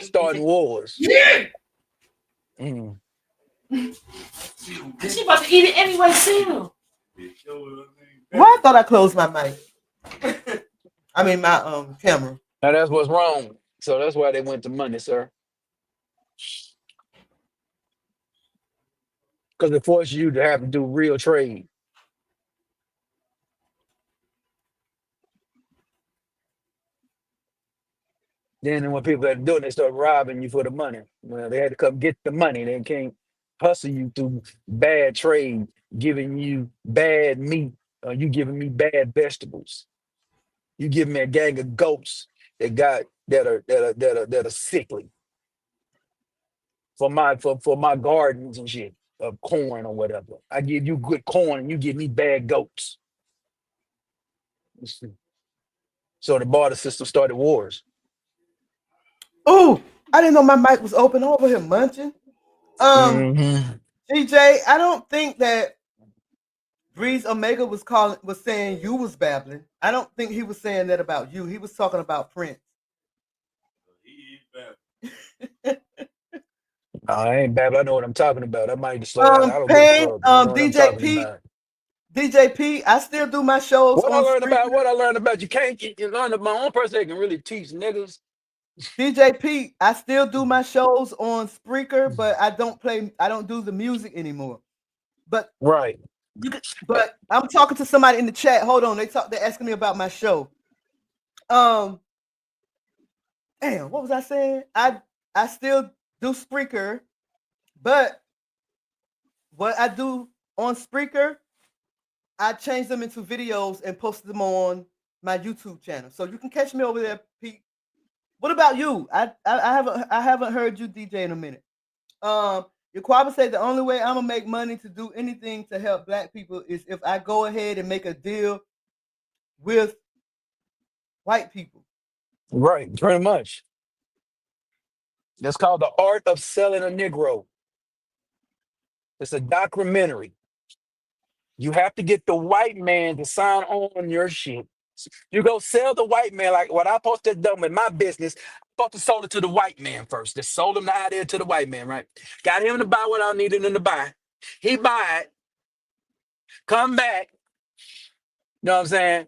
starting wars. Mm. She about to eat it anyway, too. Why I thought I closed my mic. I mean my camera. Now that's what's wrong. So that's why they went to money, sir. Because it forces you to have to do real trade. Then when people had to do it, they start robbing you for the money. Well, they had to come get the money. They can't hustle you through bad trade, giving you bad meat, or you giving me bad vegetables. You give me a gang of goats that are sickly for my gardens and shit of corn or whatever. I give you good corn and you give me bad goats. So the barter system started wars. Oh, I didn't know my mic was open. I'm over here munching. Mm-hmm. DJ, I don't think that Breeze Omega was saying you was babbling. I don't think he was saying that about you. He was talking about Prince. I ain't bad, but I know what I'm talking about. I might need to slow down. I don't give a Pain, fuck. I know what I'm DJ talking P, about. DJ P. I still do my shows What I on learned about, Spreaker. what I learned about, you can't get, you learn about my own person that can really teach niggas. DJ P, I still do my shows on Spreaker, but I don't do the music anymore. But Right. but I'm talking to somebody in the chat. Hold on, they're asking me about my show. Damn, what was I saying? I still do Spreaker, but what I do on Spreaker, I change them into videos and post them on my YouTube channel. So you can catch me over there, Pete. What about you? I haven't heard you DJ in a minute. Yaquaba said the only way I'm gonna make money to do anything to help black people is if I go ahead and make a deal with white people. Right. Pretty much. That's called The Art of Selling a Negro. It's a documentary. You have to get the white man to sign on your shit. You go sell the white man like what I supposed to have done with my business. I'm supposed to sold it to the white man first. Just sold him the idea to the white man, right? Got him to buy what I needed him to buy. He buy it, come back, you know what I'm saying?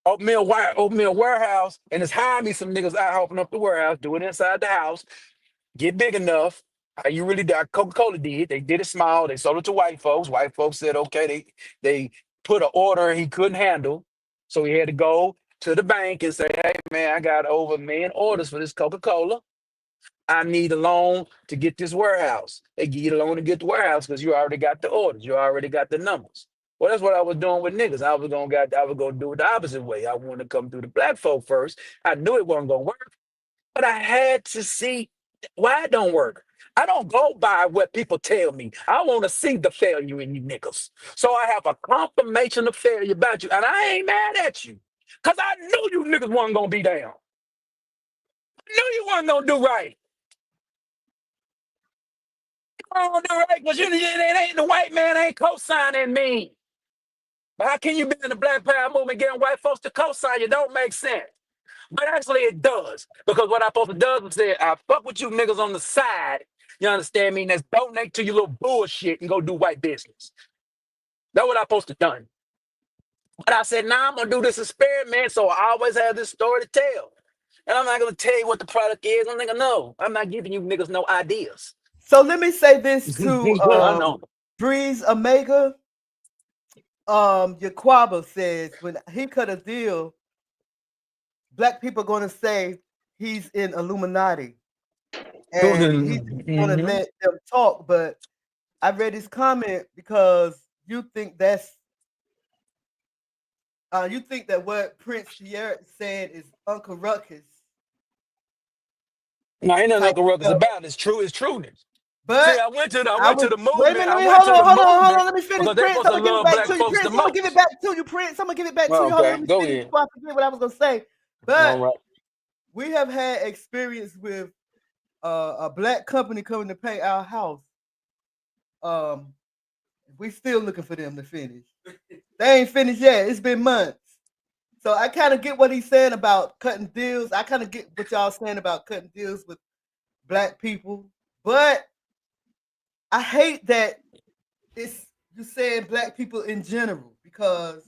Open me a warehouse, and just hire me some niggas out, open up the warehouse, do it inside the house, get big enough. How you really did, Coca-Cola did. They did it small. They sold it to white folks. White folks said, okay, they put an order he couldn't handle. So he had to go to the bank and say, hey, man, I got over 1 million orders for this Coca-Cola. I need a loan to get this warehouse. They give you the loan to get the warehouse because you already got the orders. You already got the numbers. Well, that's what I was doing with niggas. I was gonna do it the opposite way. I wanted to come through the black folk first. I knew it wasn't gonna work, but I had to see why it don't work. I don't go by what people tell me. I want to see the failure in you niggas. So I have a confirmation of failure about you. And I ain't mad at you. Because I knew you niggas wasn't going to be down. I knew you wasn't going to do right. You wasn't going to do right because it ain't the white man ain't co-signing me. But how can you be in the Black Power movement getting white folks to co-sign you? Don't make sense. But actually it does. Because what I supposed to do is say, I fuck with you niggas on the side. You understand me? And that's donate to your little bullshit and go do white business. That's what I supposed to done. But I said, nah, I'm gonna do this experiment, so I always have this story to tell. And I'm not gonna tell you what the product is. I'm gonna no. I'm not giving you niggas no ideas. So let me say this I to know. Breeze Omega. Yaquaba says when he cut a deal, black people are gonna say he's in Illuminati. And he's gonna let them talk. But I read his comment because you think that what Prince Pierre said is Uncle Ruckus. No, ain't nothing type Uncle Ruckus stuff. about. It's true. It's trueness. But See, I went to the movement. Wait a minute, I went to the hold on. movement Let me finish, because they Prince. supposed I'm to gonna give it love back black to you, folks Prince. the I'm gonna give it most. back to you, Prince. I'm gonna give it back to you. Hold on, Okay, let me go finish ahead. before I forget what I was gonna say. All But right. we have had experience with a black company coming to pay our house. We still looking for them to finish. They ain't finished yet. It's been months. So I kind of get what he's saying about cutting deals. I kind of get what y'all saying about cutting deals with black people. But I hate that it's you saying black people in general because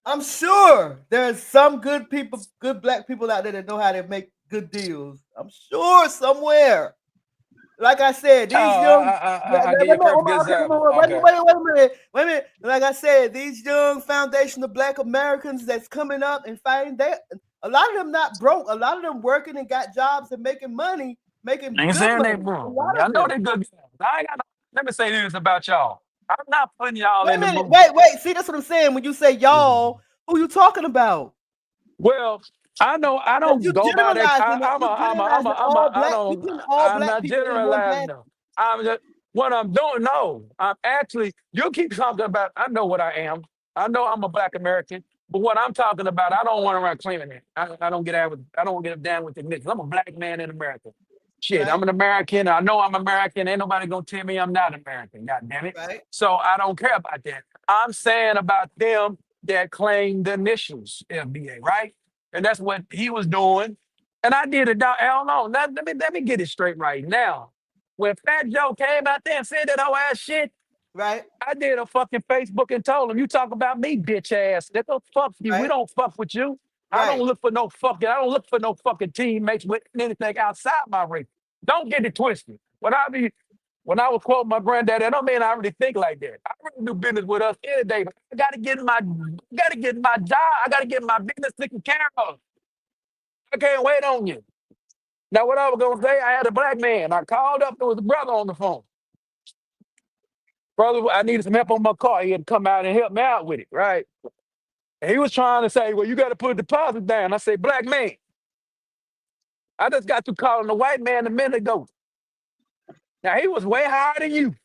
I'm sure there's some good people, good black people out there that know how to make good deals. I'm sure somewhere. Like I said, Oh, these young I give you a perfect okay, example. Okay. wait a minute, wait a minute. Like I said, these young foundation of black Americans that's coming up and fighting, they a lot of them not broke. A lot of them working and got jobs and making money, making Ain't good saying they money. A wrong. lot I of know them. they good guys. I ain't got no, let me say this about y'all. I'm not putting y'all Wait in a the minute, mood. wait. See, that's what I'm saying. When you say y'all, who you talking about? Well, I know I Because don't you go by that. generalizing it. You generalizing all I black. You don't, putting all I'm black not people in one generalizing basket, them. I'm just, what I'm doing, no, I'm actually, you keep talking about, I know what I am. I know I'm a black American, but what I'm talking about, I don't want to run claiming it. I don't get out with, I don't get down with the niggas. I'm a black man in America. Shit, I'm right? an American. I know I'm American. Ain't nobody gonna tell me I'm not American. God damn it. Right? So I don't care about that. I'm saying about them that claim the initials FBA, right? And that's what he was doing. And I did it down. Hell no. Let me get it straight right now. When Fat Joe came out there and said that whole ass shit, Right? I did a fucking Facebook and told him, you talk about me, bitch ass. Nigga, fuck you. We Right? don't fuck with you. Right? I don't look for no fucking teammates with anything outside my race. Don't get it twisted. When I was quoting my granddad, I don't mean I really think like that. I really do business with us any day. But I gotta get my job. I gotta get my business taken care of. I can't wait on you. Now, what I was gonna say, I had a black man. I called up, there was a brother on the phone. Brother, I needed some help on my car. He had to come out and help me out with it, right? And he was trying to say, well, you got to put a deposit down. I say, black man, I just got to calling the white man a minute ago. Now, he was way higher than you.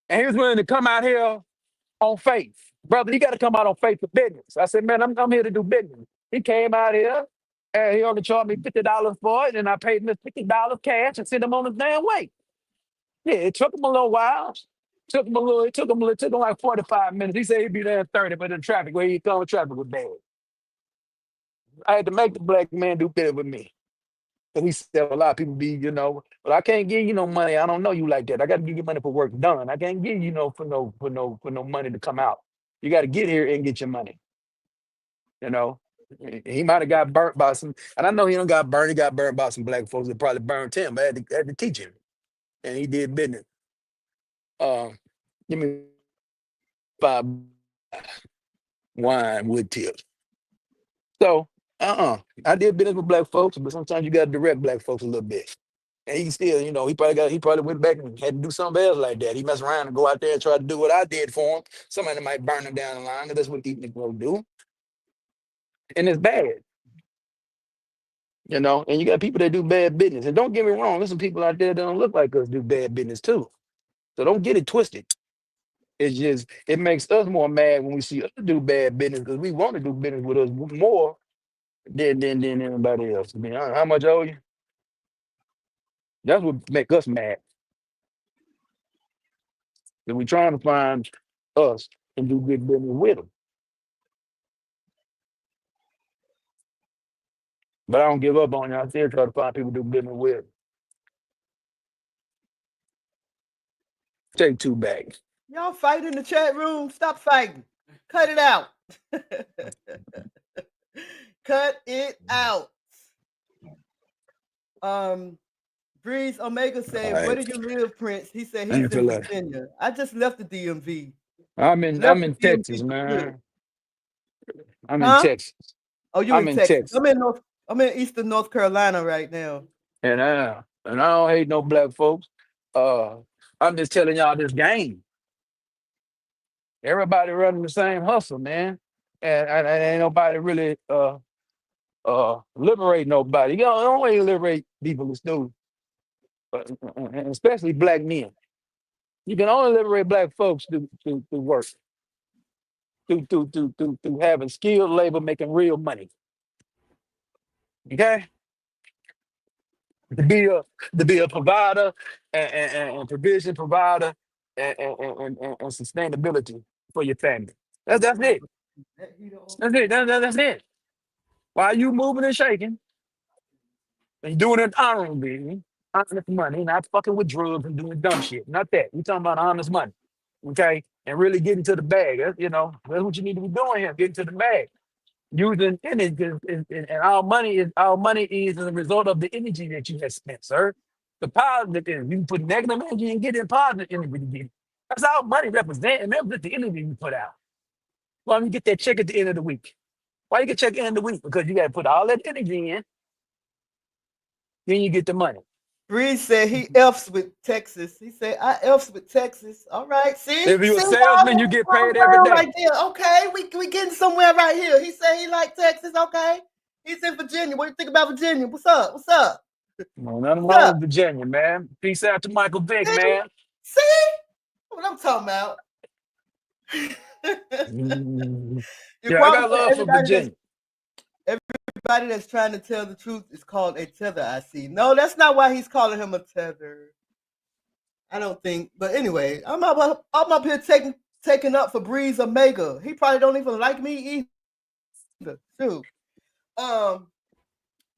And he was willing to come out here on faith. Brother, you got to come out on faith for business. I said, man, I'm here to do business. He came out here and he only charged me $50 for it. And I paid him $50 cash and sent him on his damn way. Yeah, it took him a little while. It took him like 45 minutes. He said he'd be there in 30, but in traffic, where he come, traffic was bad. I had to make the black man do better with me. Because he said a lot of people be, but I can't give you no money. I don't know you like that. I gotta give you money for work done. I can't give you for no money to come out. You gotta get here and get your money. You know. He might have got burnt by some, and I know he don't got burnt. He got burnt by some black folks that probably burnt him. I had to teach him, and he did business. Give me 5 wine with tips. So, I did business with black folks, but sometimes you got to direct black folks a little bit. And he still, he probably went back and had to do something else like that. He messed around and go out there and try to do what I did for him. Somebody might burn him down the line, 'cause that's what these niggas do. And it's bad. And you got people that do bad business. And don't get me wrong, there's some people out there that don't look like us do bad business too. So don't get it twisted. It's just, it makes us more mad when we see us do bad business because we want to do business with us more than anybody else. I mean, how much I owe you? That's what make us mad. That we trying to find us and do good business with them. But I don't give up on you. I still try to find people to do business with. Take two bags. Y'all fight in the chat room. Stop fighting. Cut it out. Cut it out. Breeze Omega All said, "Where right. do you live, Prince?" He said I he's ain't in feel like Virginia. I just left the DMV. I'm in Left I'm the in DMV Texas, for good. man. I'm in Huh? Texas. Oh, you I'm in in Texas? Texas. I'm in Eastern North Carolina right now. And I don't hate no black folks. Uh I'm just telling y'all this game. Everybody running the same hustle, man. And ain't nobody really liberate nobody. You don't want to liberate people who do, but and especially black men. You can only liberate black folks to work, to having skilled labor making real money. Okay? To be a to be a provider and provision provider and sustainability for your family. That's it. That heater on? That's it. That's it. While you moving and shaking and doing it honorably, Honest money, not fucking with drugs and doing dumb shit. Not that. We talking about honest money. Okay? And really getting to the bag. That's what you need to be doing here. Getting to the bag. Using energy and our money is a result of the energy that you have spent, sir. The positive energy. You put negative energy and get in positive energy to get it. That's our money represent, and that's the energy you put out. Why don't you get that check at the end of the week? Why you get check at the end of the week? Because you gotta put all that energy in, then you get the money. Breeze said he F's with Texas. He said I F's with Texas. All right, see, If you're a y'all salesman, you get common paid every ground day. right there. Okay, we getting somewhere right here. He said he like Texas. Okay, he's in Virginia. What do you think about Virginia? What's up? What's up? No, nothing What's wrong up? with Virginia, man. Peace out to Michael Vick, See, man. see what I'm talking about. Mm. You Yeah, I probably got said love for Virginia. everybody that's trying to tell the truth is called a tether. I see. No, that's not why he's calling him a tether. I don't think. But anyway, I'm up here taking up for Breeze Omega. He probably don't even like me either. Shoot.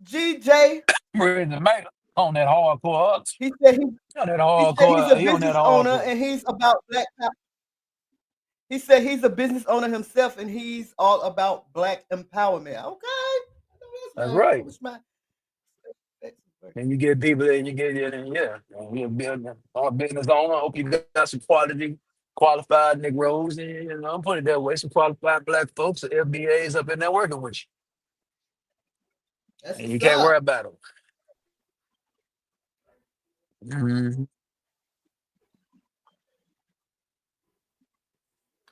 GJ, Ready to make it on that hardcore. he said On that he's a hardcore. He on that business owner hardcore. and he's about black power. He said he's a business owner himself and he's all about black empowerment. Okay. That's I right. wish my And you get people that you get in, and yeah, you're a business owner. I hope you got some qualified Negroes, and I'm putting it that way, some qualified black folks, the FBAs up in there working with you, That's and you what's can't worry up. about them. Mhm.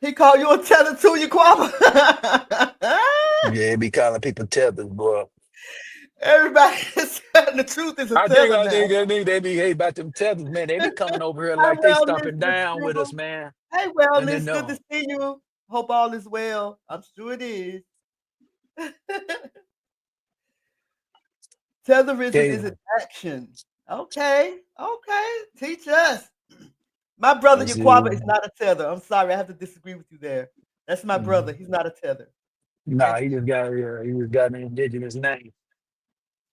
He called you a tether too, you Quabba. Yeah, be calling people tethers, boy. Everybody is telling the truth is a I think, tether I now. think, I think they be hey about them tethers, man. They be coming over here Hi, like they Wellness, stomping Miss down with us, True. man. Hey, And then Wellness, good to no, see you. Hope all is well. I'm sure it is. Tetherism okay, is an action. Okay, teach us. My brother let's see. Yaquaba is not a tether. I'm sorry, I have to disagree with you there. That's my brother. He's not a tether. Nah, Can't he stand. just got he just got an indigenous name.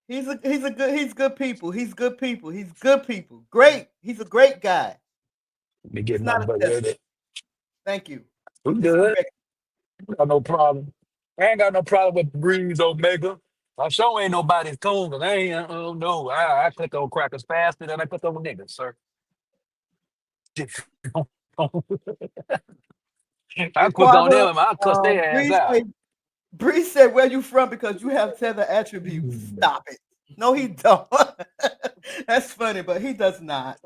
He's good people. He's good people. He's good people. Great. He's a great guy. Let me He's get my not a butt tether. with it. Thank you for We just good. correcting. Got no problem. I ain't got no problem with Breeze Omega. I sure ain't nobody's coon, 'cause I ain't, no. I click on crackers faster than I click on niggas, sir. I click on Yaquaba, them and I cuss their ass out. Bree said, "Where you from? Because you have tether attributes." Stop it. No, he don't. That's funny, but he does not.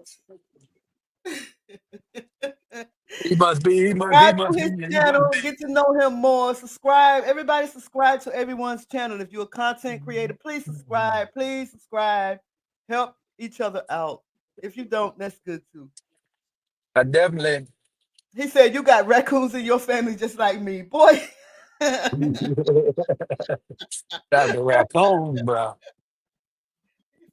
He must be, he must, he Subscribe to must his be, he must channel. be. Get to know him more. Subscribe. Everybody subscribe to everyone's channel. If you're a content creator, please subscribe. Please subscribe. Help each other out. If you don't, that's good too. I definitely. He said, "You got raccoons in your family just like me." Boy. Got the raccoons, bro.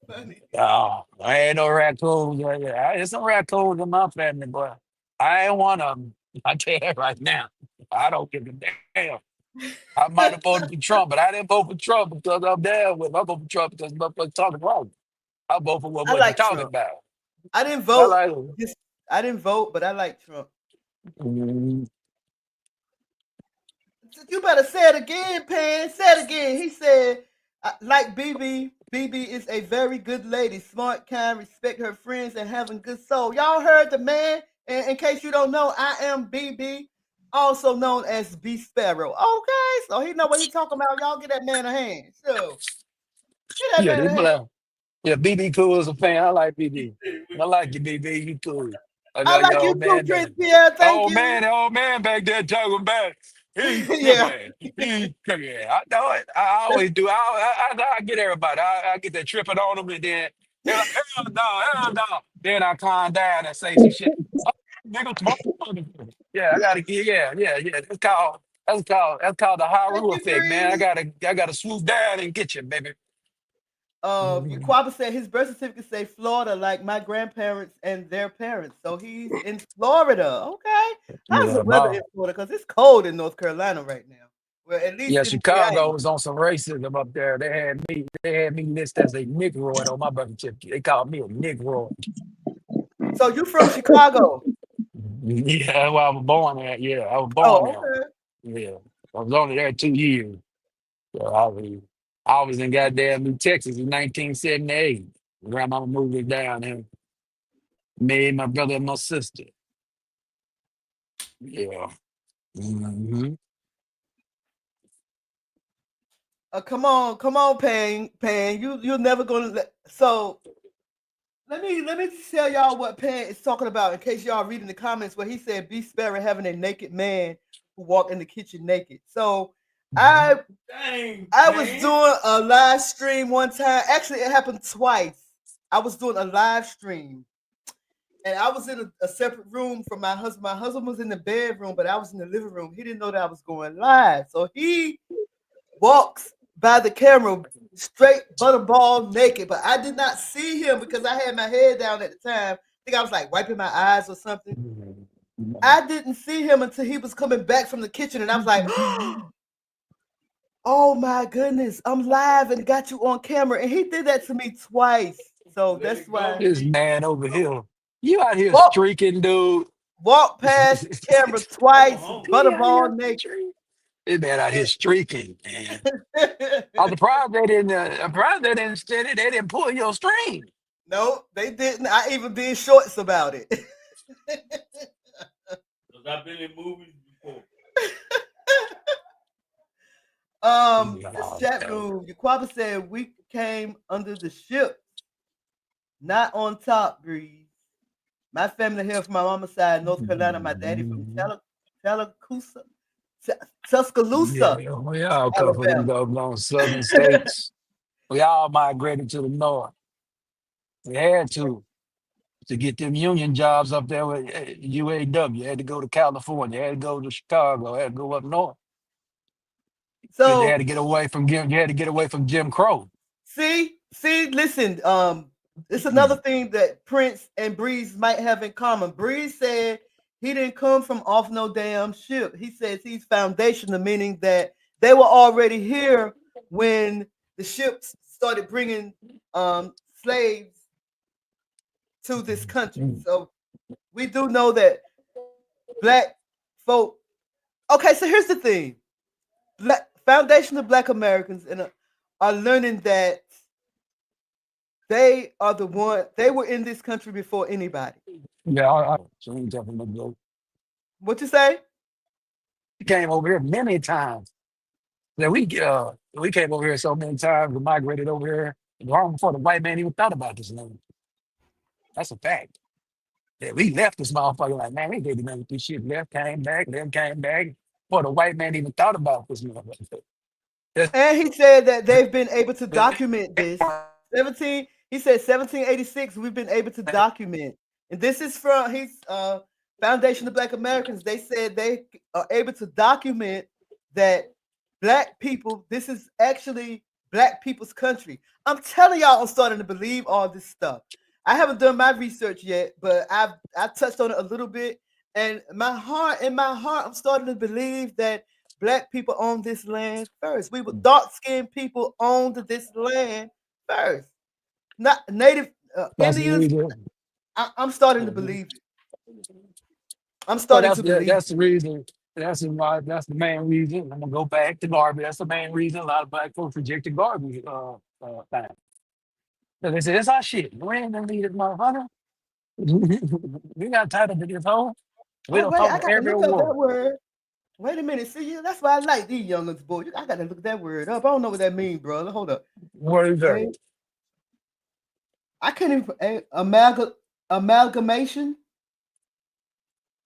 Funny. Oh, I ain't no raccoons. There's some raccoons in my family, boy. I ain't one of them. I tell you that right now. I don't give a damn. I might have voted for Trump, but I didn't vote for Trump because I'm down with him. I voted for Trump because motherfuckers talking wrong. I vote for I what you're like talking Trump. about. I didn't I vote. like I didn't vote, but I like Trump. mm, You better say it again, Pan. Say it again. He said, like BB. BB is a very good lady, smart, kind, respect her friends, and having good soul. Y'all heard the man? In case you don't know, I am BB, also known as B Sparrow. Okay, so he know what he talking about. Y'all get that man a hand. So get that yeah, man this a hand. black. Yeah, BB cool as a fan. I like BB. I like you, BB. You cool. I I know like your you old too, man Prince doing. Pierre. Thank Oh you. man, the old man back there talking about he Yeah. tripping. He tripping. I know it. I always do. I get everybody. I get that tripping on them, and then they're like, hell no, hell no. Then I calm down and say some shit. Oh, nigga, tomorrow. Yeah, I gotta get. Yeah. That's called the Thank Haru you, effect, man. Breeze. I gotta swoop down and get you, baby. Mhm. Yaquaba said his birth certificate say Florida, like my grandparents and their parents. So he's in Florida. Okay. How's the Yeah, weather in no. Florida? Because it's cold in North Carolina right now. Well, at least Yeah, in the Chicago ain't. was on some racism up there. They had me listed as a Negroid on my birth certificate. They called me a Negroid. So you from Chicago? Yeah, well, I was born there. Yeah, I was born Oh, there. okay. Yeah, I was only there 2 years. So I was in goddamn New Texas in 1978. Grandma moved us down here. Me, my brother, and my sister. Yeah. Hmm. Come on, Pan. You're never gonna let. So let me tell y'all what Pan is talking about in case y'all reading the comments where he said be sparing having a naked man who walked in the kitchen naked. So I Dang, I was man. doing a live stream one time. Actually, it happened twice. I was doing a live stream and I was in a separate room from my husband. My husband was in the bedroom, but I was in the living room. He didn't know that I was going live. So he walks by the camera straight butterball naked, but I did not see him because I had my head down at the time. I think I was like wiping my eyes or something. I didn't see him until he was coming back from the kitchen, and I was like, "Oh my goodness, I'm live and got you on camera." And he did that to me twice, so Let that's it go, why This P. man over here, you out here walk streaking, dude. walk past the camera I was twice, hungry. He out here butterball naked. streaking. This man out here streaking, man. I'm surprised they didn't. I'm surprised they didn't pull your string. No, they didn't. I even did shorts about it. Because I've been in movies before. This No, chat no. room, Yaquaba said we came under the ship, not on top, Breeze. My family here from my mama's side, North Carolina. My daddy from Talacusa, Yeah, Tuscaloosa, we all come from them Alabama. doggone southern states. We all migrated to the north. We had to get them union jobs up there with UAW. You had to go to California. You had to go to Chicago. You had to go up north. Because you had So to get away from you had to get away from Jim Crow. listen. It's another Mhm. thing that Prince and Breeze might have in common. Breeze said he didn't come from off no damn ship. He says he's foundational, meaning that they were already here when the ships started bringing slaves to this country. So we do know that black folk. Okay, so here's the thing: foundation of Black Americans are learning that they are the one. They were in this country before anybody. Yeah, so we definitely go. What you say? We came over here many times. Yeah, we came over here so many times. We migrated over here long before the white man even thought about this land. That's a fact. Yeah, we left this motherfucker like, man, we didn't know this shit. Left, came back, then came back. Before the white man even thought about this motherfucker. That's- And he said that they've been able to document this. 17. He said 1786. We've been able to document, and this is from his Foundation of Black Americans. They said they are able to document that black people. This is actually black people's country. I'm telling y'all, I'm starting to believe all this stuff. I haven't done my research yet, but I touched on it a little bit, and in my heart, I'm starting to believe that black people owned this land first. We were dark skinned people owned this land first. Not native That's the Indians. reason. I'm starting to Mhm. believe it. I'm Well, starting to believe that's the reason. That's the main reason. I'm gonna go back to Garvey. That's the main reason a lot of black folks rejected Garvey thing. So they said it's our shit. We ain't gonna leave this motherfucker. We got title to this hole. We Oh don't wait, fought I for got to every look up that war. word. Wait a minute. See, yeah, that's why I like these youngins, boy. I got to look that word up. I don't know what that means, brother. Hold up. What is that? A, I can't even amalgamation.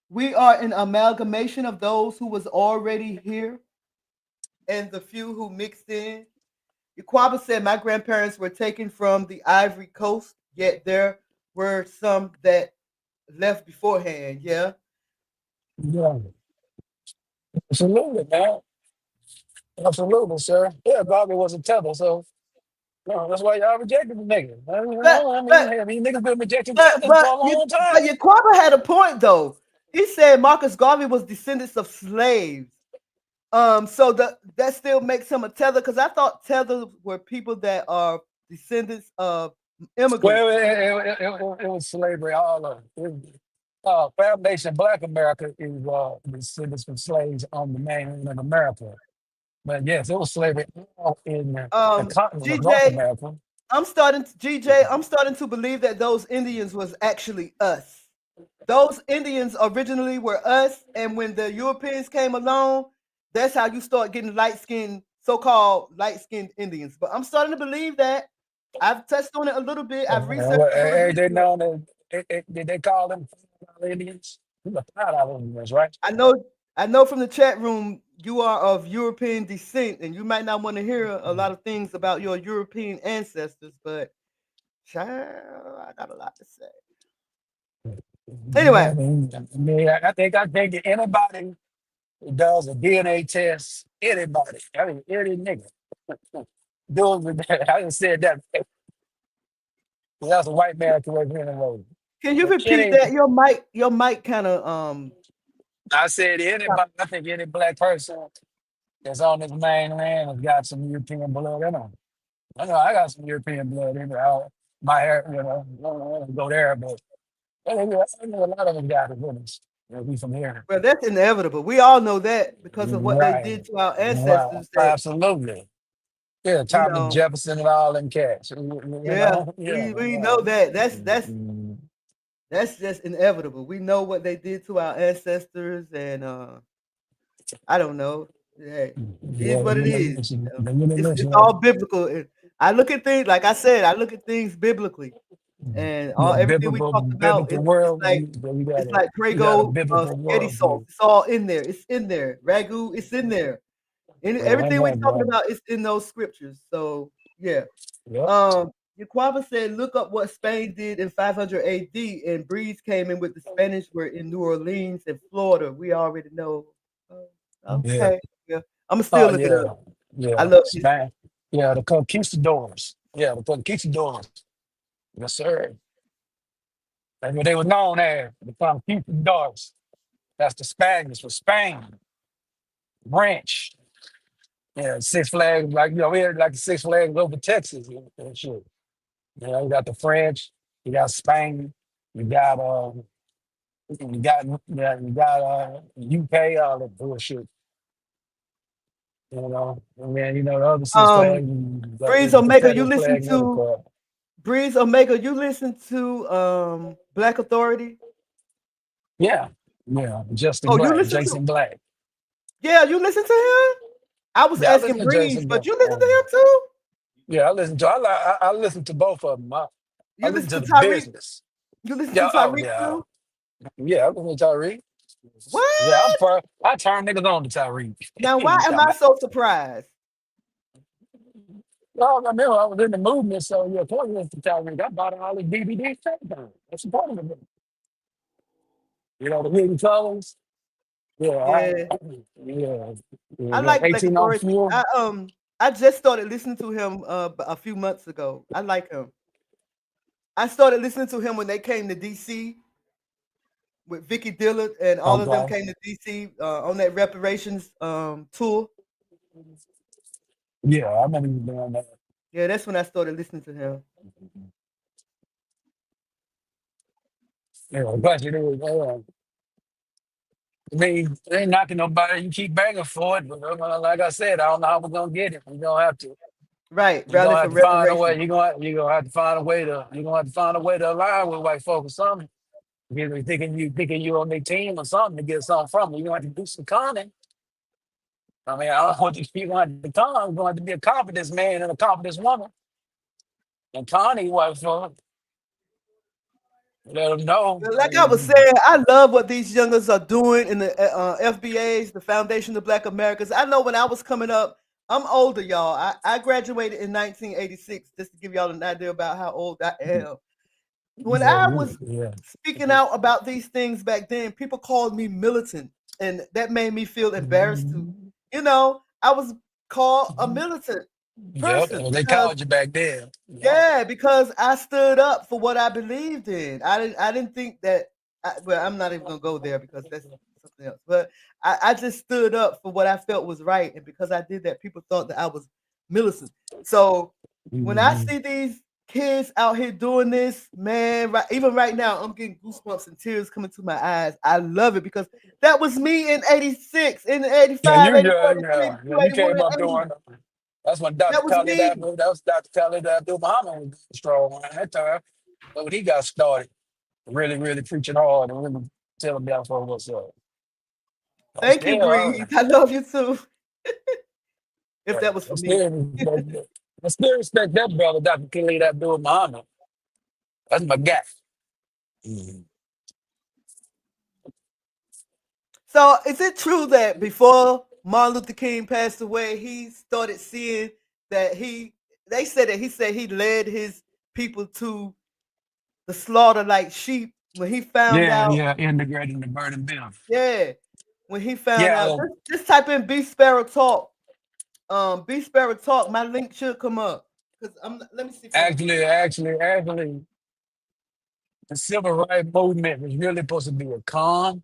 We are an amalgamation of those who was already here and the few who mixed in. Iquaba said, my grandparents were taken from the Ivory Coast, yet there were some that left beforehand. Yeah. Yeah, absolutely, man. Absolutely, sir. Yeah, Garvey was a tether, so that's why y'all rejected the nigga. But I but mean, these niggas been rejecting but tethers for but a you long but time. Iquaba had a point though. He said Marcus Garvey was descendants of slaves. So that still makes him a tether, because I thought tethers were people that are descendants of immigrants. Well, it was slavery all over. Foundation Black America is descendants from slaves on the mainland of America. But yes, it was slavery all in the continent of North GJ, America. I'm starting to believe that those Indians was actually us. Those Indians originally were us, and when the Europeans came along, that's how you start getting so-called light-skinned Indians. But I'm starting to believe that. I've touched on it a little bit. I've researched a little bit. They know that did they call them Indians? The Indians, right? I know from the chat room you are of European descent, and you might not want to hear a lot of things about your European ancestors, but child, I got a lot to say. Anyway, I think anybody who does a DNA test, anybody, I mean, any nigga, doing that. I just said that. That's a white man to here in the road. Can you repeat that? Your mic kind of I said anybody. I think any black person that's on this mainland has got some European blood in them. I know I got some European blood in there. My hair, I don't go there, but I know a lot of them got it with us. We from here. Well, that's inevitable. We all know that because of what they did to our ancestors. Absolutely. Yeah, Thomas Jefferson and all them cats. We know that. That's just inevitable. We know what they did to our ancestors, and I don't know. Hey, it is what it is. It's all biblical. I look at things, like I said, I look at things biblically, and everything we talked about it's like Prego spaghetti sauce. It's all in there. It's in there. Ragu, it's in there. And everything we're talking about is in those scriptures. So yeah. Yaquava said, look up what Spain did in 500 AD, and Breeze came in with the Spanish were in New Orleans and Florida. We already know. Okay. Yeah. I'm gonna still look it up. Yeah. I love Spain. Yeah, the conquistadors. Yeah, the conquistadors. Yes, sir. That's what they were known as, the conquistadors. That's the Spaniards for Spain. Branch. Yeah, Six Flags, we had like the Six Flags over Texas and shit. You got the French, you got Spain, you got UK, all that bullshit. And then the other Six Flags. Breeze Omega, you listen to Breeze Omega, you listen to Black Authority? Yeah. Jason Black. Yeah, you listen to him? I was asking Breeze, but you listen to him too? Yeah, I listen to. I listen to both of them. I listen to the business. You listen to Tyreek too? Yeah, I listen to Tyreek. What? Yeah, I turn niggas on to Tyreek. Now, why am I so surprised? Well, I remember I was in the movement, so yeah, of course I listened to Tyreek. I bought all his DVDs. That's important to me. The Hidden Colors. Yeah. I like Black Authority. I just started listening to him a few months ago. I like him. I started listening to him when they came to DC with Vicky Dillard, and all of them came to DC on that reparations tour. Yeah, I remember you doing that. Yeah, that's when I started listening to him. Yeah, but it is. I mean, they ain't knocking nobody. You keep begging for it, but like I said, I don't know how we're gonna get it. We're gonna have to. Right, you're gonna have to find a way. You're gonna have to find a way to align with white folks or something. You're thinking you on their team or something to get something from them. You're gonna have to do some conning. I mean, I don't want you're gonna have to con. You're gonna have to be a confidence man and a confidence woman. And Connie white folks. Let them know. Like I was saying, I love what these youngers are doing in the FBAs, the Foundation of Black Americans. I know when I was coming up, I'm older, y'all. I graduated in 1986, just to give y'all an idea about how old I am. When I was speaking out about these things back then, people called me militant, and that made me feel embarrassed too. I was called a militant person. Yep, they called you back then. Yeah, because I stood up for what I believed in. I didn't think that. Well, I'm not even gonna go there because that's something else. But I just stood up for what I felt was right, and because I did that, people thought that I was militant. So when I see these kids out here doing this, man, even right now, I'm getting goosebumps and tears coming to my eyes. I love it because that was me in 86, in 85, 84, 82, You 81, came up 80. doing. That's when Dr. That was Khalid me. Abdul, that was Dr. Khalid Abdul Muhammad was strong at that time. But when he got started, really, really preaching hard and really telling me for what's up. I Thank you, still, Breeze. I love you too. If that was I for me. still, I still respect that brother, Dr. Khalid Abdul Muhammad. That's my guy. Mhm. So is it true that before Martin Luther King passed away, he started seeing that they said that he said he led his people to the slaughter like sheep when he found Yeah, out, yeah, integrating the burning bill. yeah, when he found Yeah, out, just type in B Sparrow Talk. B Sparrow Talk, my link should come up. Because let me see if I can get it. actually, the civil rights movement was really supposed to be a con.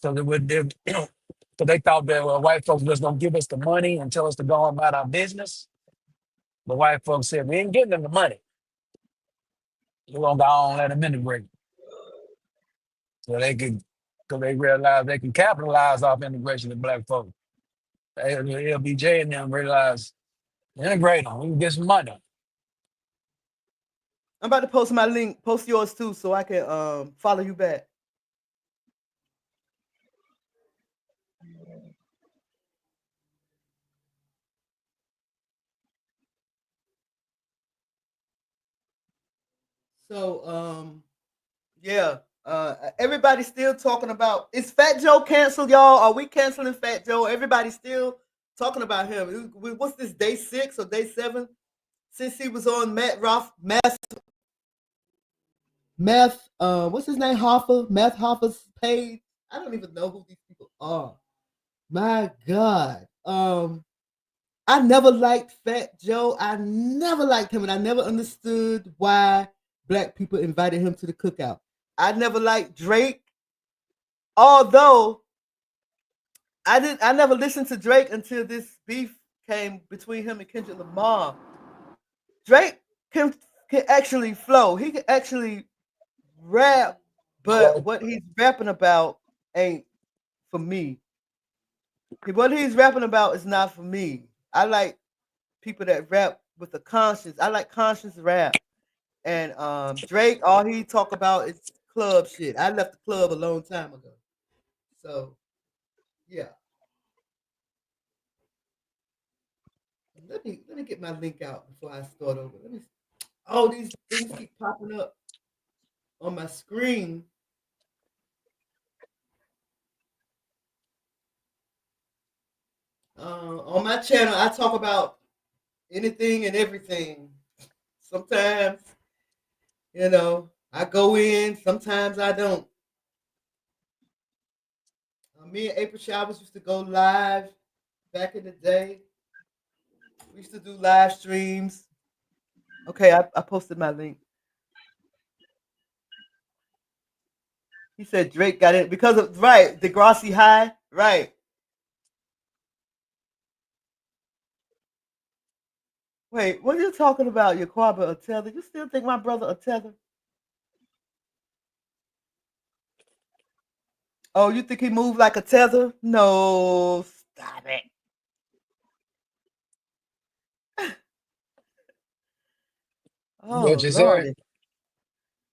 So so they thought that white folks was gonna give us the money and tell us to go on about our business. The white folks said we ain't getting them the money. We're gonna go on and let them integrate. So they realized they can capitalize off integration of black folks. LBJ and them realized integrate them, we can get some money. I'm about to post my link. Post yours too so I can follow you back. So yeah. Everybody's still talking about, is Fat Joe canceled, y'all? Are we canceling Fat Joe? Everybody's still talking about him. What's this, day 6 or day 7? Since he was on what's his name? Math Hoffa's page. I don't even know who these people are. My God. I never liked Fat Joe. I never liked him, and I never understood why black people invited him to the cookout. I never liked Drake, although I never listened to Drake until this beef came between him and Kendrick Lamar. Drake can actually flow. He can actually rap, but what he's rapping about ain't for me. What he's rapping about is not for me. I like people that rap with a conscience. I like conscious rap. And Drake, all he talk about is club shit. I left the club a long time ago. So yeah. Let me get my link out before I start over. All these things keep popping up on my screen. On my channel, I talk about anything and everything. Sometimes, I go in. Sometimes I don't. Me and April Showers used to go live back in the day. We used to do live streams. Okay, I posted my link. He said Drake got it because of Degrassi High, right? Wait, what are you talking about? Your Quabba a tether? You still think my brother a tether? Oh, you think he moved like a tether? No, stop it. What Oh you say? Lordy.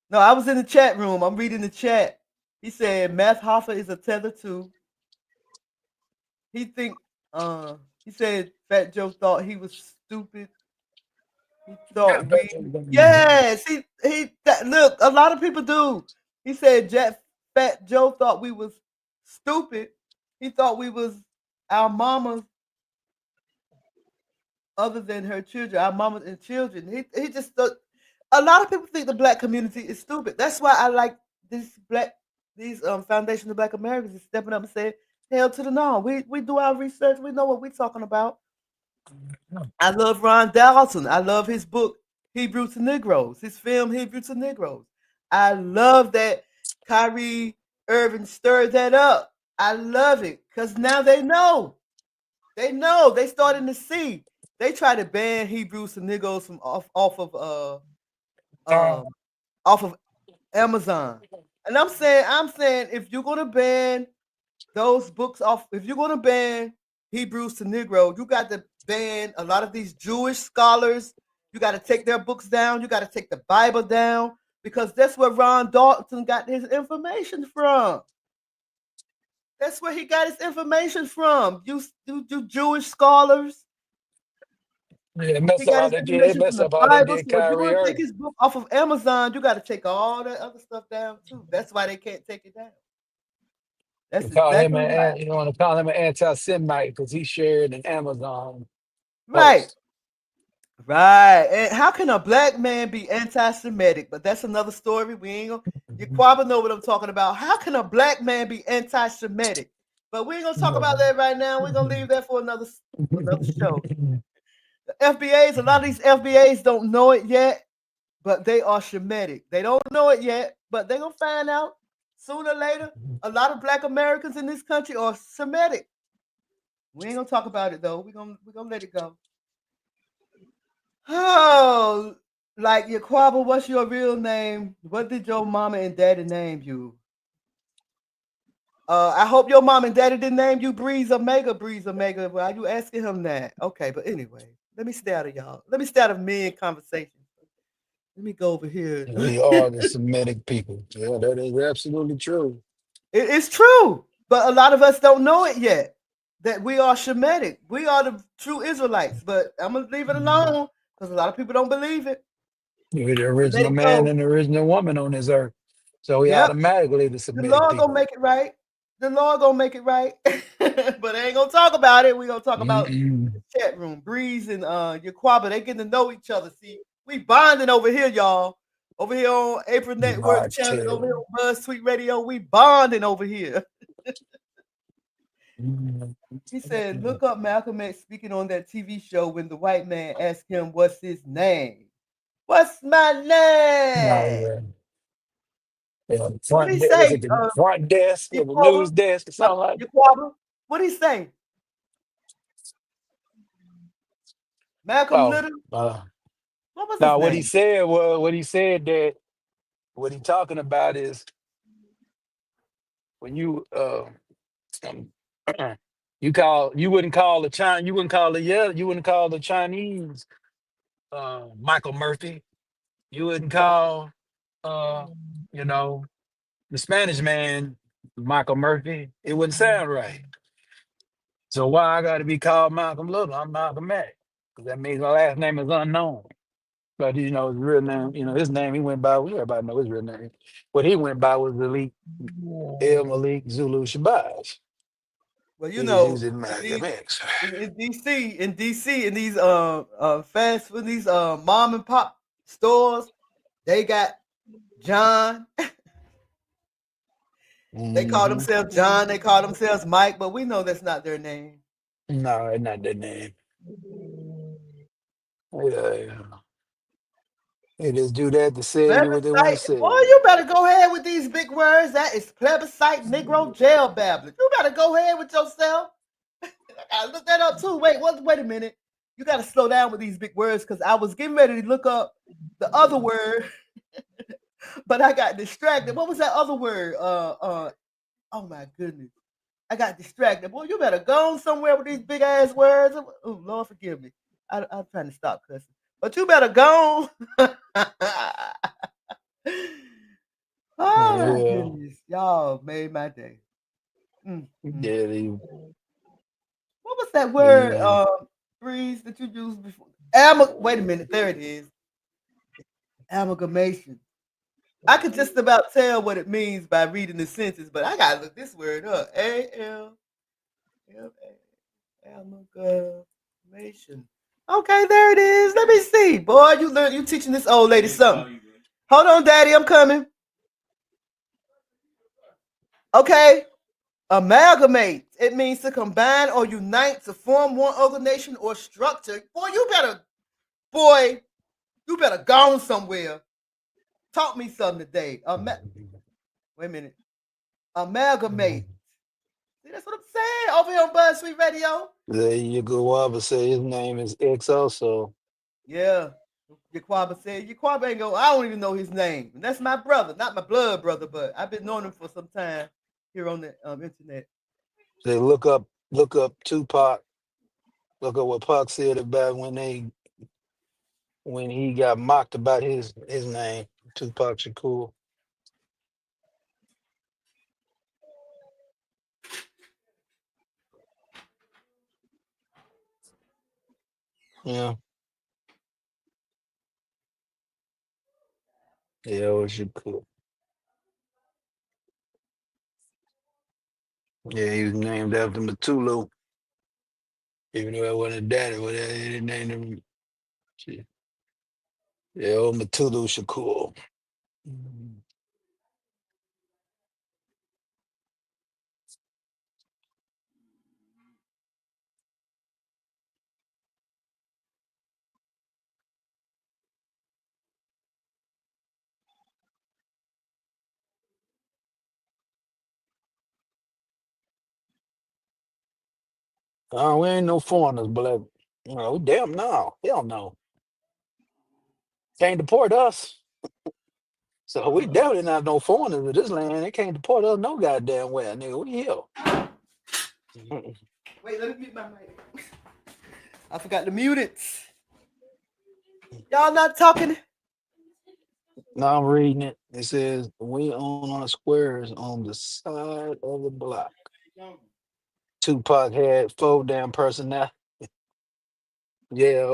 No, I was in the chat room. I'm reading the chat. He said Math Hoffa is a tether too. He think he said Fat Joe thought he was stupid. He thought we yes, look, a lot of people do. He said Fat Joe thought we was stupid. He thought we was our mamas other than her children, our mamas and children. He just thought a lot of people think the black community is stupid. That's why I like these Foundation of Black Americans is stepping up and saying, hell to the no. We do our research, we know what we're talking about. I love Ron Dalton. I love his book, Hebrew to Negroes, his film, Hebrew to Negroes. I love that Kyrie Irvin stirred that up. I love it because now they know. They know. They starting to see. They try to ban Hebrews and Negroes from um off of Amazon. And I'm saying if you're gonna ban those books off, if you're gonna ban Hebrews to Negro, you got to ban a lot of these Jewish scholars. You got to take their books down. You got to take the Bible down because that's where Ron Dalton got his information from. That's where he got his information from. You Jewish scholars. Yeah, He mess up got how his they did. They information from messed the up how they Bible. did So if you're Kyrie going to take Irving. his book off of Amazon, you got to take all that other stuff down too. That's why they can't take it down. You That's call him exactly why. you want to call him an anti-Semite because he shared an Amazon Right. post. Right. And how can a black man be anti-Semitic? But that's another story. We ain't gonna you probably know what I'm talking about. How can a black man be anti-Semitic? But we ain't gonna talk about that right now. We're gonna leave that for another show. The FBAs, a lot of these FBAs don't know it yet, but they are Shemitic. They don't know it yet, but they're gonna find out sooner or later. A lot of black Americans in this country are Semitic. We ain't gonna talk about it though. We're gonna let it go. Oh, like Yaquaba, what's your real name? What did your mama and daddy name you? I hope your mom and daddy didn't name you Breeze Omega, Breeze Omega. Why are you asking him that? Okay, but anyway, let me stay out of y'all. Let me stay out of men conversation. Let me go over here. We are the Semitic people. Yeah, that is absolutely true. It's true, but a lot of us don't know it yet. That we are Shemitic. We are the true Israelites. But I'm gonna leave it alone because a lot of people don't believe it. We're the Let original it man go. and the original woman on this earth. So we Yep. automatically the The Semitic Lord gonna people. make it right. The Lord gonna make it right. But I ain't gonna talk about it. We gonna talk about Mm-mm. the chat room. Breeze and Yaquaba, they getting to know each other. See, we bonding over here, y'all. Over here on April Network channel, over here Martell. on Buzz Sweet Radio, we bonding over here. He said, look up Malcolm X speaking on that TV show when the white man asked him, what's his name? What's my No, name? yeah. Yeah, What he was say? it the front desk or the Yaquaba? news desk or something like that? Yaquaba? What he say? Malcolm Oh, Little? uh, What was his no, name? what he said that what he talking about is when um, you wouldn't call the Chinese Michael Murphy. You wouldn't call uh you know the Spanish man Michael Murphy. It wouldn't sound right. So why I got to be called Malcolm Little? I'm Malcolm X because that means my last name is unknown. But his real name, his name he went by. Everybody know his real name. What he went by was Malik El Malik Zulu Shabazz. Well, He just used it Malcolm these X. in DC, in these fast food, these mom and pop stores, they got John. They call Hmm. themselves John. They call themselves Mike, but we know that's not their name. No, it's not that name. Yeah, yeah. They just do that to say you what they want to Plebiscite, boy, say. you better go ahead with these big words. That is plebiscite Negro jail babbling. You better go ahead with yourself. I gotta look that up too. Wait a minute. You gotta slow down with these big words because I was getting ready to look up the other word, but I got distracted. What was that other word? Oh my goodness. I got distracted. Boy, you better go on somewhere with these big ass words. Oh, Lord forgive me. I'm trying to stop cussing. But you better go on. Oh my Yeah, goodness. Y'all made my day. Mm, mm. yeah, What was that word, they Breeze, that you used before? Wait a minute. There it is. Amalgamation. I could just about tell what it means by reading the sentence, but I gotta look this word up. Amalgamation. Okay, there it is. Let me see. Boy, you teaching this old lady Hey, proud something. of you, bro. Hold on, Daddy, I'm coming. Okay. Amalgamate. It means to combine or unite to form one organization or structure. Boy, you better go on somewhere. Taught me something today. Wait a minute. amalgamate. See, that's what I'm saying over here on BuzzFeed Radio. There you go. Waba say his name is X also. Yeah. Yaquaba said, Yaquaba ain't go, I don't even know his name. And that's my brother, not my blood brother, but I've been knowing him for some time here on the internet. They look up Tupac. Look at what Pac said about when he got mocked about his name, Tupac Shakur. Yeah. Yeah, it was Shakur. Yeah, he was named after Matulu. Even though it wasn't daddy, but they named him. Shit. Yeah, old Matulu Shakur. Oh, we ain't no foreigners, but damn no. Hell no. Can't deport us. So we definitely not no foreigners in this land. They can't deport us no goddamn well, nigga. We here. Wait, let me mute my mic. I forgot to mute it. Y'all not talking? Now I'm reading it. It says we own our squares on the side of the block. Tupac had 4 damn personnel. Yeah,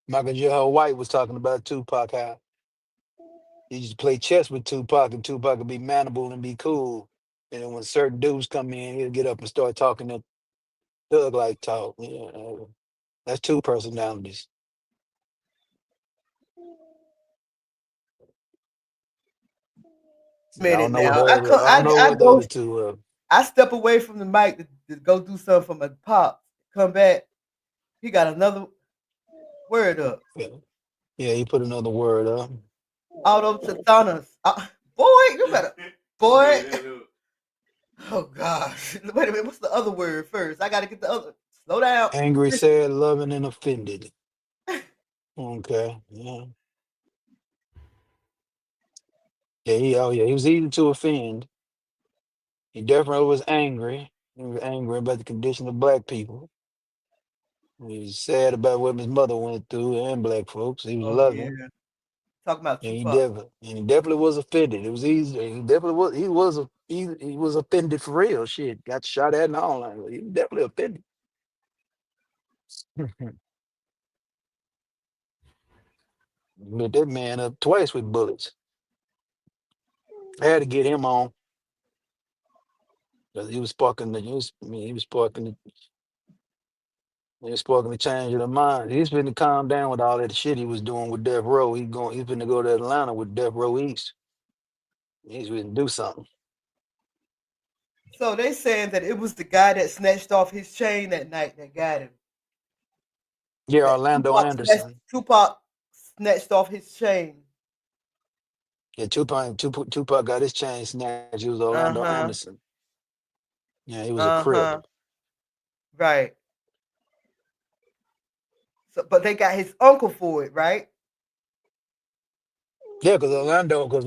Michael J. White was talking about Tupac, how he used to play chess with Tupac, and Tupac would be manable and be cool. And then when certain dudes come in, he'll get up and start talking that thug like talk. Yeah, that's 2 personalities. I don't Minute know what now. the other. I don't know I what the go. other 2. I step away from the mic to go do something for my pop. Come back. He got another word up. Yeah, he put another word up. Autochtonos. Boy, you better. Boy. Oh gosh. Wait a minute. What's the other word first? I gotta get the other. Slow down. Angry, sad, loving, and offended. Okay. Yeah. He was easy to offend. He definitely was angry. He was angry about the condition of black people. He was sad about what his mother went through and black folks. He was Oh yeah. loving. Talking about And Tupac. he definitely was offended. It was easy. He definitely was. He was offended for real. Shit, got shot at and all. Like, he was definitely offended. Lit that man up twice with bullets. I had to get him on because he was sparking the. He was sparking the. He was sparking the change of the mind. He's been to calm down with all that shit he was doing with Death Row. He's been to go to Atlanta with Death Row East. He's been to do something. So they saying that it was the guy that snatched off his chain that night that got him. Yeah, That Orlando Anderson. Tupac snatched off his chain. Yeah, Tupac got his chain snatched. He was Orlando Anderson. Yeah, he was a crip. Right. So, but they got his uncle for it, right? Yeah, because when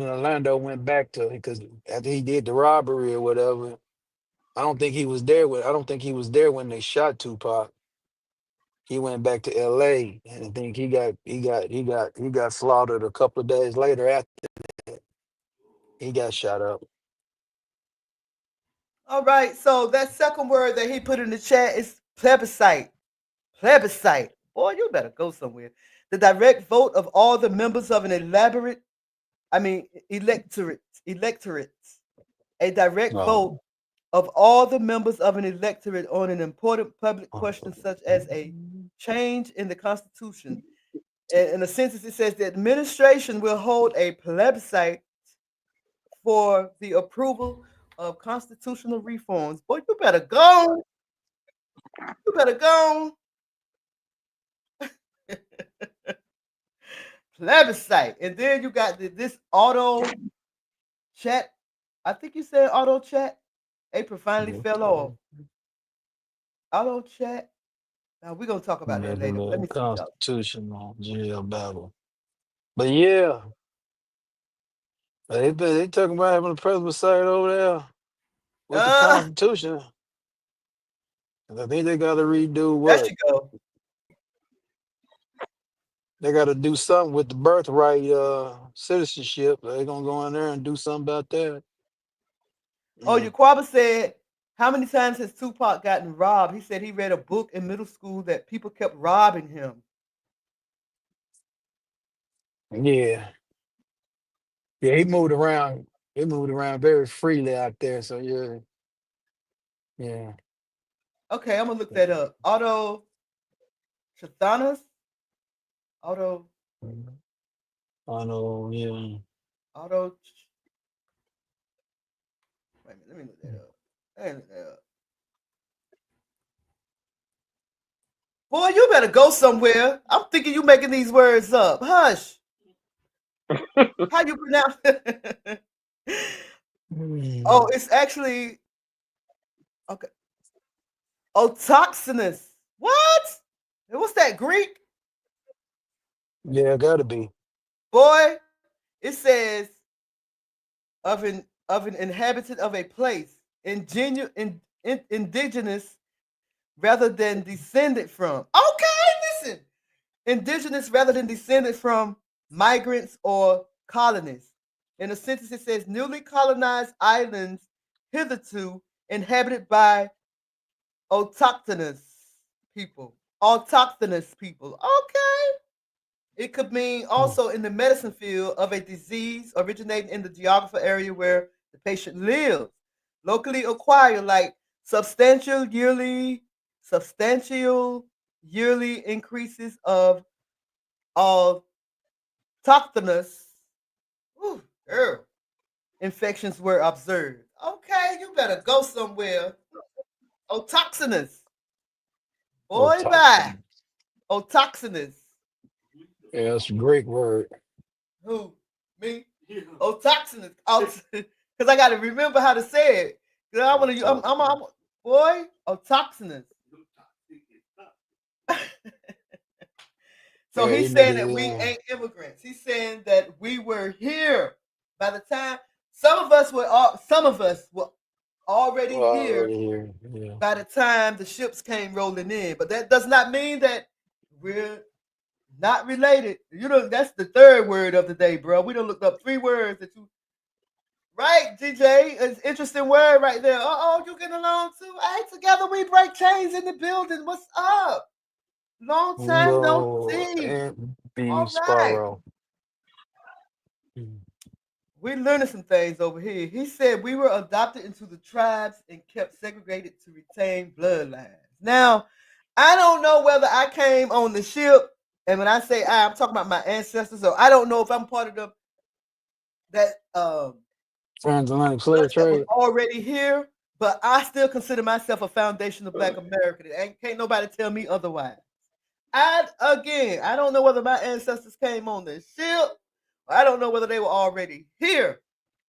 Orlando went back to, because after he did the robbery or whatever, I don't think he was there when they shot Tupac. He went back to L.A. and I think he got slaughtered a couple of days later after that. He got shot up. All right. So that second word that he put in the chat is plebiscite. Plebiscite. Boy, you better go somewhere. The direct vote of all the members of an electorate. A direct vote of all the members of an electorate on an important public question such as a change in the Constitution. In a sentence, it says the administration will hold a plebiscite for the approval of constitutional reforms. Boy, you better go. You better go. Plebiscite. And then you got this auto chat I think you said auto chat. April finally fell off. Okay. Auto chat. Now we're gonna talk about that Maybe a later. But let little me see y'all. constitutional jail battle. But yeah, they talking about having a president site over there with the Uh, Constitution. And I think they got to redo there what she go. they got to do something with the birthright citizenship. They gonna go in there and do something about that. Oh, Mm. Yaquaba said, how many times has Tupac gotten robbed? He said he read a book in middle school that people kept robbing him. Yeah, yeah, he moved around. He moved around very freely out there. So yeah, yeah. Okay, I'm gonna look that up. Auto Chathanas? Auto Mhm. I know. Yeah. Auto Wait a minute, let me look that up. Let me look that up. Boy, you better go somewhere. I'm thinking you making these words up. Hush. How you pronounce it? Oh, Mm. it's actually okay. Otoxinous. What? What's that Greek? Yeah, gotta be. Boy, it says of an inhabitant of a place, indigenous rather than descended from. Okay, listen. Indigenous rather than descended from migrants or colonists. In a sentence, it says newly colonized islands hitherto inhabited by autochthonous people. Autochthonous people. Okay. It could mean Mm. also in the medicine field of a disease originating in the geographical area where the patient lives. Locally acquired, like substantial yearly, substantial yearly increases of autochthonous ooh, girl, infections were observed. Okay, you better go somewhere. Otoxinous. Oh, Boy, bye. toxin. Otoxinous. Yeah, that's a great word. Who? Me? Yeah. Otoxinous. Because I got to remember how to say it. 'Cause I Oh, want to. toxin. Boy. Otoxinous. So Yeah, he's you need saying that we to. ain't immigrants. He's saying that we were here by the time some of us were already here Already here. Yeah. by the time the ships came rolling in. But that does not mean that we're not related. You know, that's the third word of the day, bro. We done looked up three words that you right, DJ. It's interesting word right there. Uh-oh, you getting along too? Hey, together we break chains in the building. What's up? Long time no No, see. and B All right. Sparrow. Mm. We're learning some things over here. He said we were adopted into the tribes and kept segregated to retain bloodlines. Now, I don't know whether I came on the ship, and when I say I'm talking about my ancestors, so I don't know if I'm part of that Transatlantic slave bunch that was trade. already here, but I still consider myself a foundation of Black America. Can't nobody tell me otherwise. I don't know whether my ancestors came on the ship. Or I don't know whether they were already here,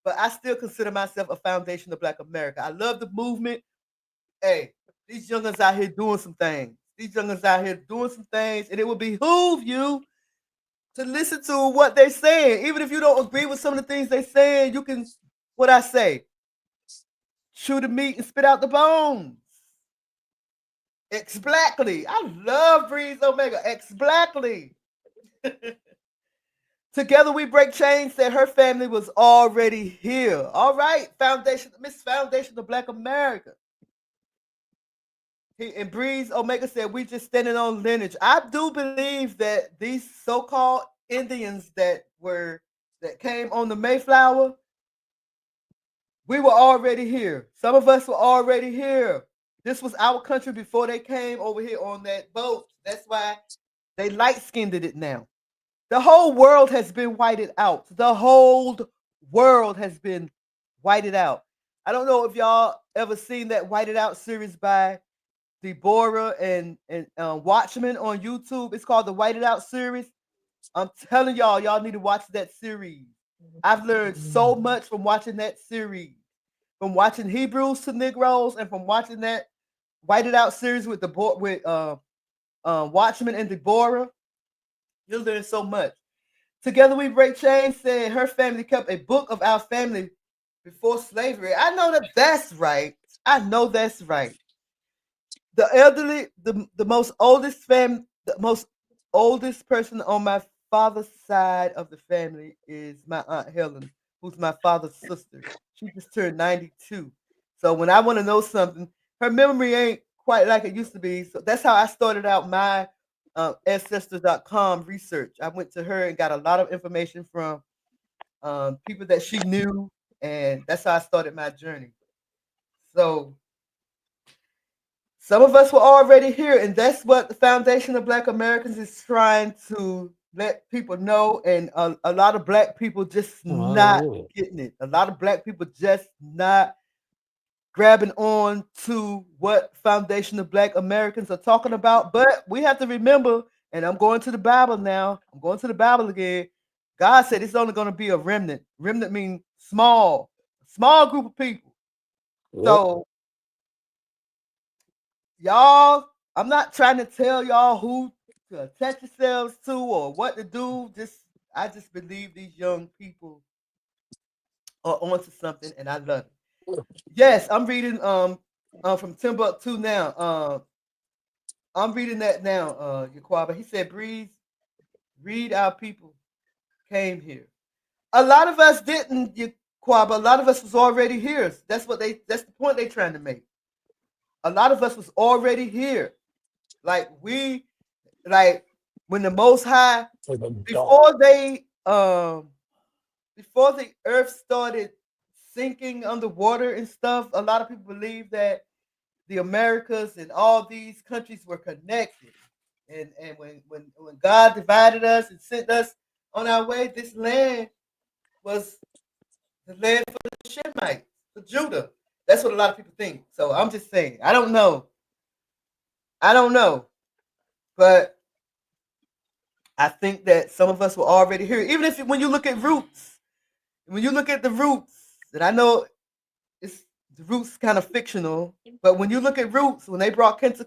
but I still consider myself a foundation of Black America. I love the movement. Hey, these youngins out here doing some things. These youngins out here doing some things, and it would behoove you to listen to what they're saying. Even if you don't agree with some of the things they're saying, you can, what I say, chew the meat and spit out the bones. X Blackley. I love Breeze Omega. X Blackley. Together we break chains that her family was already here. All right, Foundation, Miss Foundation of Black America. And Breeze Omega said, we just standing on lineage. I do believe that these so-called Indians that came on the Mayflower, we were already here. Some of us were already here. This was our country before they came over here on that boat. That's why they light-skinned it now. The whole world has been whited out. The whole world has been whited out. I don't know if y'all ever seen that whited out series by Deborah and Watchmen on YouTube. It's called the Whited Out series. I'm telling y'all need to watch that series. I've learned so much from watching that series. from watching Hebrews to Negroes and from watching that White It Out series with Watchmen and Deborah. You learn so much. Together We Break Chains said her family kept a book of our family before slavery. I know that's right. I know that's right. The elderly, the most oldest person on my father's side of the family is my Aunt Helen, who's my father's sister. She just turned 92. So when I want to know something, her memory ain't quite like it used to be. So that's how I started out my ancestors.com research. I went to her and got a lot of information from people that she knew, and that's how I started my journey. So some of us were already here, and that's what the Foundation of Black Americans is trying to let people know. And a lot of Black people just not getting it. A lot of Black people just not grabbing on to what Foundation of Black Americans are talking about. But we have to remember, and I'm going to the Bible now. I'm going to the Bible again. God said it's only going to be a remnant. Remnant means small group of people. Yep. So y'all, I'm not trying to tell y'all who to attach yourselves to or what to do. I just believe these young people are onto something, and I love it. Yes, I'm reading from Timbuktu now. I'm reading that now, Yaquaba. He said, read our people came here. A lot of us didn't, Yaquaba. A lot of us was already here. That's the point they're trying to make. A lot of us was already here. Like when the Most High, before the earth started sinking underwater and stuff, a lot of people believe that the Americas and all these countries were connected. And when God divided us and sent us on our way, this land was the land for the Shemites, for Judah. That's what a lot of people think. So I'm just saying, I don't know. But I think that some of us were already here. Even when you look at roots, and I know the roots kind of fictional, but when you look at roots, when they brought Kunta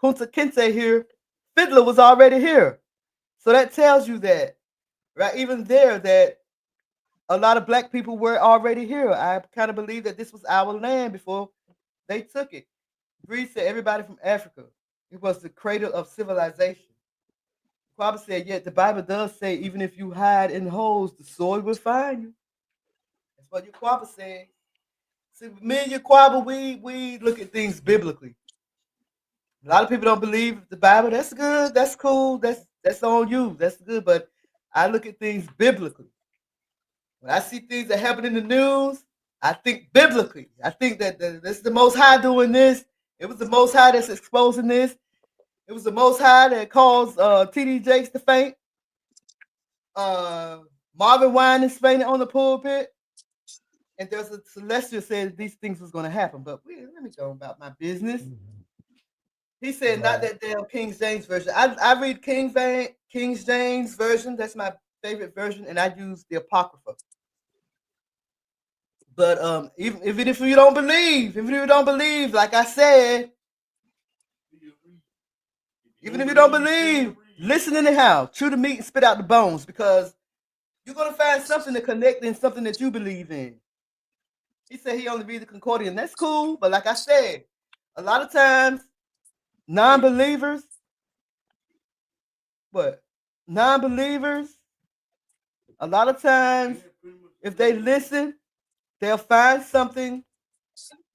Kinte here, Fiddler was already here. So that tells you that, right? Even there, that a lot of Black people were already here. I kind of believe that this was our land before they took it. Bree said everybody from Africa. It was the cradle of civilization. Quaba said, yet the Bible does say, even if you hide in holes, the sword will find you. That's what Yaquaba said. See, me and Yaquaba, we look at things biblically. A lot of people don't believe the Bible. That's good. That's cool. That's on you. That's good. But I look at things biblically. When I see things that happen in the news, I think biblically. I think that this is the Most High doing this. It was the Most High that's exposing this. It was the Most High that caused T.D. Jakes to faint. Marvin Wine is fainting on the pulpit. And there's a celestial said these things was going to happen. But let me go about my business. He said, not that damn King James version. I read King James version. That's my favorite version. And I use the Apocrypha. But even if you don't believe, like I said, even if you don't believe, listen anyhow. Chew the meat and spit out the bones, because you're going to find something to connect in, something that you believe in. He said he only read the Concordian. That's cool. But like I said, a lot of times, non-believers, a lot of times, if they listen, they'll find something,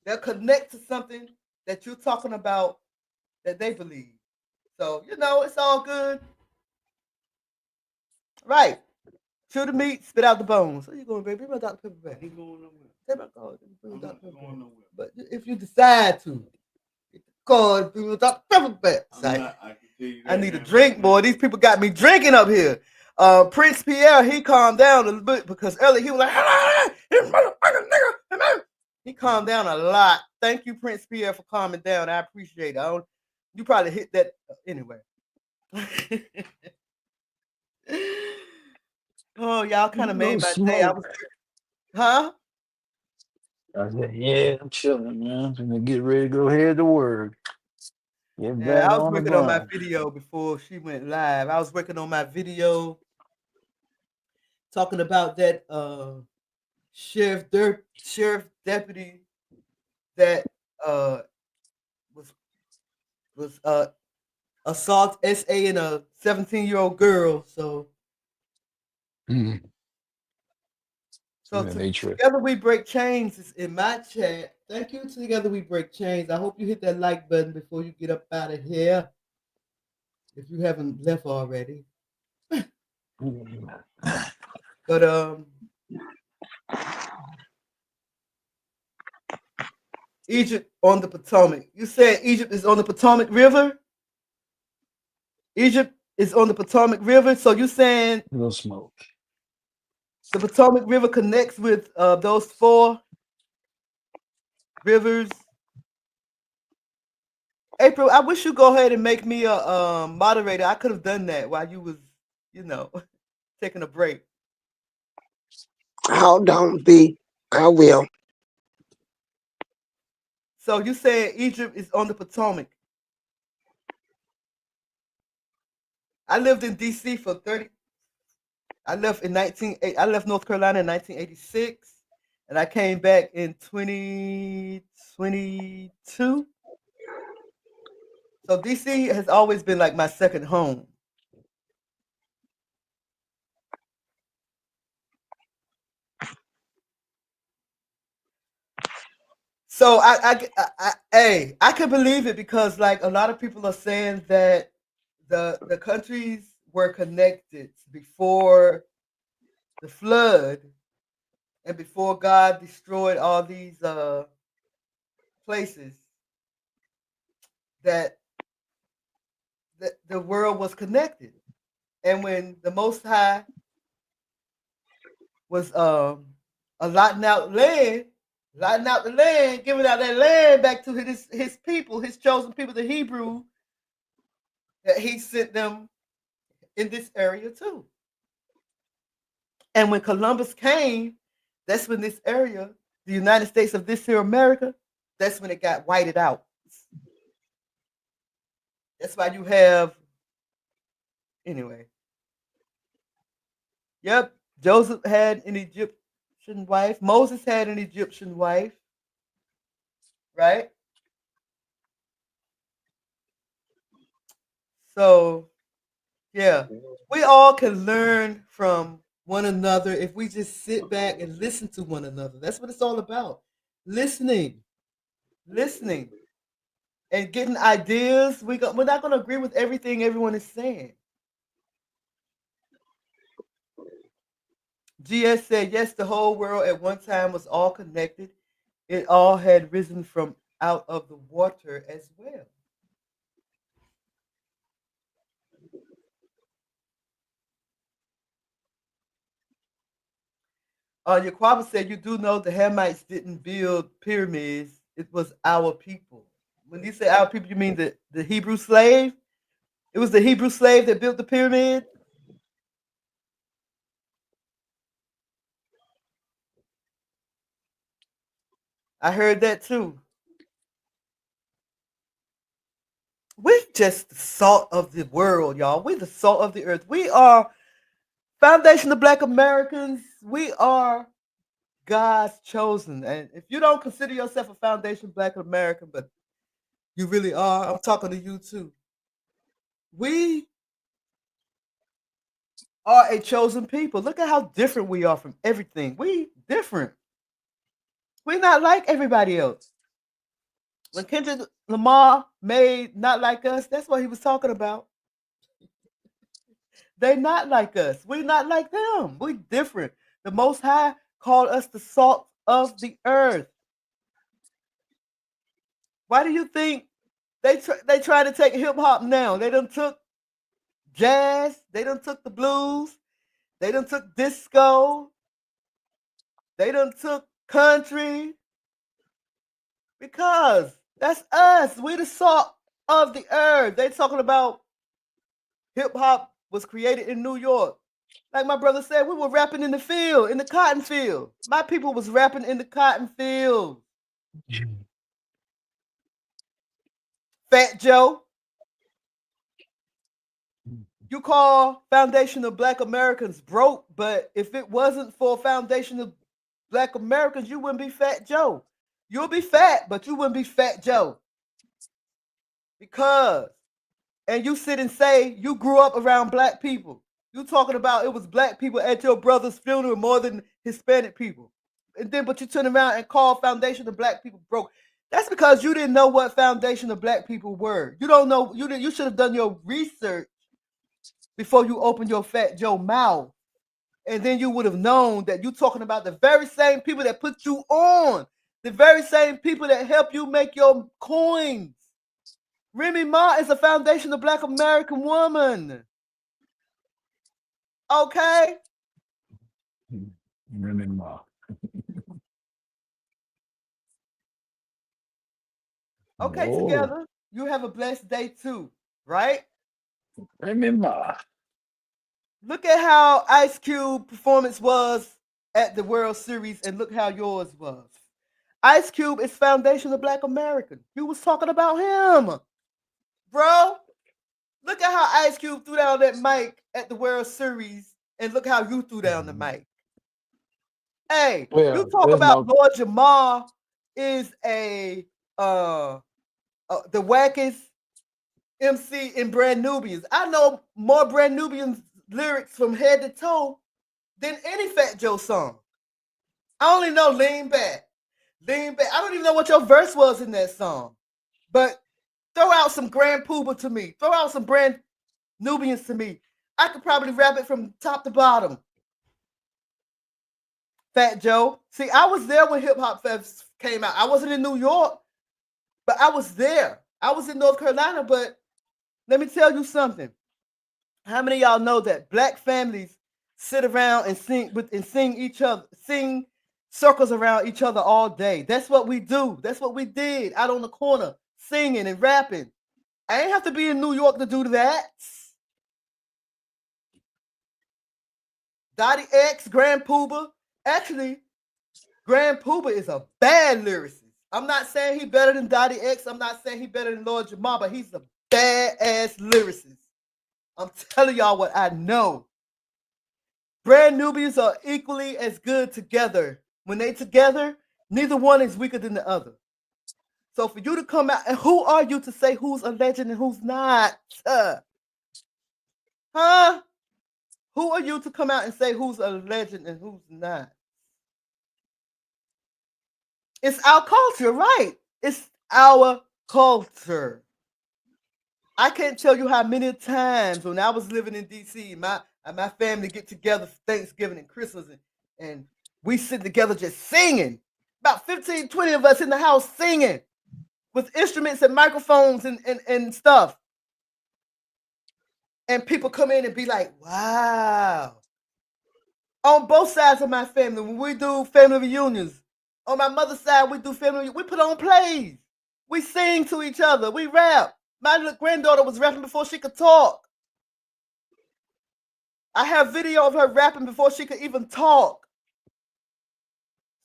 they'll connect to something that you're talking about that they believe. So, it's all good. Right. Chew the meat, spit out the bones. Where you going, baby? Bring my Dr. Pepper back. Ain't going nowhere. But if you decide to, bring my Dr. Pepper back. I need a drink, boy. These people got me drinking up here. Prince Pierre, he calmed down a little bit because earlier he was like, nigga. He calmed down a lot. Thank you, Prince Pierre, for calming down. I appreciate it. You probably hit that anyway. Oh, y'all kind of made my day. Huh? I said, yeah, I'm chilling, man. I'm gonna get ready to go head to work. Get Yeah, back I was on the working on my grind. video before she went live. I was working on my video talking about that sheriff deputy that was assault SA in a 17-year-old girl. So Mm. so Yeah, they trip. together we break chains is in my chat. Thank you. Together we break chains. I hope you hit that like button before you get up out of here. If you haven't left already. But Egypt on the Potomac. You said Egypt is on the Potomac River? Egypt is on the Potomac River. So you saying No smoke. the Potomac River connects with those four rivers? April, I wish you go ahead and make me a moderator. I could have done that while you was, you know, taking a break. Hold on, B. I will. So you saying Egypt is on the Potomac? I lived in D.C. for 30. I left in 19. I left North Carolina in 1986, and I came back in 2022. So D.C. has always been like my second home. So I can believe it because like a lot of people are saying that the countries were connected before the flood and before God destroyed all these places that the world was connected. And when the Most High was allotting out the land, giving out that land back to his people, his chosen people, the Hebrew, that he sent them in this area too. And when Columbus came, that's when this area, the United States of this here America, that's when it got whited out. That's why you have, anyway. Yep, Joseph had an Egyptian wife. Moses had an Egyptian wife, right? So, yeah, we all can learn from one another if we just sit back and listen to one another. That's what it's all about. Listening, listening, and getting ideas. We're not going to agree with everything everyone is saying. GS said, yes, the whole world at one time was all connected. It all had risen from out of the water as well. Yaquaba said, you do know the Hamites didn't build pyramids. It was our people. When you say our people, you mean the Hebrew slave? It was the Hebrew slave that built the pyramid? I heard that too. We're just the salt of the world, y'all. We're the salt of the earth. We are Foundation of Black Americans. We are God's chosen. And if you don't consider yourself a Foundation Black American, but you really are, I'm talking to you too. We are a chosen people. Look at how different we are from everything. We different. We're not like everybody else. When Kendrick Lamar made Not Like Us, that's what he was talking about. They not like us. We're not like them. We different. The Most High called us the salt of the earth. Why do you think they try to take hip hop now? They done took jazz. They done took the blues. They done took disco. They done took country. Because that's us. We the salt of the earth. They talking about hip hop was created in New York. Like my brother said, we were rapping in the field, in the cotton field. My people was rapping in the cotton field. Fat Joe, you call Foundation of Black Americans broke, but if it wasn't for Foundation of Black Americans, you wouldn't be Fat Joe. You'll be fat, but you wouldn't be Fat Joe. Because, and you sit and say you grew up around black people. You talking about it was black people at your brother's funeral more than Hispanic people. And then, but you turn around and call Foundation of Black People broke. That's because you didn't know what Foundation of Black People were. You don't know. You should have done your research before you opened your Fat Joe mouth, and then you would have known that you're talking about the very same people that put you on, the very same people that help you make your coins. Remy Ma is a Foundation of Black American woman. Okay? Remy Ma. Okay, Whoa. together. You have a blessed day too, right? Remy Ma. Look at how Ice Cube performance was at the World Series, and look how yours was. Ice Cube is Foundation of Black American. You was talking about him, bro. Look at how Ice Cube threw down that mic at the World Series, and look how you threw down the mic. Hey, Well, you talk there's about no. Lord Jamar is the wackest MC in Brand Nubians. I know more Brand Nubians lyrics from head to toe than any Fat Joe song. I only know Lean Back. Lean Back. I don't even know what your verse was in that song. But throw out some Grand Poobah to me. Throw out some Brand Nubians to me. I could probably rap it from top to bottom. Fat Joe. See, I was there when Hip Hop Fest came out. I wasn't in New York, but I was there. I was in North Carolina, but let me tell you something. How many of y'all know that black families sit around and sing circles around each other all day? That's what we do. That's what we did out on the corner, singing and rapping. I ain't have to be in New York to do that. Dottie X, Grand Poobah. Actually, Grand Poobah is a bad lyricist. I'm not saying he's better than Dottie X. I'm not saying he's better than Lord Jamar, but he's a bad-ass lyricist. I'm telling y'all what I know. Brand Nubians are equally as good together. When they together, neither one is weaker than the other. So for you to come out, and who are you to say who's a legend and who's not? Huh? Who are you to come out and say who's a legend and who's not? It's our culture, right? It's our culture. I can't tell you how many times when I was living in DC, my family get together for Thanksgiving and Christmas, and we sit together just singing. About 15, 20 of us in the house singing with instruments and microphones and stuff. And people come in and be like, wow. On both sides of my family, when we do family reunions, on my mother's side, we do family, we put on plays. We sing to each other. We rap. My little granddaughter was rapping before she could talk. I have video of her rapping before she could even talk.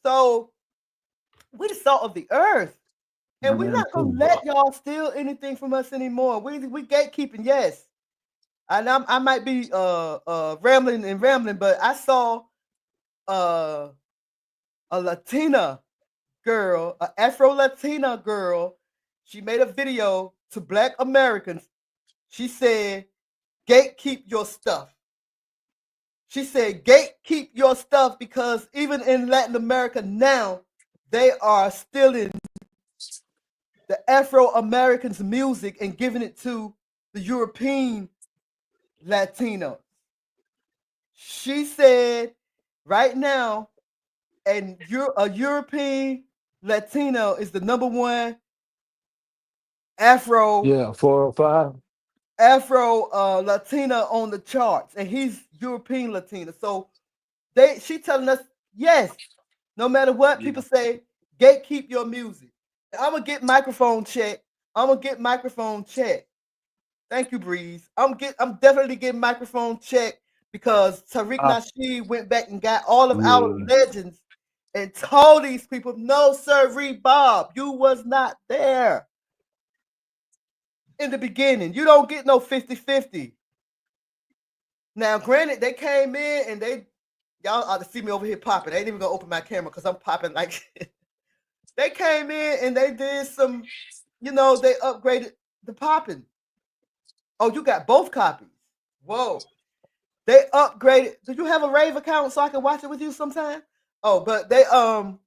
So we the salt of the earth. And we're not going to let y'all steal anything from us anymore. We gatekeeping, yes. And I might be rambling, but I saw a Latina girl, an Afro-Latina girl. She made a video to Black Americans. She said, gatekeep your stuff. She said, gatekeep your stuff, because even in Latin America now, they are stealing the Afro-Americans' music and giving it to the European Latinos. She said, right now, a European Latino is the number one Afro. Yeah, 405. Afro Latina on the charts, and he's European Latina. So she telling us, yes, no matter what people say, gatekeep your music. I'm gonna get microphone check. Thank you, Breeze. I'm definitely getting microphone check because Tariq Uh, Nasheed went back and got all of our yeah. legends and told these people, no, sir, Bob, you was not there in the beginning. You don't get no 50-50. Now, granted, they came in and y'all ought to see me over here popping. They ain't even gonna open my camera because I'm popping like they came in and they did some, they upgraded the popping. Oh, you got both copies. Whoa. They upgraded. Do you have a Rave account so I can watch it with you sometime? Oh, but they kind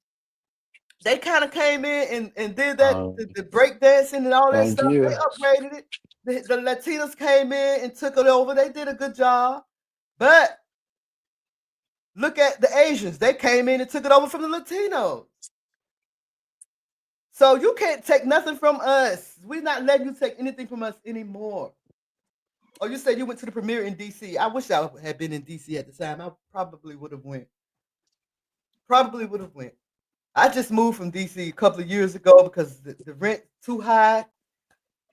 of came in and did that the break dancing and all that Thank stuff. They you. upgraded it. The Latinos came in and took it over. They did a good job. But look at the Asians. They came in and took it over from the Latinos. So you can't take nothing from us. We're not letting you take anything from us anymore. Oh, you said you went to the premiere in DC. I wish I had been in DC at the time. I probably would have went. Probably would have went. I just moved from DC a couple of years ago because the rent too high.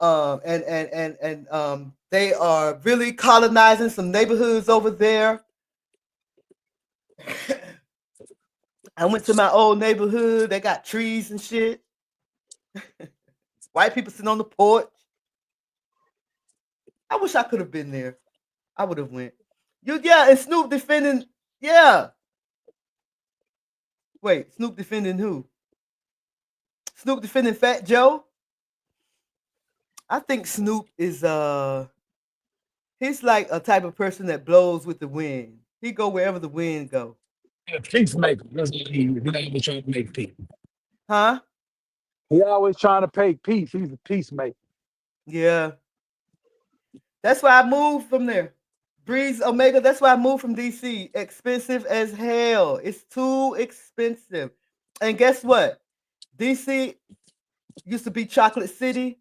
And they are really colonizing some neighborhoods over there. I went to my old neighborhood. They got trees and shit. White people sitting on the porch. I wish I could have been there. I would have went. And Snoop defending. Yeah. Wait, Snoop defending who? Snoop defending Fat Joe? I think Snoop is he's like a type of person that blows with the wind. He go wherever the wind go. Yeah, peacemaker. That's what he always trying to make peace. Huh? He always trying to make peace. He's a peacemaker. Yeah. That's why I moved from there. Breeze Omega, that's why I moved from DC. Expensive as hell. It's too expensive. And guess what? DC used to be Chocolate City.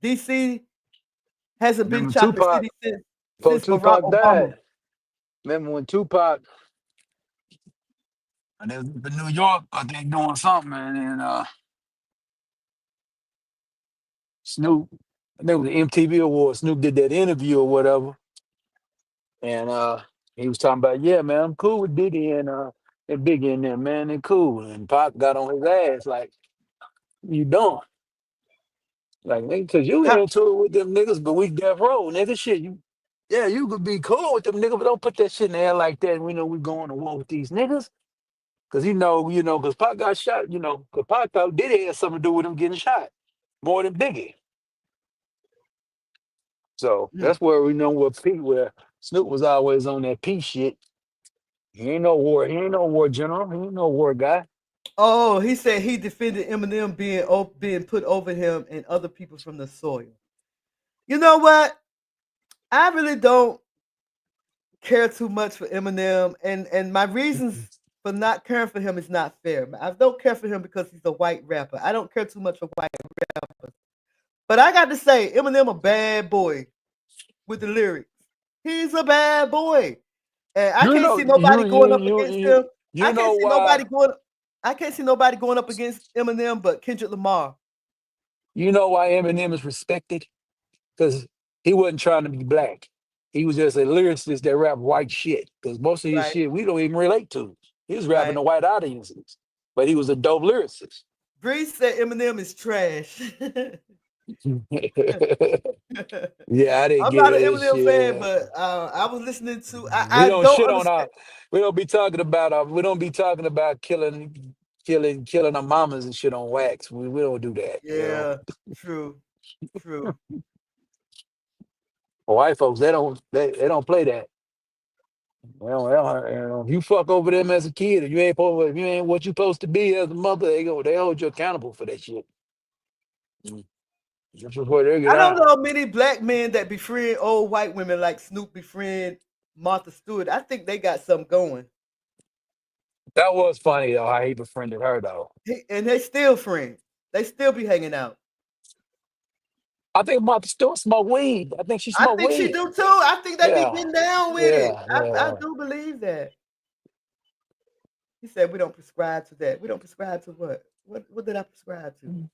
DC hasn't been Remember Chocolate Tupac? City Before since Barack Tupac Obama. died. Remember when Tupac and they was in New York, I think doing something, and then Snoop, I think it was the MTV Awards. Snoop did that interview or whatever, and he was talking about, yeah, man, I'm cool with Diddy and Biggie in there, man, they cool. And Pac got on his ass like, you doing? Like, nigga, cause you How, into it with them niggas, but we death row, nigga. Shit, you could be cool with them niggas, but don't put that shit in the air like that. We know we going to war with these niggas. Cause cause Pac got shot, cause Pac thought Diddy had something to do with him getting shot more than Biggie. So mm. that's where we know where Snoop was always on that peace shit. He ain't no war general, he ain't no war guy. Oh, he said he defended Eminem being put over him and other people from the soil. You know what? I really don't care too much for Eminem, and my reasons for not caring for him is not fair. I don't care for him because he's a white rapper. I don't care too much for white rappers. But I got to say, Eminem a bad boy with the lyrics. He's a bad boy. And I You can't know, see nobody going up you against him. I you can't know see why nobody going I can't see nobody going up against Eminem but Kendrick Lamar. Eminem is respected? Because he wasn't trying to be black. He was just a lyricist that rap white shit. Because most of his Right, shit we don't even relate to. He was rapping right. to white audiences, but he was a dope lyricist. Breeze said Eminem is trash. Yeah, I didn't I'm get not an it. Eminem fan, Shit. but I was listening to. We I don't don't shit on understand. our. We don't be talking about our. We don't be talking about killing our mamas and shit on wax. We don't do that. Yeah, true, true. White folks, they don't play that. If you fuck over them as a kid, if you ain't what you supposed to be as a mother, they hold you accountable for that shit. Mm. That's just where they get I don't out. know many black men that befriend old white women like Snoop befriend Martha Stewart. I think they got something going. That was funny though, how he befriended her though. And they still friends. They still be hanging out. I think Martha Stewart smoked weed. I think she I smoked think she weed. do too. I think they be Yeah, getting down with it. yeah, I yeah. do believe that. He said we don't prescribe to that. We don't prescribe to what? What did I prescribe to?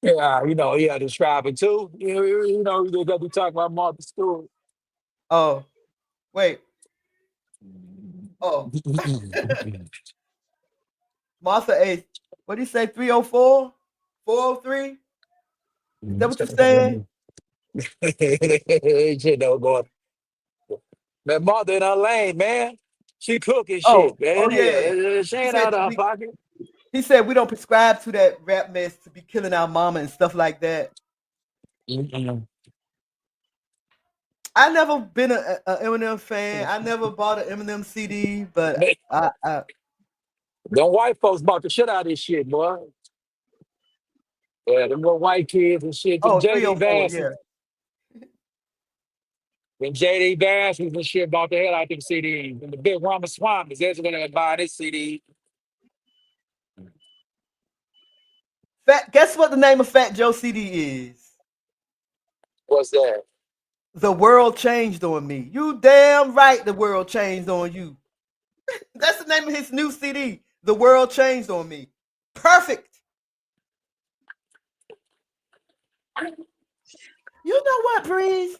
Yeah, describe it too. They got to talk about Martha Stewart. Oh, wait. Oh, Martha Ace. What do you say? 304? 403? Is that what you're saying? Shit don't go. That mother in her lane, man. She cooking Oh, shit, man. oh yeah. Yeah, she He ain't said out of her we pocket. he said we don't prescribe to that rap mess to be killing our mama and stuff like that. Mm-mm. I never been a Eminem fan. I never bought an Eminem CD, but I Them white folks bought the shit out of this shit, boy. Yeah, them little white kids and shit. Them oh JD 304, Vances. yeah. Them JD Vances and shit bought the hell out them CDs. And the big Ramaswamy, that's when they buy this CD. Guess what the name of Fat Joe CD is? What's that? The World Changed on Me. You damn right the world changed on you. That's the name of his new CD. The World Changed on Me. Perfect. You know what, Breeze?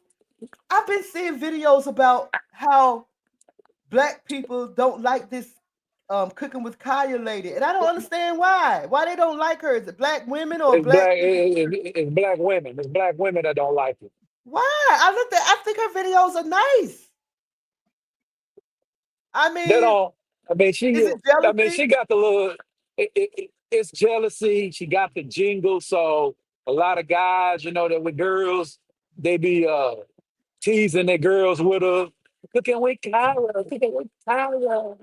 I've been seeing videos about how black people don't like this cooking with Kaya lady, and I don't understand why. Why they don't like her? Is it black women or It's black black. people? It's black women. It's black women that don't like it. Why? I looked at. I think her videos are nice. I They mean, don't. I mean, is she. it I mean, jealousy? she got the little. It's jealousy. She got the jingle. So a lot of guys, that with girls, they be teasing their girls with her. Cooking with Kyra. Cooking with Kyra.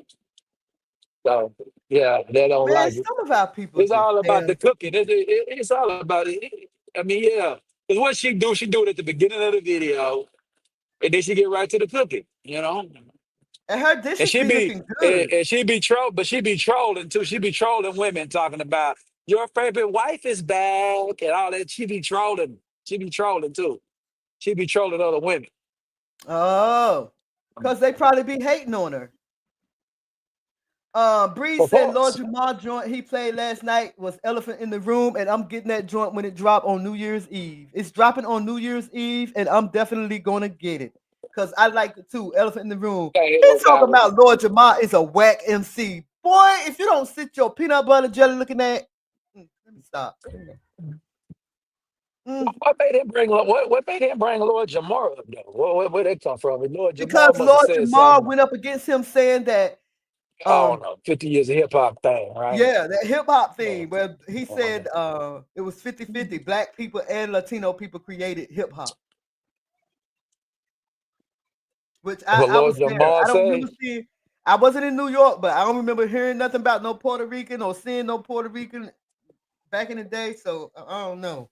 So yeah, they don't Man, like it. some of our people It's just all about the damn. cooking. It's all about it. I mean, yeah. Because what she do it at the beginning of the video, and then she get right to the cooking. And her And dishes she be be looking and, good. and she be troll, but she be trolling too. She be trolling women talking about your favorite wife is back and all that. She be trolling. She be trolling too. She be trolling other women. Oh, because they probably be hating on her. Bree Of said Lord course. Jamal joint he played last night was Elephant in the Room, and I'm getting that joint when it drop on New Year's Eve. It's dropping on New Year's Eve, and I'm definitely gonna get it. Cause I like it too. Elephant in the Room. Okay, He talking okay. about Lord Jamal is a whack MC. Boy, if you don't sit your peanut butter jelly looking at let me stop. Mm, What made him bring Lord Jamar up though? Where they come from? Lord Jamar because must have Lord said Jamal something. went up against him saying that I don't know, 50 years of hip hop thing, right? yeah, that hip hop Uh, thing where he uh, said it was 50-50. Black people and Latino people created hip hop, which What I Lord was there. Jamar I don't remember say? seeing I wasn't in New York, but I don't remember hearing nothing about no Puerto Rican or seeing no Puerto Rican back in the day. So I don't know.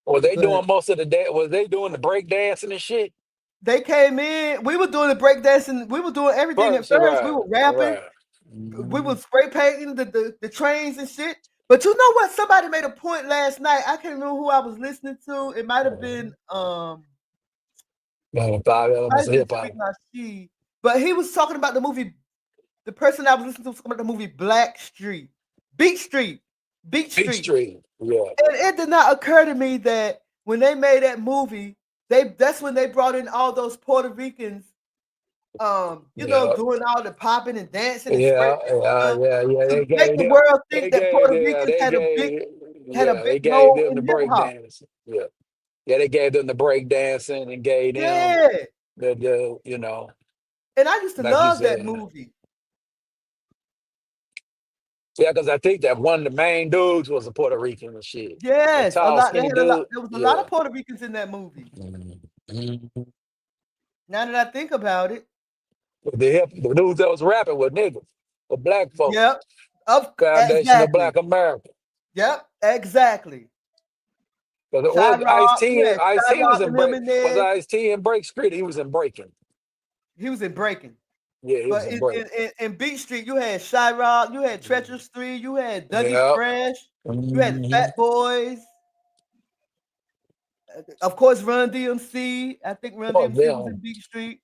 Was they But doing most of the day? Was they doing the break dancing and shit? they came in, we were doing the breakdancing, we were doing everything at First, first. We right, were rapping, right. we were Mhm. spray painting the trains and shit. But you know what? Somebody made a point last night. I can't remember who I was listening to. It might have been Five might elements have of been hip hop. Tariq Nasheed. But he was talking about the movie. The person I was listening to was talking about the movie Black Street, Beat Street, Beat Beach Street. Street. Yeah. And it did not occur to me that when they made that movie, that's when they brought in all those Puerto Ricans, Yeah. doing all the popping and dancing and spray Yeah. painting Yeah. stuff Yeah. Yeah. to They make gave the them. world They think that gave Puerto them. Ricans They gave. had a Yeah. big They gave role them in the hip break hop. dance. Yeah. Yeah. They gave them the break dancing and gave them Yeah. the And I used to like you love that said. movie. Yeah, because I think that one of the main dudes was a Puerto Rican and shit. The Yes, a tall, lot. They skinny had a lot. dude. There was a lot Yeah. of Puerto Ricans in that movie. Mhm. Now that I think about it, The dudes that was rapping were niggas, were black folks. yep, Foundation of exactly, Black America. yep, exactly. Was Ice Chirac, you T? had Ice T was Chirac in and them break. in Was there. Ice T in Break Street? He was in Breaking. He was in Breaking, Yeah, he was but in in Breaking. in, in, in Beat Street, you had Chirac, you had Treacherous Three, you had Dougie Yeah. Fresh, you had the Fat Mhm. Boys, of course, Run DMC. I think Run Fuck DMC was in them. Beat Street.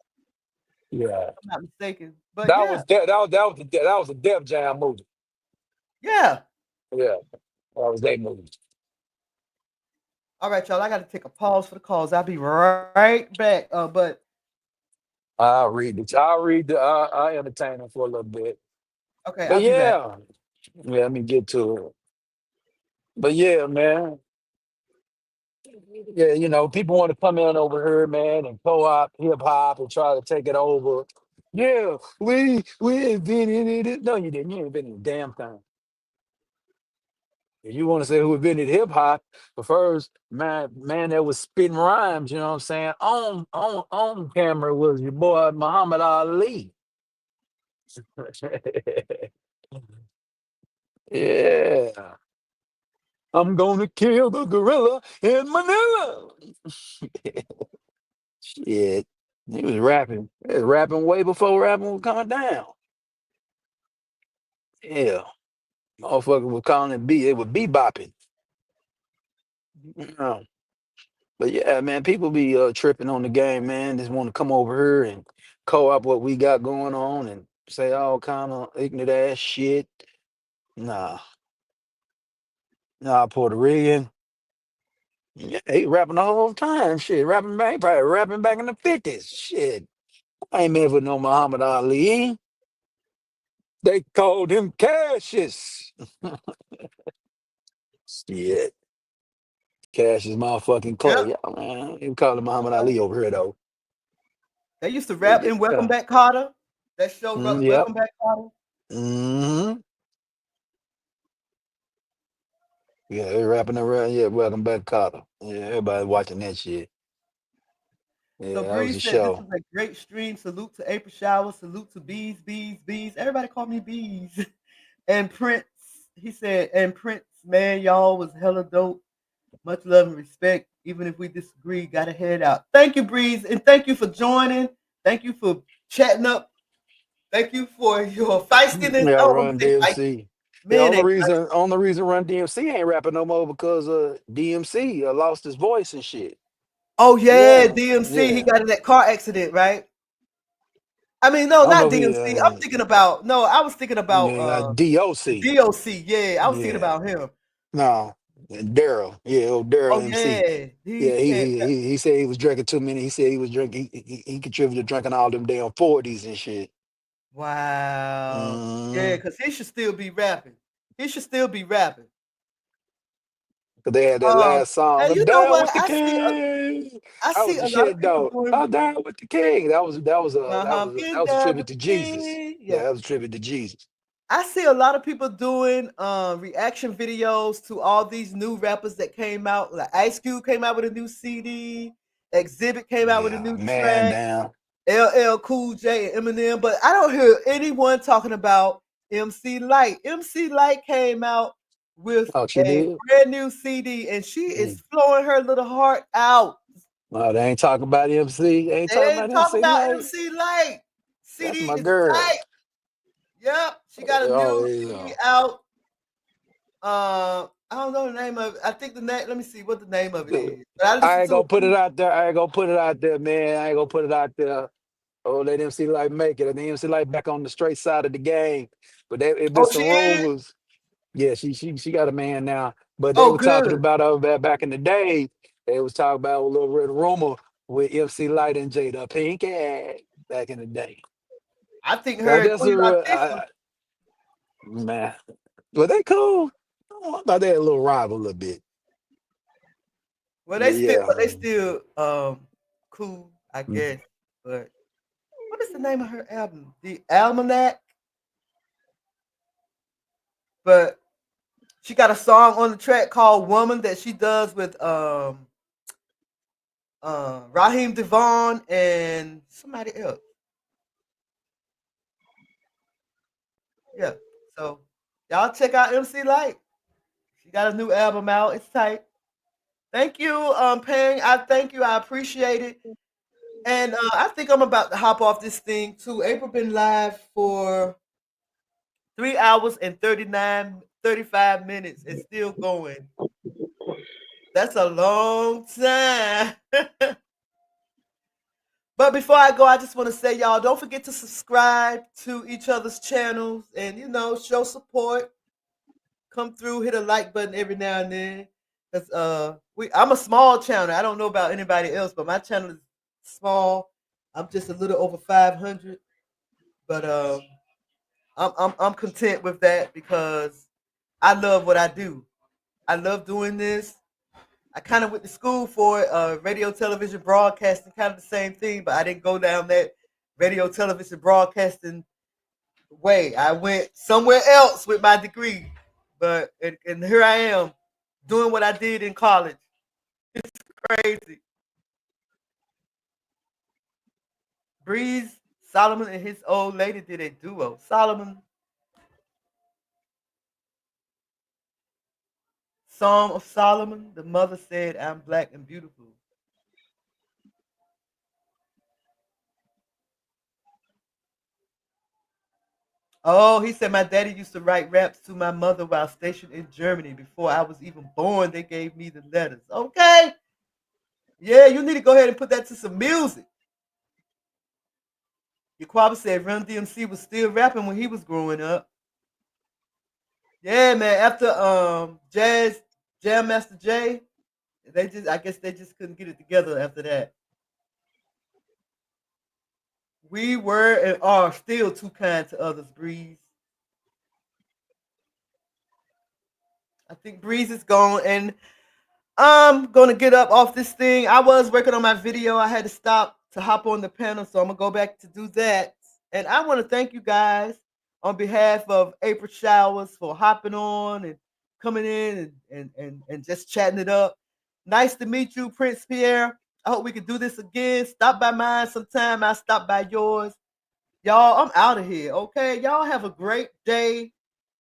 Yeah. If I'm not mistaken, but That yeah, was that was a Def Jam movie. yeah. Yeah, that was their movie. All right, y'all. I got to take a pause for the calls. I'll be right back. But I'll read it. I'll read the. I'll entertain them for a little bit. Okay, But I'll do that. yeah, let me get to it. But yeah, man. Yeah, people want to come in over here, man, and co-op hip hop and try to take it over. Yeah, we invented it. No, you didn't. You invented a damn thing. If you want to say who invented hip hop, the first man that was spitting rhymes, you know what I'm saying, on camera was your boy Muhammad Ali. Yeah. I'm gonna kill the gorilla in Manila. Shit. He was rapping. He was rapping way before rapping was coming down. Yeah. Motherfucker was calling it it was bebopping. Yeah. But yeah, man, people be tripping on the game, man. Just want to come over here and co-op what we got going on and say all kind of ignorant ass shit. Nah. Nah, Puerto Rican. Yeah, he rapping the whole time. Shit. Rapping back, probably rapping back in the 50s. Shit. I ain't mad with no Muhammad Ali. They called him Cassius. Shit. Cassius motherfucking Yep. Clay. Yeah, man. He call him Muhammad Ali over here though. They used to But rap in Welcome yeah. Back Carter. That show, Yep. Welcome Back Carter. Hmm. Yeah, they rapping around. Yeah, welcome back, Carter. Yeah, everybody watching that shit. So Yeah, that was Bree a said this is show. a great stream. Salute to April Shower. Salute to Bees, Bees, Bees. Everybody call me Bees. And Prince, he said, and Prince, man, y'all was hella dope. Much love and respect. Even if we disagree, gotta head out. Thank you, Breeze, and thank you for joining. Thank you for chatting up. Thank you for your feistiness. Yeah, Oh, I'm gonna Run say feisty. DMC. The Man, ain't feisty. only reason Run DMC ain't rapping no more because DMC lost his voice and shit. Oh yeah, Yeah, DMC. He yeah. got in that car accident, right? I mean, I no, don't know not if he DMC. I'm thinking about no. I was thinking about DOC. DOC. Yeah, I was thinking Yeah, about him. no, Daryl. Yeah, old Daryl Oh MC. yeah, he Yeah, came. he said he was drinking too many. He said he was drinking. He contributed to drinking all them damn 40s and shit. Wow. Yeah, Mm. because he should still be rapping. He should still be rapping. But they had that Um, last song, and "I'm you know down what? with the king." I That was see the a lot of shit, people though. doing I'm down with the king. That getting was a down tribute with to the Jesus. king. Yeah, Yeah. that was a tribute to Jesus. I see a lot of people doing reaction videos to all these new rappers that came out. Like Ice Cube came out with a new CD, Exhibit came out with a Yeah, new man track, down. LL Cool J and Eminem, but I don't hear anyone talking about MC Light. MC Light came out with Oh, she a did. brand new CD and she Mm. is flowing her little heart out. Oh, they ain't talking about MC. They ain't talking They ain't about talking MC about Light. MC Light. CD That's my is girl. tight. Yep, she got a Oh, new yeah. CD out. I don't know the name of it. I think the name. Let me see what the name of it is. But I I listened ain't to gonna a put it few. out there. I ain't gonna put it out there, man. I ain't gonna put it out there. Oh, let MC Light make it. Let MC Light back on the straight side of the game. But it been Oh, some she is. rumors. Yeah, she got a man now. But they Oh, were talking good. about back in the day. They was talking about a little red rumor with MC Light and Jada Pinkett back in the day. I think Now her and that's a Queen real Latifah. man. Were they cool? I thought they had a little rival a little bit. Well, But they yeah. still cool, I guess. But what is the name of her album? The Almanac. But she got a song on the track called "Woman" that she does with Raheem Devon and somebody else. Yeah. So y'all check out MC Light. She got a new album out. It's tight. Thank you, Pang. I thank you. I appreciate it. And I think I'm about to hop off this thing too. April been live for 3 hours and 35 minutes and still going. That's a long time. But before I go, I just want to say, y'all, don't forget to subscribe to each other's channels and, show support. Come through, hit a like button every now and then. Cause I'm a small channel. I don't know about anybody else, but my channel is small. I'm just a little over 500, but I'm content with that because I love what I do. I love doing this. I kind of went to school for it, radio, television, broadcasting, kind of the same thing, but I didn't go down that radio, television, broadcasting way. I went somewhere else with my degree, but and here I am doing what I did in college. It's crazy. Breeze, Solomon, and his old lady did a duo. Solomon, Song of Solomon, the mother said, I'm black and beautiful. Oh, he said my daddy used to write raps to my mother while stationed in Germany. Before I was even born, they gave me the letters. Okay. Yeah, you need to go ahead and put that to some music. Yaquaba said Run DMC was still rapping when he was growing up. Yeah, man. After Jazz Jam Master Jay, I guess they just couldn't get it together after that. We were and are still too kind to others, Breeze. I think Breeze is gone, and I'm gonna get up off this thing. I was working on my video. I had to stop to hop on the panel, so I'm gonna go back to do that. And I want to thank you guys on behalf of April Showers for hopping on and coming in and just chatting it up. Nice to meet you, Prince Pierre. I hope we can do this again. Stop by mine sometime. I'll stop by yours. Y'all, I'm out of here. Okay. Y'all have a great day.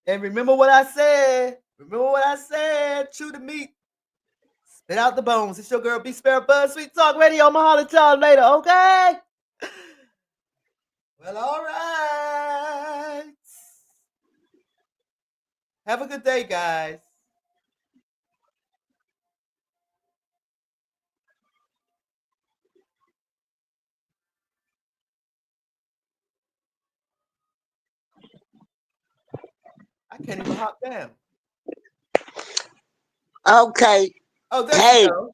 And remember what I said. Remember what I said. Chew the meat. Spit out the bones. It's your girl B Spare Buzz Sweet Talk Radio. I'ma holler at y'all later, okay? Well, all right. Have a good day, guys. I can't even hop down. Okay. Oh, there she Hey, goes.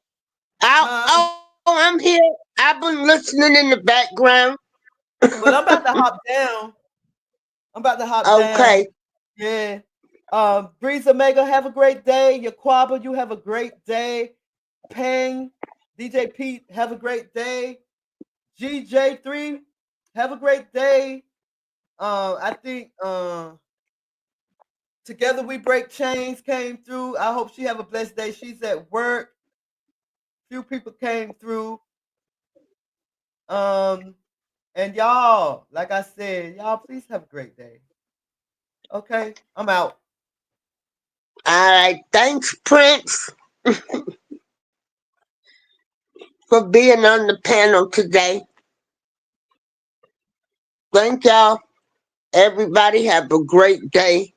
Huh? I'm here. I've been listening in the background. Well, I'm about to hop down. I'm about to hop down. Okay. Yeah. Breeze Omega, have a great day. Yaquaba, you have a great day. Pang, DJ Pete, have a great day. GJ3, have a great day. I think Together We Break Chains came through. I hope she have a blessed day. She's at work. Few people came through. Um, and y'all, like I said, y'all please have a great day. Okay, I'm out. All right. Thanks, Prince, for being on the panel today. Thank y'all. Everybody have a great day.